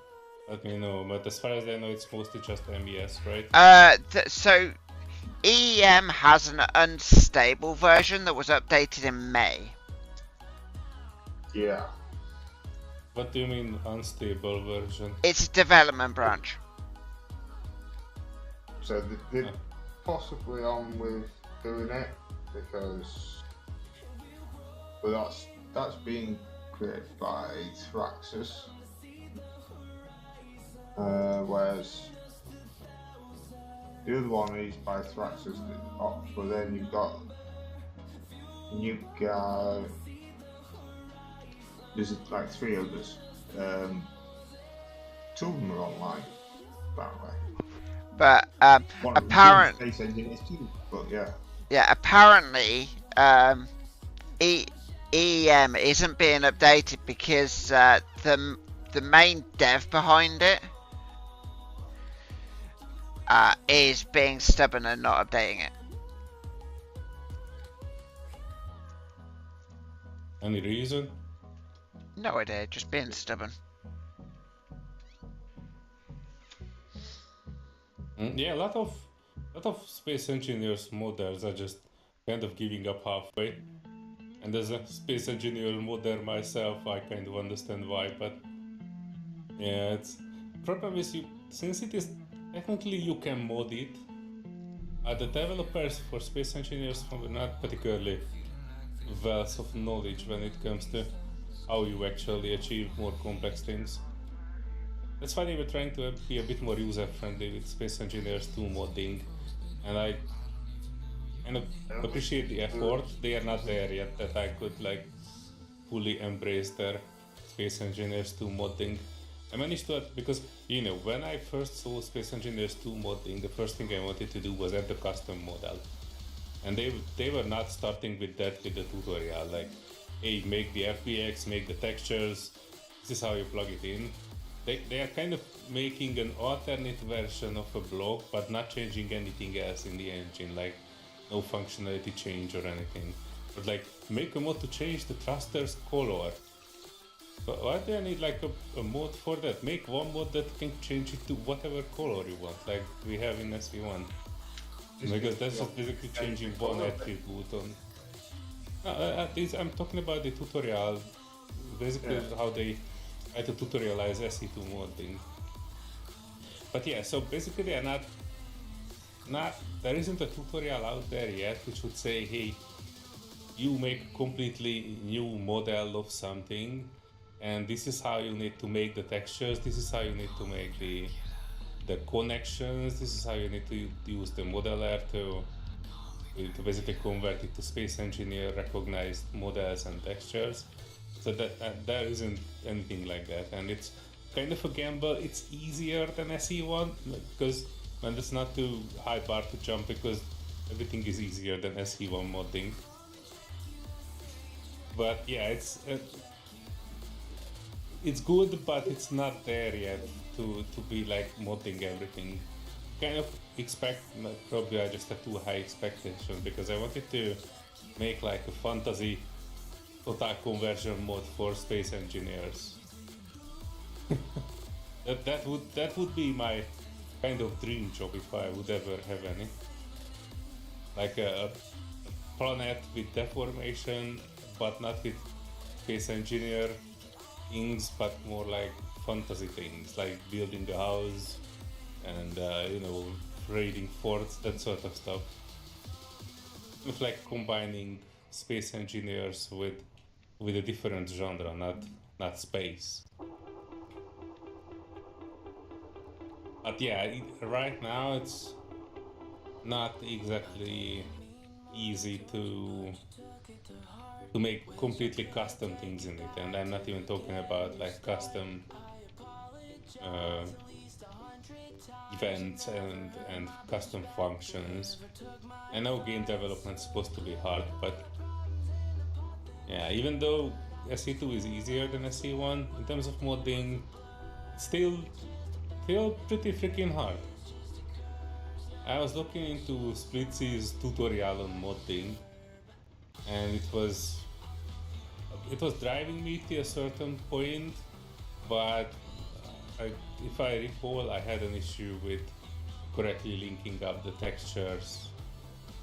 let me know. But as far as I know, it's mostly just MES, right? So EM has an unstable version that was updated in May. Yeah. What do you mean unstable version? It's a development branch. So they're possibly on with doing it, because that's being created by Thraxus, whereas the other one is by Thraxus Ops, but then you've got new guy. There's like 3 others. 2 of them are online, by the way. But One of them apparently, is Space Engineers too, but yeah. yeah, apparently EM isn't being updated because the main dev behind it is being stubborn and not updating it. Any reason? No idea, just being stubborn. Yeah, a lot of Space Engineers modders are just kind of giving up halfway. And as a Space Engineer modder myself, I kind of understand why, but yeah, it's problem is since it is technically you can mod it, the developers for Space Engineers are not particularly wealth of knowledge when it comes to how you actually achieve more complex things. That's why they were trying to be a bit more user-friendly with Space Engineers 2 modding, and I kind of appreciate the effort. They are not there yet that I could like fully embrace their Space Engineers 2 modding. I managed to, because you know, when I first saw Space Engineers 2 modding, the first thing I wanted to do was add the custom model. and they were not starting with that with the tutorial. Like, hey, make the FBX, make the textures. This is how you plug it in. They are kind of making an alternate version of a block, but not changing anything else in the engine, like no functionality change or anything. But like, make a mod to change the thruster's color. But why do I need like a mod for that? Make one mod that can change it to whatever color you want, like we have in SE1. Because that's just basically changing one attribute on. I'm talking about the tutorial, basically how they try to tutorialize SE2 modding. But yeah, so basically they are not there isn't a tutorial out there yet which would say, hey, you make a completely new model of something, and this is how you need to make the textures, this is how you need to make the connections, this is how you need to use the modeler to basically convert it to Space Engineer recognized models and textures. So that there isn't anything like that, and it's kind of a gamble. It's easier than SE1 because, and it's not too high bar to jump because everything is easier than SE1 modding. But yeah, it's good, but it's not there yet to be like modding everything. Kind of expect, probably I just had too high expectations because I wanted to make like a fantasy total conversion mod for Space Engineers. that would be my kind of dream job if I would ever have any. Like a planet with deformation, but not with Space Engineer things, but more like fantasy things, like building a house and raiding forts, that sort of stuff. It's like combining Space Engineers with a different genre, not space. But yeah, right now it's not exactly easy to make completely custom things in it, and I'm not even talking about like custom events and custom functions. I know game development is supposed to be hard, but yeah, even though SE2 is easier than SE1 in terms of modding, it's still pretty freaking hard. I was looking into Splitsy's tutorial on modding, and it was driving me to a certain point, but if I recall, I had an issue with correctly linking up the textures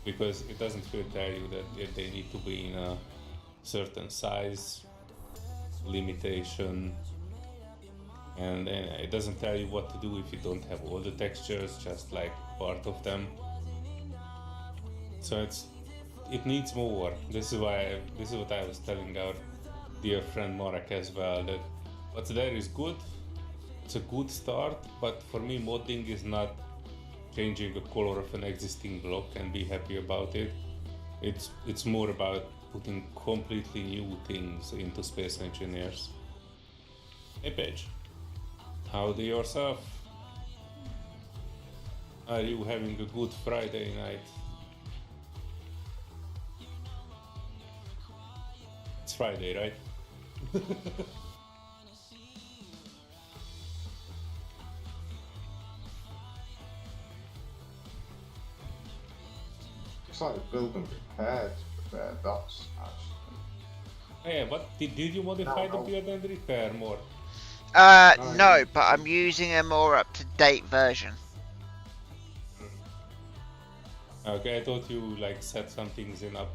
because it doesn't really tell you that they need to be in a certain size limitation, and it doesn't tell you what to do if you don't have all the textures, just like part of them. So it needs more work. This is what I was telling our dear friend Marek as well, that what's there is good. It's a good start, but for me modding is not changing the color of an existing block and be happy about it. It's more about putting completely new things into Space Engineers. Hey Paige, howdy yourself? Are you having a good Friday night? It's Friday, right? It's like build and repair to prepare dots, actually. Oh yeah, but did you modify the build and repair more? No, but I'm using a more up-to-date version. Okay, I thought you like set some things up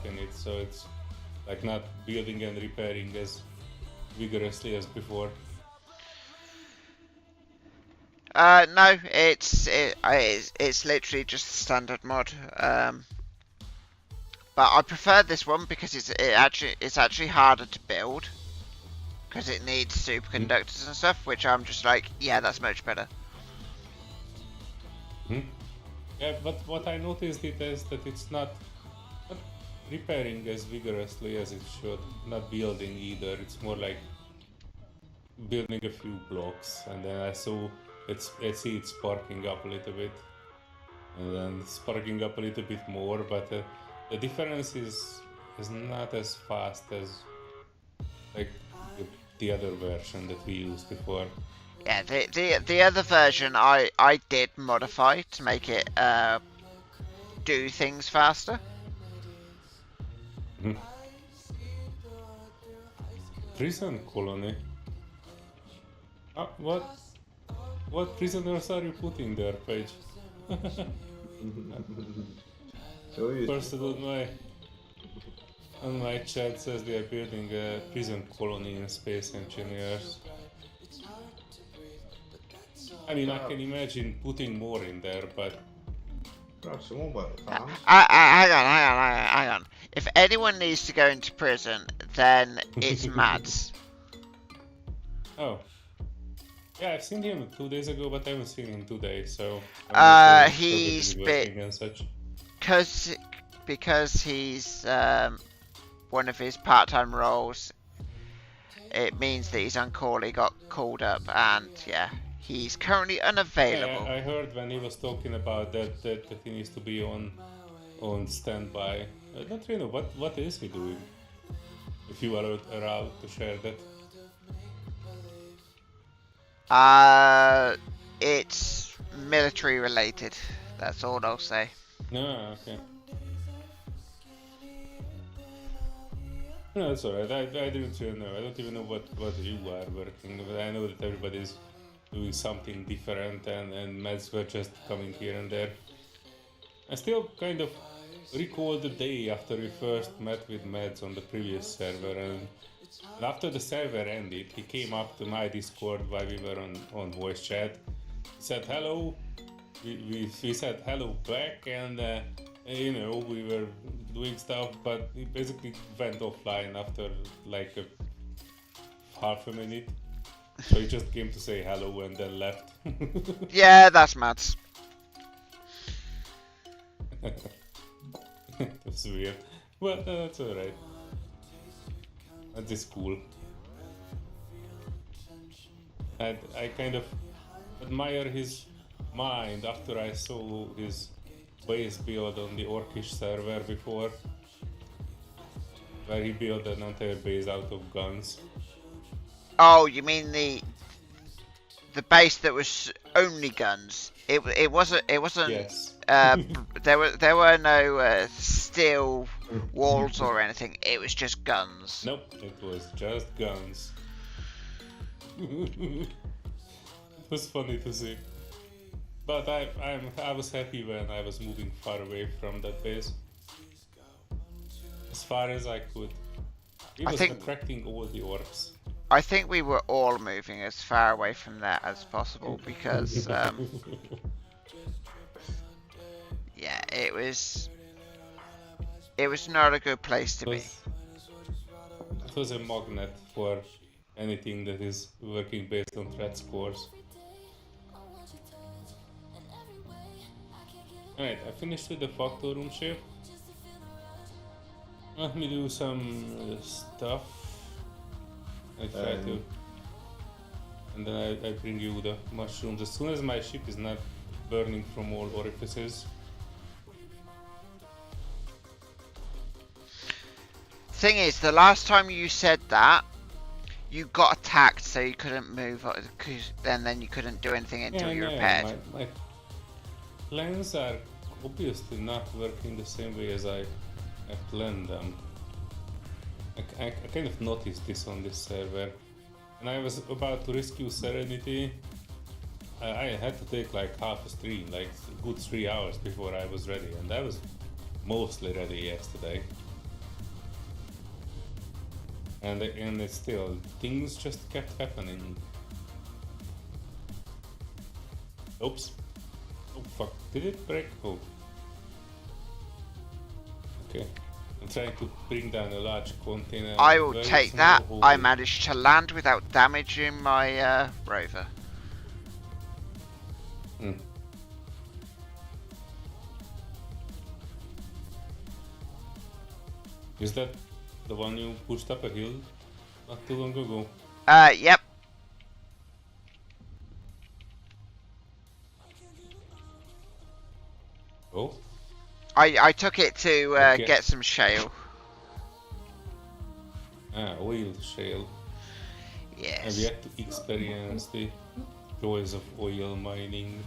in it, so it's like not building and repairing as vigorously as before. No, it's literally just a standard mod. But I prefer this one because it's actually harder to build because it needs superconductors and stuff, which I'm just like, yeah, that's much better. Yeah, but what I noticed is that it's not repairing as vigorously as it should, not building either. It's more like building a few blocks, and then I see it sparking up a little bit. and then sparking up a little bit more, but the difference is not as fast as like the other version that we used before. Yeah, the other version I did modify to make it do things faster. Prison colony. What prisoners are you putting there, Paige? So you Person on my chat says they are building a prison colony in Space Engineers. I mean, I can imagine putting more in there, but have someone work the farms. Hang on. If anyone needs to go into prison, then it's Mads. oh. Yeah, I've seen him 2 days ago, but I haven't seen him today, so... I'm not sure if He's he's bit working and such. because he's one of his part-time roles. It means that he's on call. He got called up, and yeah, he's currently unavailable. Yeah, I heard when he was talking about that he needs to be on standby. I don't really know what is he doing. If you are allowed to share that. It's military related. That's all I'll say. No, okay. No, that's alright. I didn't really know. I don't even know what you are working, but I know that everybody's doing something different, and Mads were just coming here and there. I still kind of recall the day after we first met with Mads on the previous server, and after the server ended, he came up to my Discord while we were on voice chat. He said hello. We said hello back, and you know, we were doing stuff, but he basically went offline after like half a minute. So he just came to say hello and then left. Yeah, that's Mads. That's weird. Well, that's alright. That is cool. And I kind of admire his mind after I saw his base build on the Orcish server before, where he built an entire base out of guns. Oh, you mean the base that was only guns? It wasn't. Yes. There were no steel walls or anything. It was just guns. Nope, it was just guns. It was funny to see. But I was happy when I was moving far away from that base. As far as I could. He was attracting all the orcs. I think we were all moving as far away from that as possible because, yeah, it was not a good place to be. It was a magnet for anything that is working based on threat scores. Alright, I finished with the Factorum ship. Let me do some stuff. I try to. And then I bring you the mushrooms as soon as my ship is not burning from all orifices. Thing is, the last time you said that, you got attacked, so you couldn't move, and then you couldn't do anything until you repaired. My plans are obviously not working the same way as I planned them. I kind of noticed this on this server. When I was about to rescue Serenity, I had to take like half a stream, like a good 3 hours before I was ready, and I was mostly ready yesterday. And it's still, things just kept happening. Oops. Oh fuck, did it break? Oh. Okay. I'm trying to bring down a large container. I will Where take is that. no I holding? managed to land without damaging my rover. Is that the one you pushed up a hill not too long ago? Yep. Oh, I took it to Okay. get some shale. oil shale. I've Yes. yet to experience the joys of oil mining.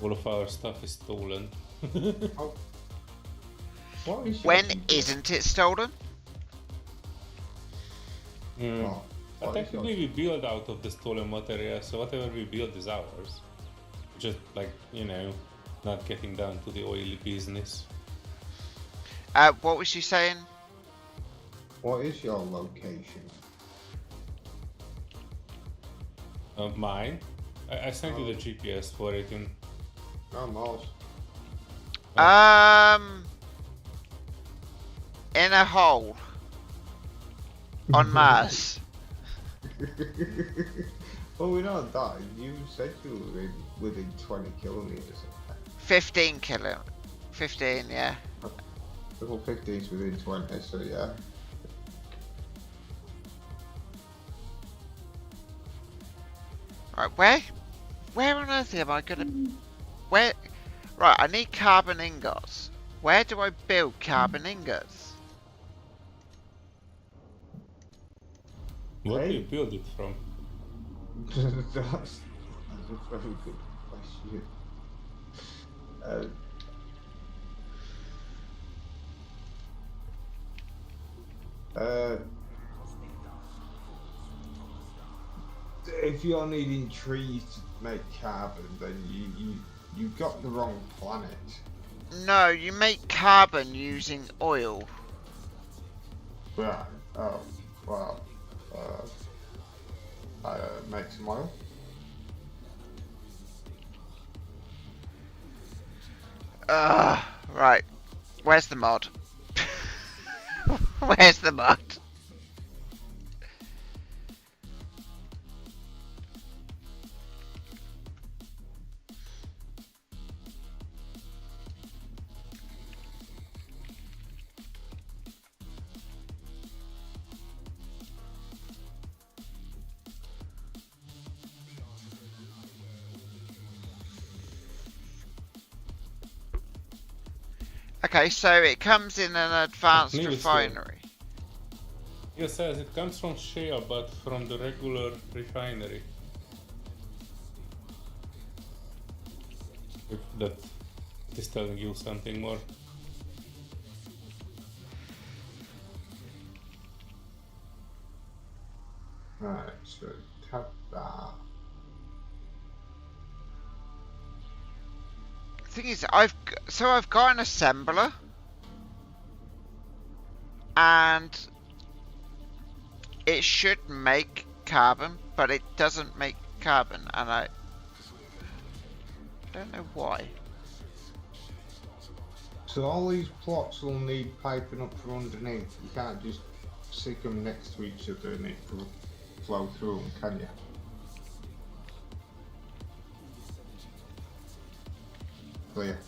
All of our stuff is stolen. What is When your- isn't it stolen? Oh, But what is your- technically we build out of the stolen material, so whatever we build is ours. Just like, not getting down to the oily business. What was she saying? What is your location? Mine? I sent you the GPS for it in... Oh, Mars. In a hole. On Mars. Well, we know that. You said you were within 20 kilometers of that. 15 kilo. 15, yeah. Level 15's within 20, so yeah. Right, where on earth am I gonna... Where... Right, I need carbon ingots. Where do I build carbon ingots? What do Hey. you build it from? That's a very good question. If you're needing trees to make carbon, then you've got the wrong planet. No, you make carbon using oil. Right. Oh, well. Make some oil. Right. Where's the mod? Where's the mod? Okay, so it comes in an advanced Nearly still. refinery. It says it comes from shale, but from the regular refinery. If that is telling you something more. Right, so tap that. Thing is, I've got an assembler, and it should make carbon, but it doesn't make carbon, and I don't know why. So all these plots will need piping up from underneath. You can't just stick them next to each other and it will flow through them, can you? Clear.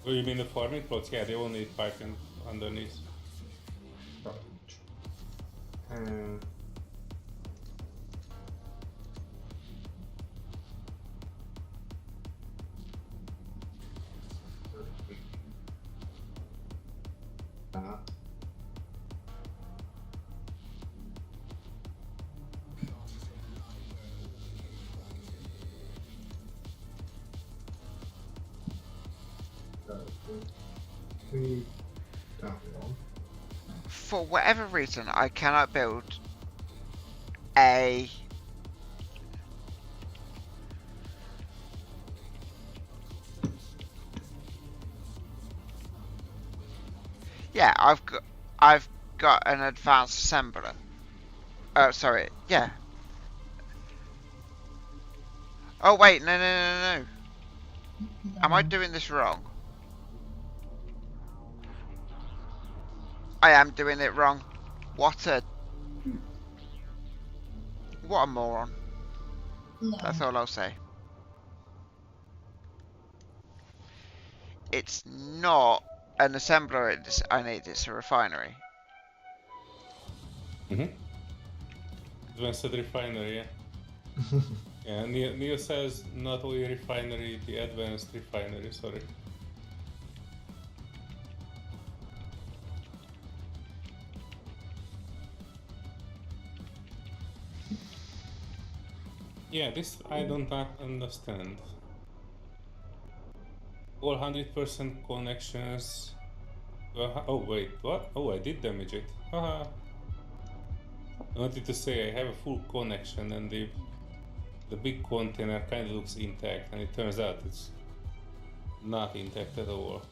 Oh, you mean the farming plots? Yeah, they all need piping underneath. Um, that. We that one. For whatever reason, I cannot build a yeah, I've got an advanced assembler. Oh, sorry, yeah. Oh wait, no. Am I doing this wrong? I am doing it wrong. What a moron. That's all I'll say. It's not an assembler I need, it's a refinery. Advanced refinery, yeah. Yeah, Neil says not oil refinery, the advanced refinery, sorry. Yeah, this I don't understand. All 100% connections. Oh wait, what? Oh, I did damage it. Haha. I wanted to say I have a full connection and the big container kind of looks intact, and it turns out it's not intact at all.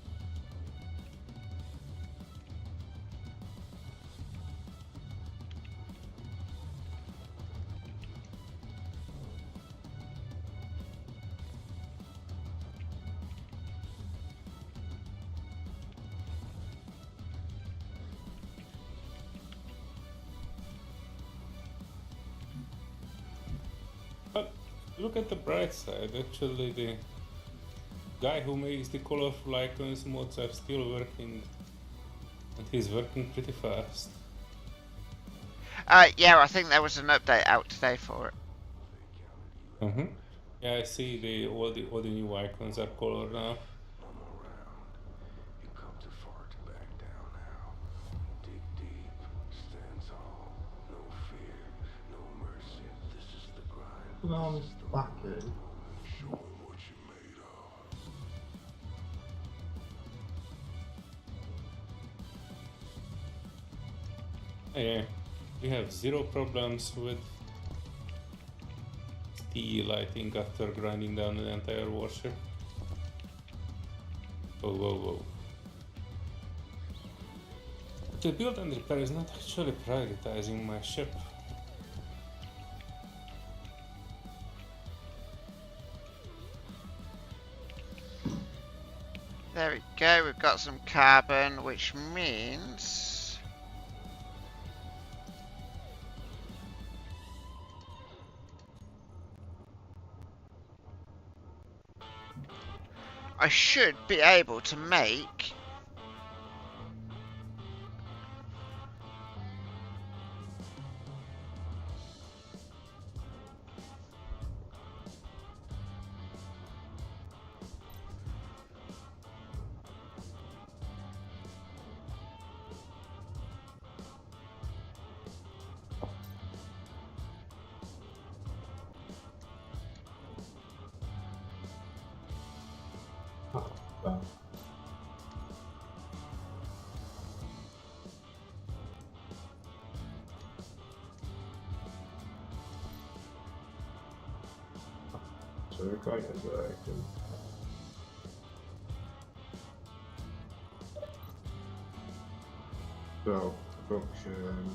But look at the bright side, actually the guy who makes the colorful icons mods are still working, and he's working pretty fast. Yeah, I think there was an update out today for it. Mm-hmm. Yeah, I see all the new icons are colored now. You come too far to back down now. Dig deep, stand tall. No fear, no mercy. This is the grind. No, back in. Show 'em what you're made of. Yeah, we have zero problems with steel, I think, after grinding down an entire warship. Whoa, whoa, whoa. The build and repair is not actually prioritizing my ship. There we go, we've got some carbon, which means... I should be able to make... So we're quite interactive. So, production.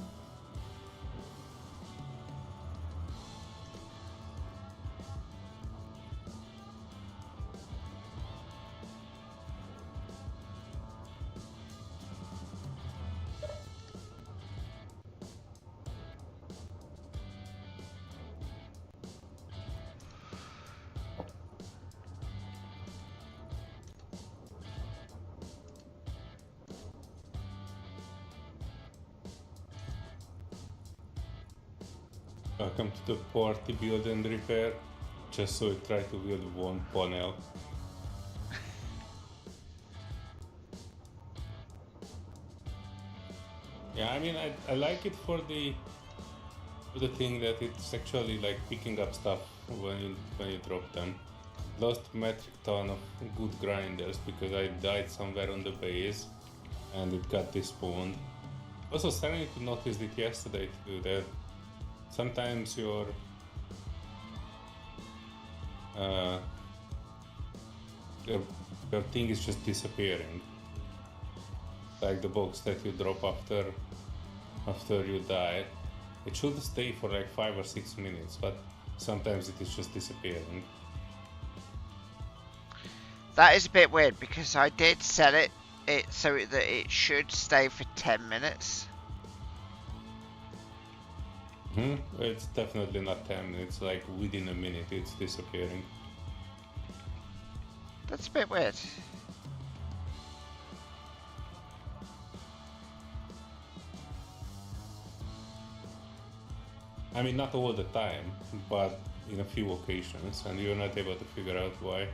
Welcome to the party build and repair. Just so I try to build one panel. Yeah, I mean, I like it for the thing that it's actually like picking up stuff when you drop them. Lost metric ton of good grinders because I died somewhere on the base and it got despawned. Also, Serenity noticed it yesterday too, that sometimes your thing is just disappearing. Like the box that you drop after you die. It should stay for like 5 or 6 minutes, but sometimes it is just disappearing. That is a bit weird because I did set it so that it should stay for 10 minutes. It's definitely not 10 minutes, like within a minute it's disappearing. That's a bit weird. I mean, not all the time, but in a few occasions, and we were not able to figure out why.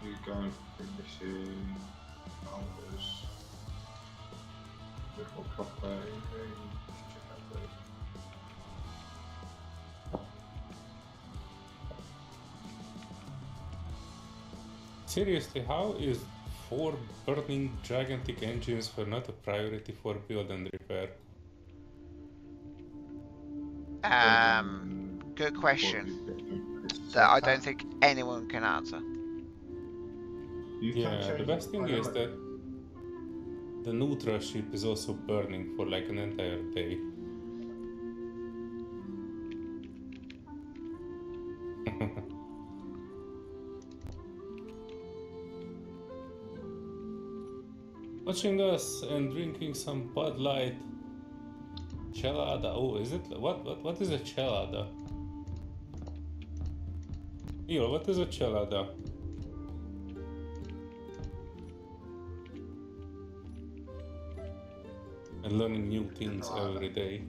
You're going for missing numbers. Little copper. Seriously, how is 4 burning gigantic engines were not a priority for build and repair? Good question that I don't think anyone can answer. You can Yeah, change the best thing is that the neutral ship is also burning for like an entire day. Watching us and drinking some Bud Light. Chelada. Oh, is it? What is a chelada? Neil, what is a chelada? And learning new things every day.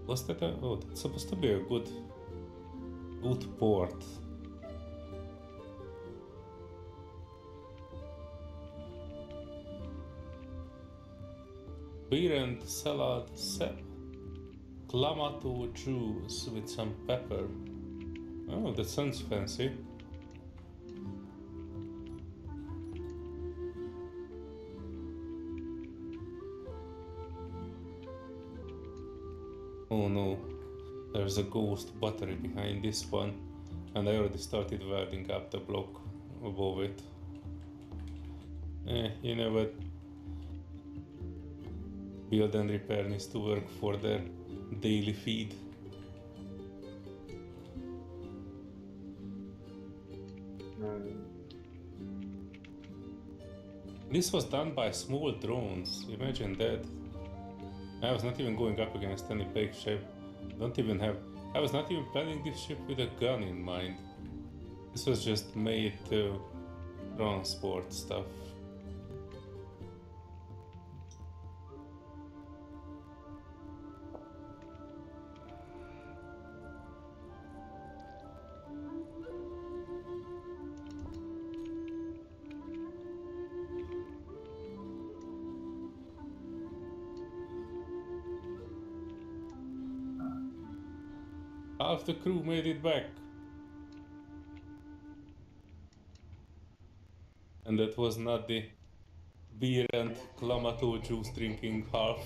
Was that a... Oh, that's supposed to be a good port. Beer and salad, clamato juice with some pepper. Oh, that sounds fancy. Oh no, there's a ghost battery behind this one, and I already started welding up the block above it. You know what? Build and repair needs to work for their daily feed. This was done by small drones, imagine that. I was not even going up against any big ship. I was not even planning this ship with a gun in mind. This was just made to transport stuff. Half the crew made it back. And that was not the beer and clamato juice drinking half.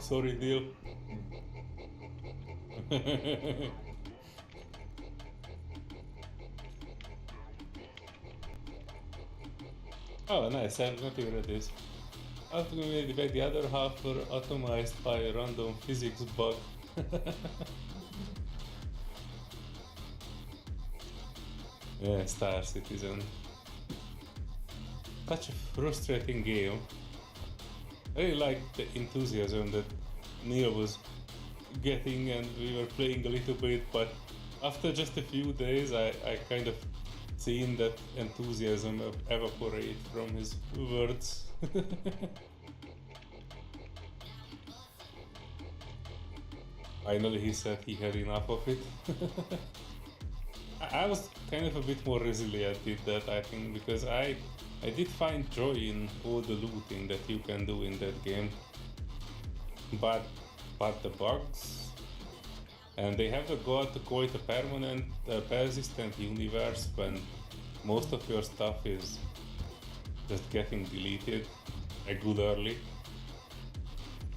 Sorry, Neil. Oh, nice. I have not even read this. Half the crew made it back. The other half were atomized by a random physics bug. Yeah, Star Citizen. Such a frustrating game. I really liked the enthusiasm that Neil was getting and we were playing a little bit, but after just a few days I kind of seen that enthusiasm evaporate from his words. Finally he said he had enough of it. I was kind of a bit more resilient with that, I think, because I did find joy in all the looting that you can do in that game. But the bugs, and they have the goal to call it a permanent, persistent universe when most of your stuff is just getting deleted regularly.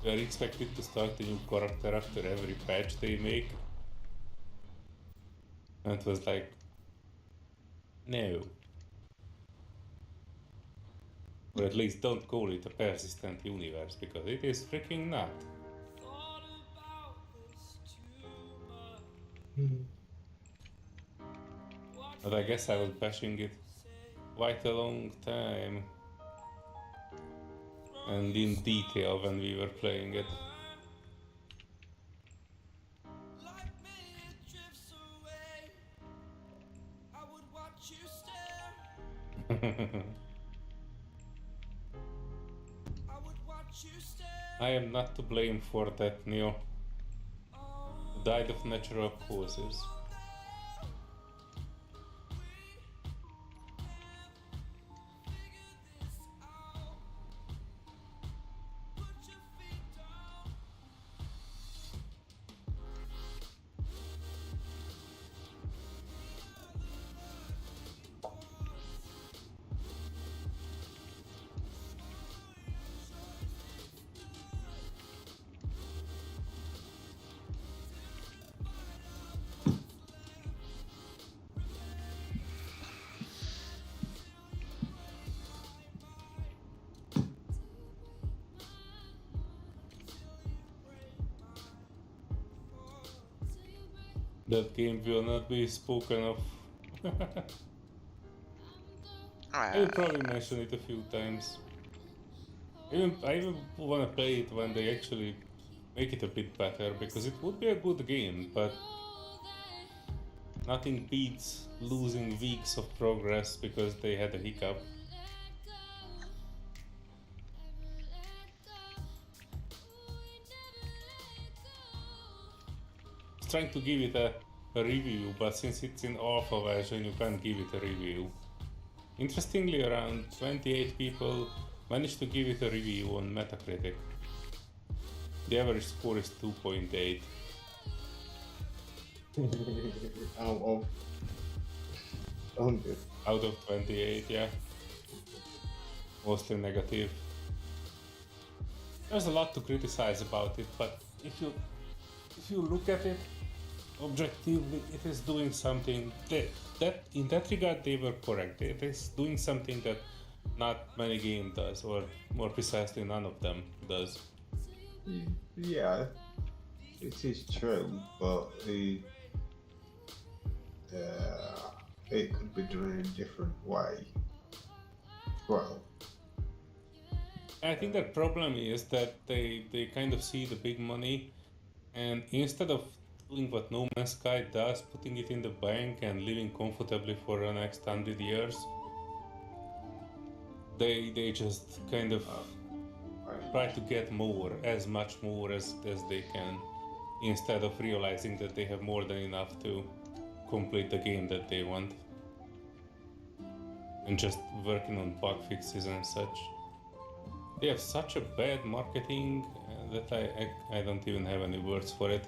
We are expected to start a new character after every patch they make. And it was like, no. Or at least don't call it a persistent universe, because it is freaking not. But I guess I was bashing it quite a long time. and in detail when we were playing it. Like me, it drifts away. I would watch you stare. I would watch you stare. I am not to blame for that, Neo. You died of natural causes. Put your feet down. That game will not be spoken of. I will probably mention it a few times. I even wanna play it when they actually make it a bit better, because it would be a good game, but nothing beats losing weeks of progress because they had a hiccup. I was trying to give it a review, but since it's in alpha version, you can't give it a review. Interestingly, around 28 people managed to give it a review on Metacritic. The average score is 2.8. Out of 100. Out of 28, yeah. Mostly negative. There's a lot to criticize about it, but if you look at it objectively, it is doing something that in that regard they were correct. It is doing something that not many games does, or more precisely none of them does. Yeah, it is true, but it could be done in a different way. Well, I think the problem is that they kind of see the big money, and instead of doing what No Man's Sky does, putting it in the bank and living comfortably for the next 100 years, they just kind of try to get more, as much more as they can, instead of realizing that they have more than enough to complete the game that they want, and just working on bug fixes and such. They have such a bad marketing that I don't even have any words for it.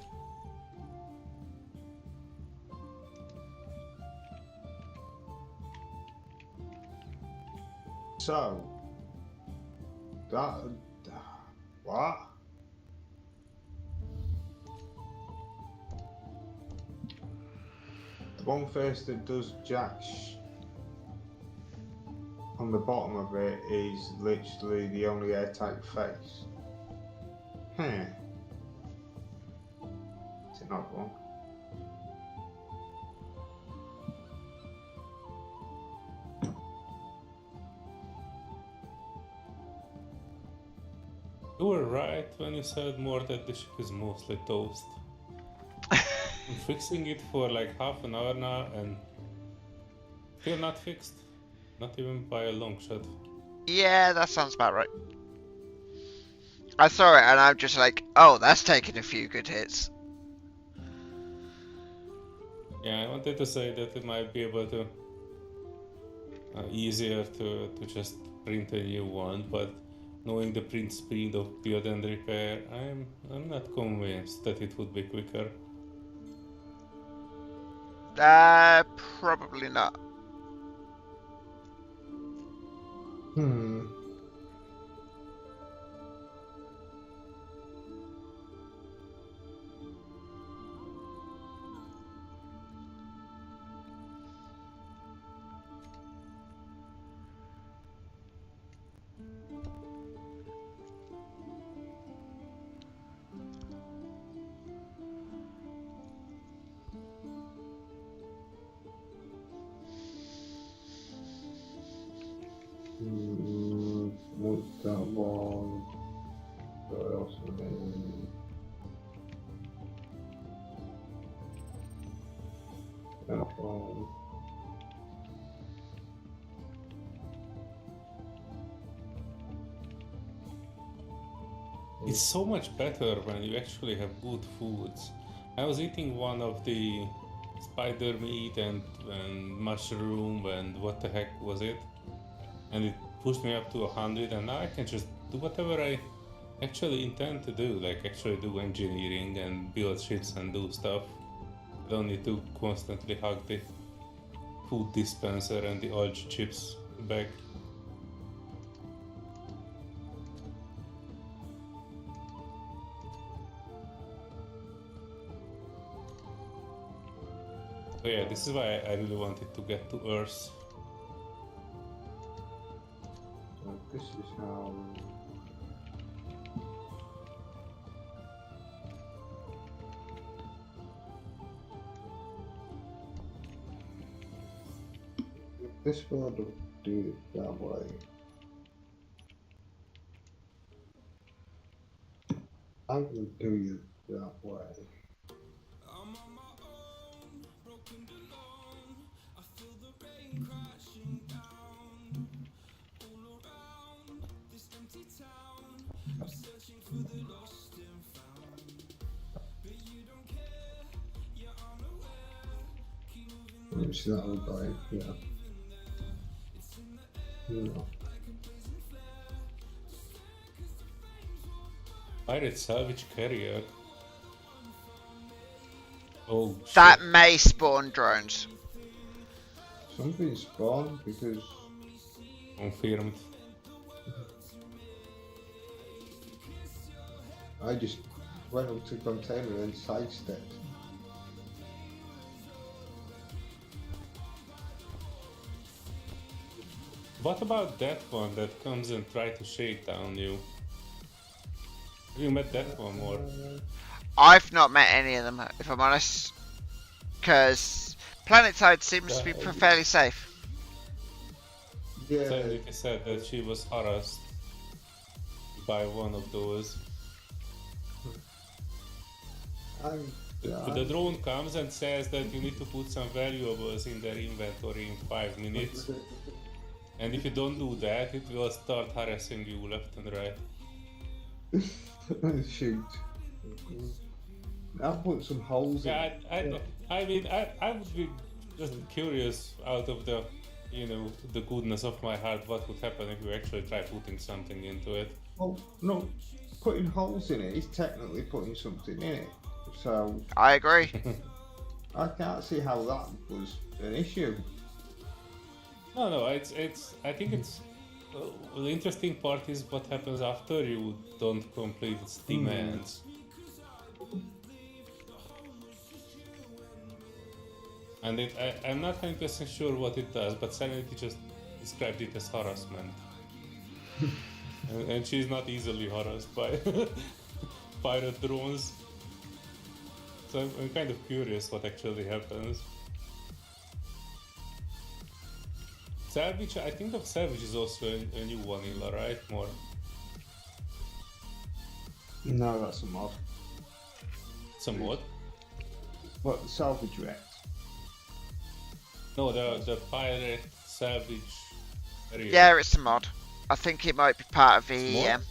so that what? The one face that does Jack's on the bottom of it is literally the only airtight face. Is it not wrong? You were right when you said more that the ship is mostly toast. I'm fixing it for like half an hour now and still not fixed. Not even by a long shot. Yeah, that sounds about right. I saw it and I'm just like, oh, that's taking a few good hits. Yeah, I wanted to say that it might be able to easier to just print a new one, but knowing the print speed of build and repair, I'm not convinced that it would be quicker. Probably not. What's that one? What else was there? It's so much better when you actually have good foods. I was eating one of the spider meat and mushroom and what the heck was it? And it pushed me up to 100, and now I can just do whatever I actually intend to do, like actually do engineering and build ships and do stuff. I don't need to constantly hug the food dispenser and the Alge chips bag. So yeah, this is why I really wanted to get to Earth. So this is how. This one will do it that way. I will do it that way. Which that will go, yeah. Yeah. Pirate salvage carrier. Oh shit. That may spawn drones. Something spawned because Confirmed. I just went up to the container and sidestepped. What about that one that comes and try to shake down you? Have you met that one more? I've not met any of them, if I'm honest. Because Planetside seems to be fairly safe. Yeah, Sandy said that she was harassed by one of those. The drone comes and says that you need to put some valuables in their inventory in 5 minutes. And if you don't do that, it will start harassing you left and right. Shoot. I'll put some holes in Yeah, it. I mean, I would be just curious out of the, you know, the goodness of my heart, what would happen if you actually try putting something into it. Well, no, putting holes in it is technically putting something in it. So I agree. I can't see how that was an issue. No, I think it's the interesting part is what happens after you don't complete its demands. And I'm not 100% sure what it does, but Sanity just described it as harassment. and she's not easily harassed by pirate drones. So I'm kind of curious what actually happens. Salvage, I think of Salvage is also a new vanilla, right? More. No, that's a mod. It's a mod? What, Salvage Rex? No, the pirate Salvage area. Yeah, it's a mod. I think it might be part of It's VEM.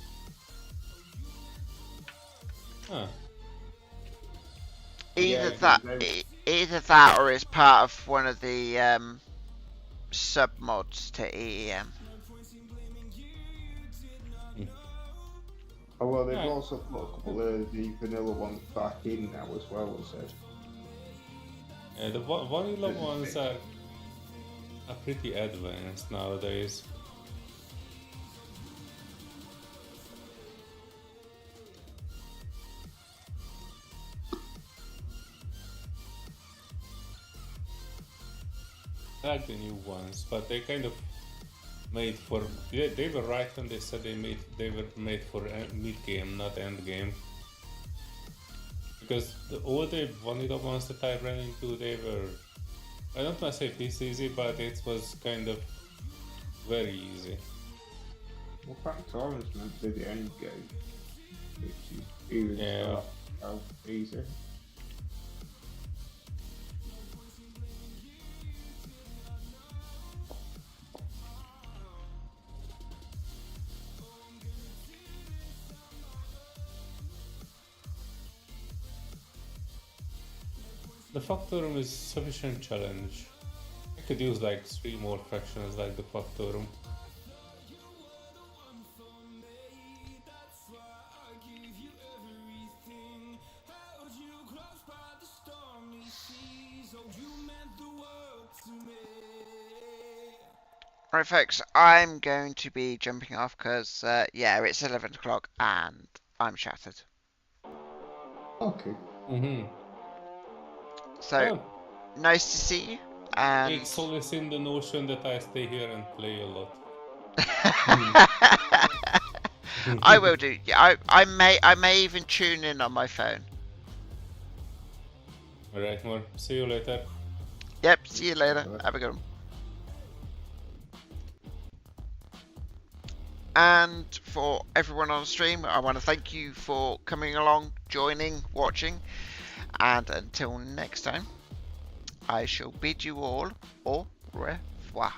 Huh. Either Yeah, that, they- either that, or it's part of one of the sub mods to EEM. Oh well, they've Yeah. also put a couple of the vanilla ones back in now as well, it said. Yeah, the vanilla ones are pretty advanced nowadays. I like the new ones, but they kind of made for they were right when they said they were made for mid game, not end game. Because all the vanilla ones that I ran into, they were, I don't want to say this easy, but it was kind of very easy. Well, Factorion's meant to be the end game. which is even Yeah. so easy. The Factorum is sufficient challenge. I could use like 3 more factions like the Factorum. Right, folks, I'm going to be jumping off because, yeah, it's 11 o'clock and I'm shattered. Okay. Mm-hmm. So, nice to see you. And Take solace in the notion that I stay here and play a lot. I will do. Yeah, I may even tune in on my phone. Alright, more. See you later. Yep. See you later. Have a good one. And for everyone on the stream, I want to thank you for coming along, joining, watching. And until next time, I shall bid you all au revoir.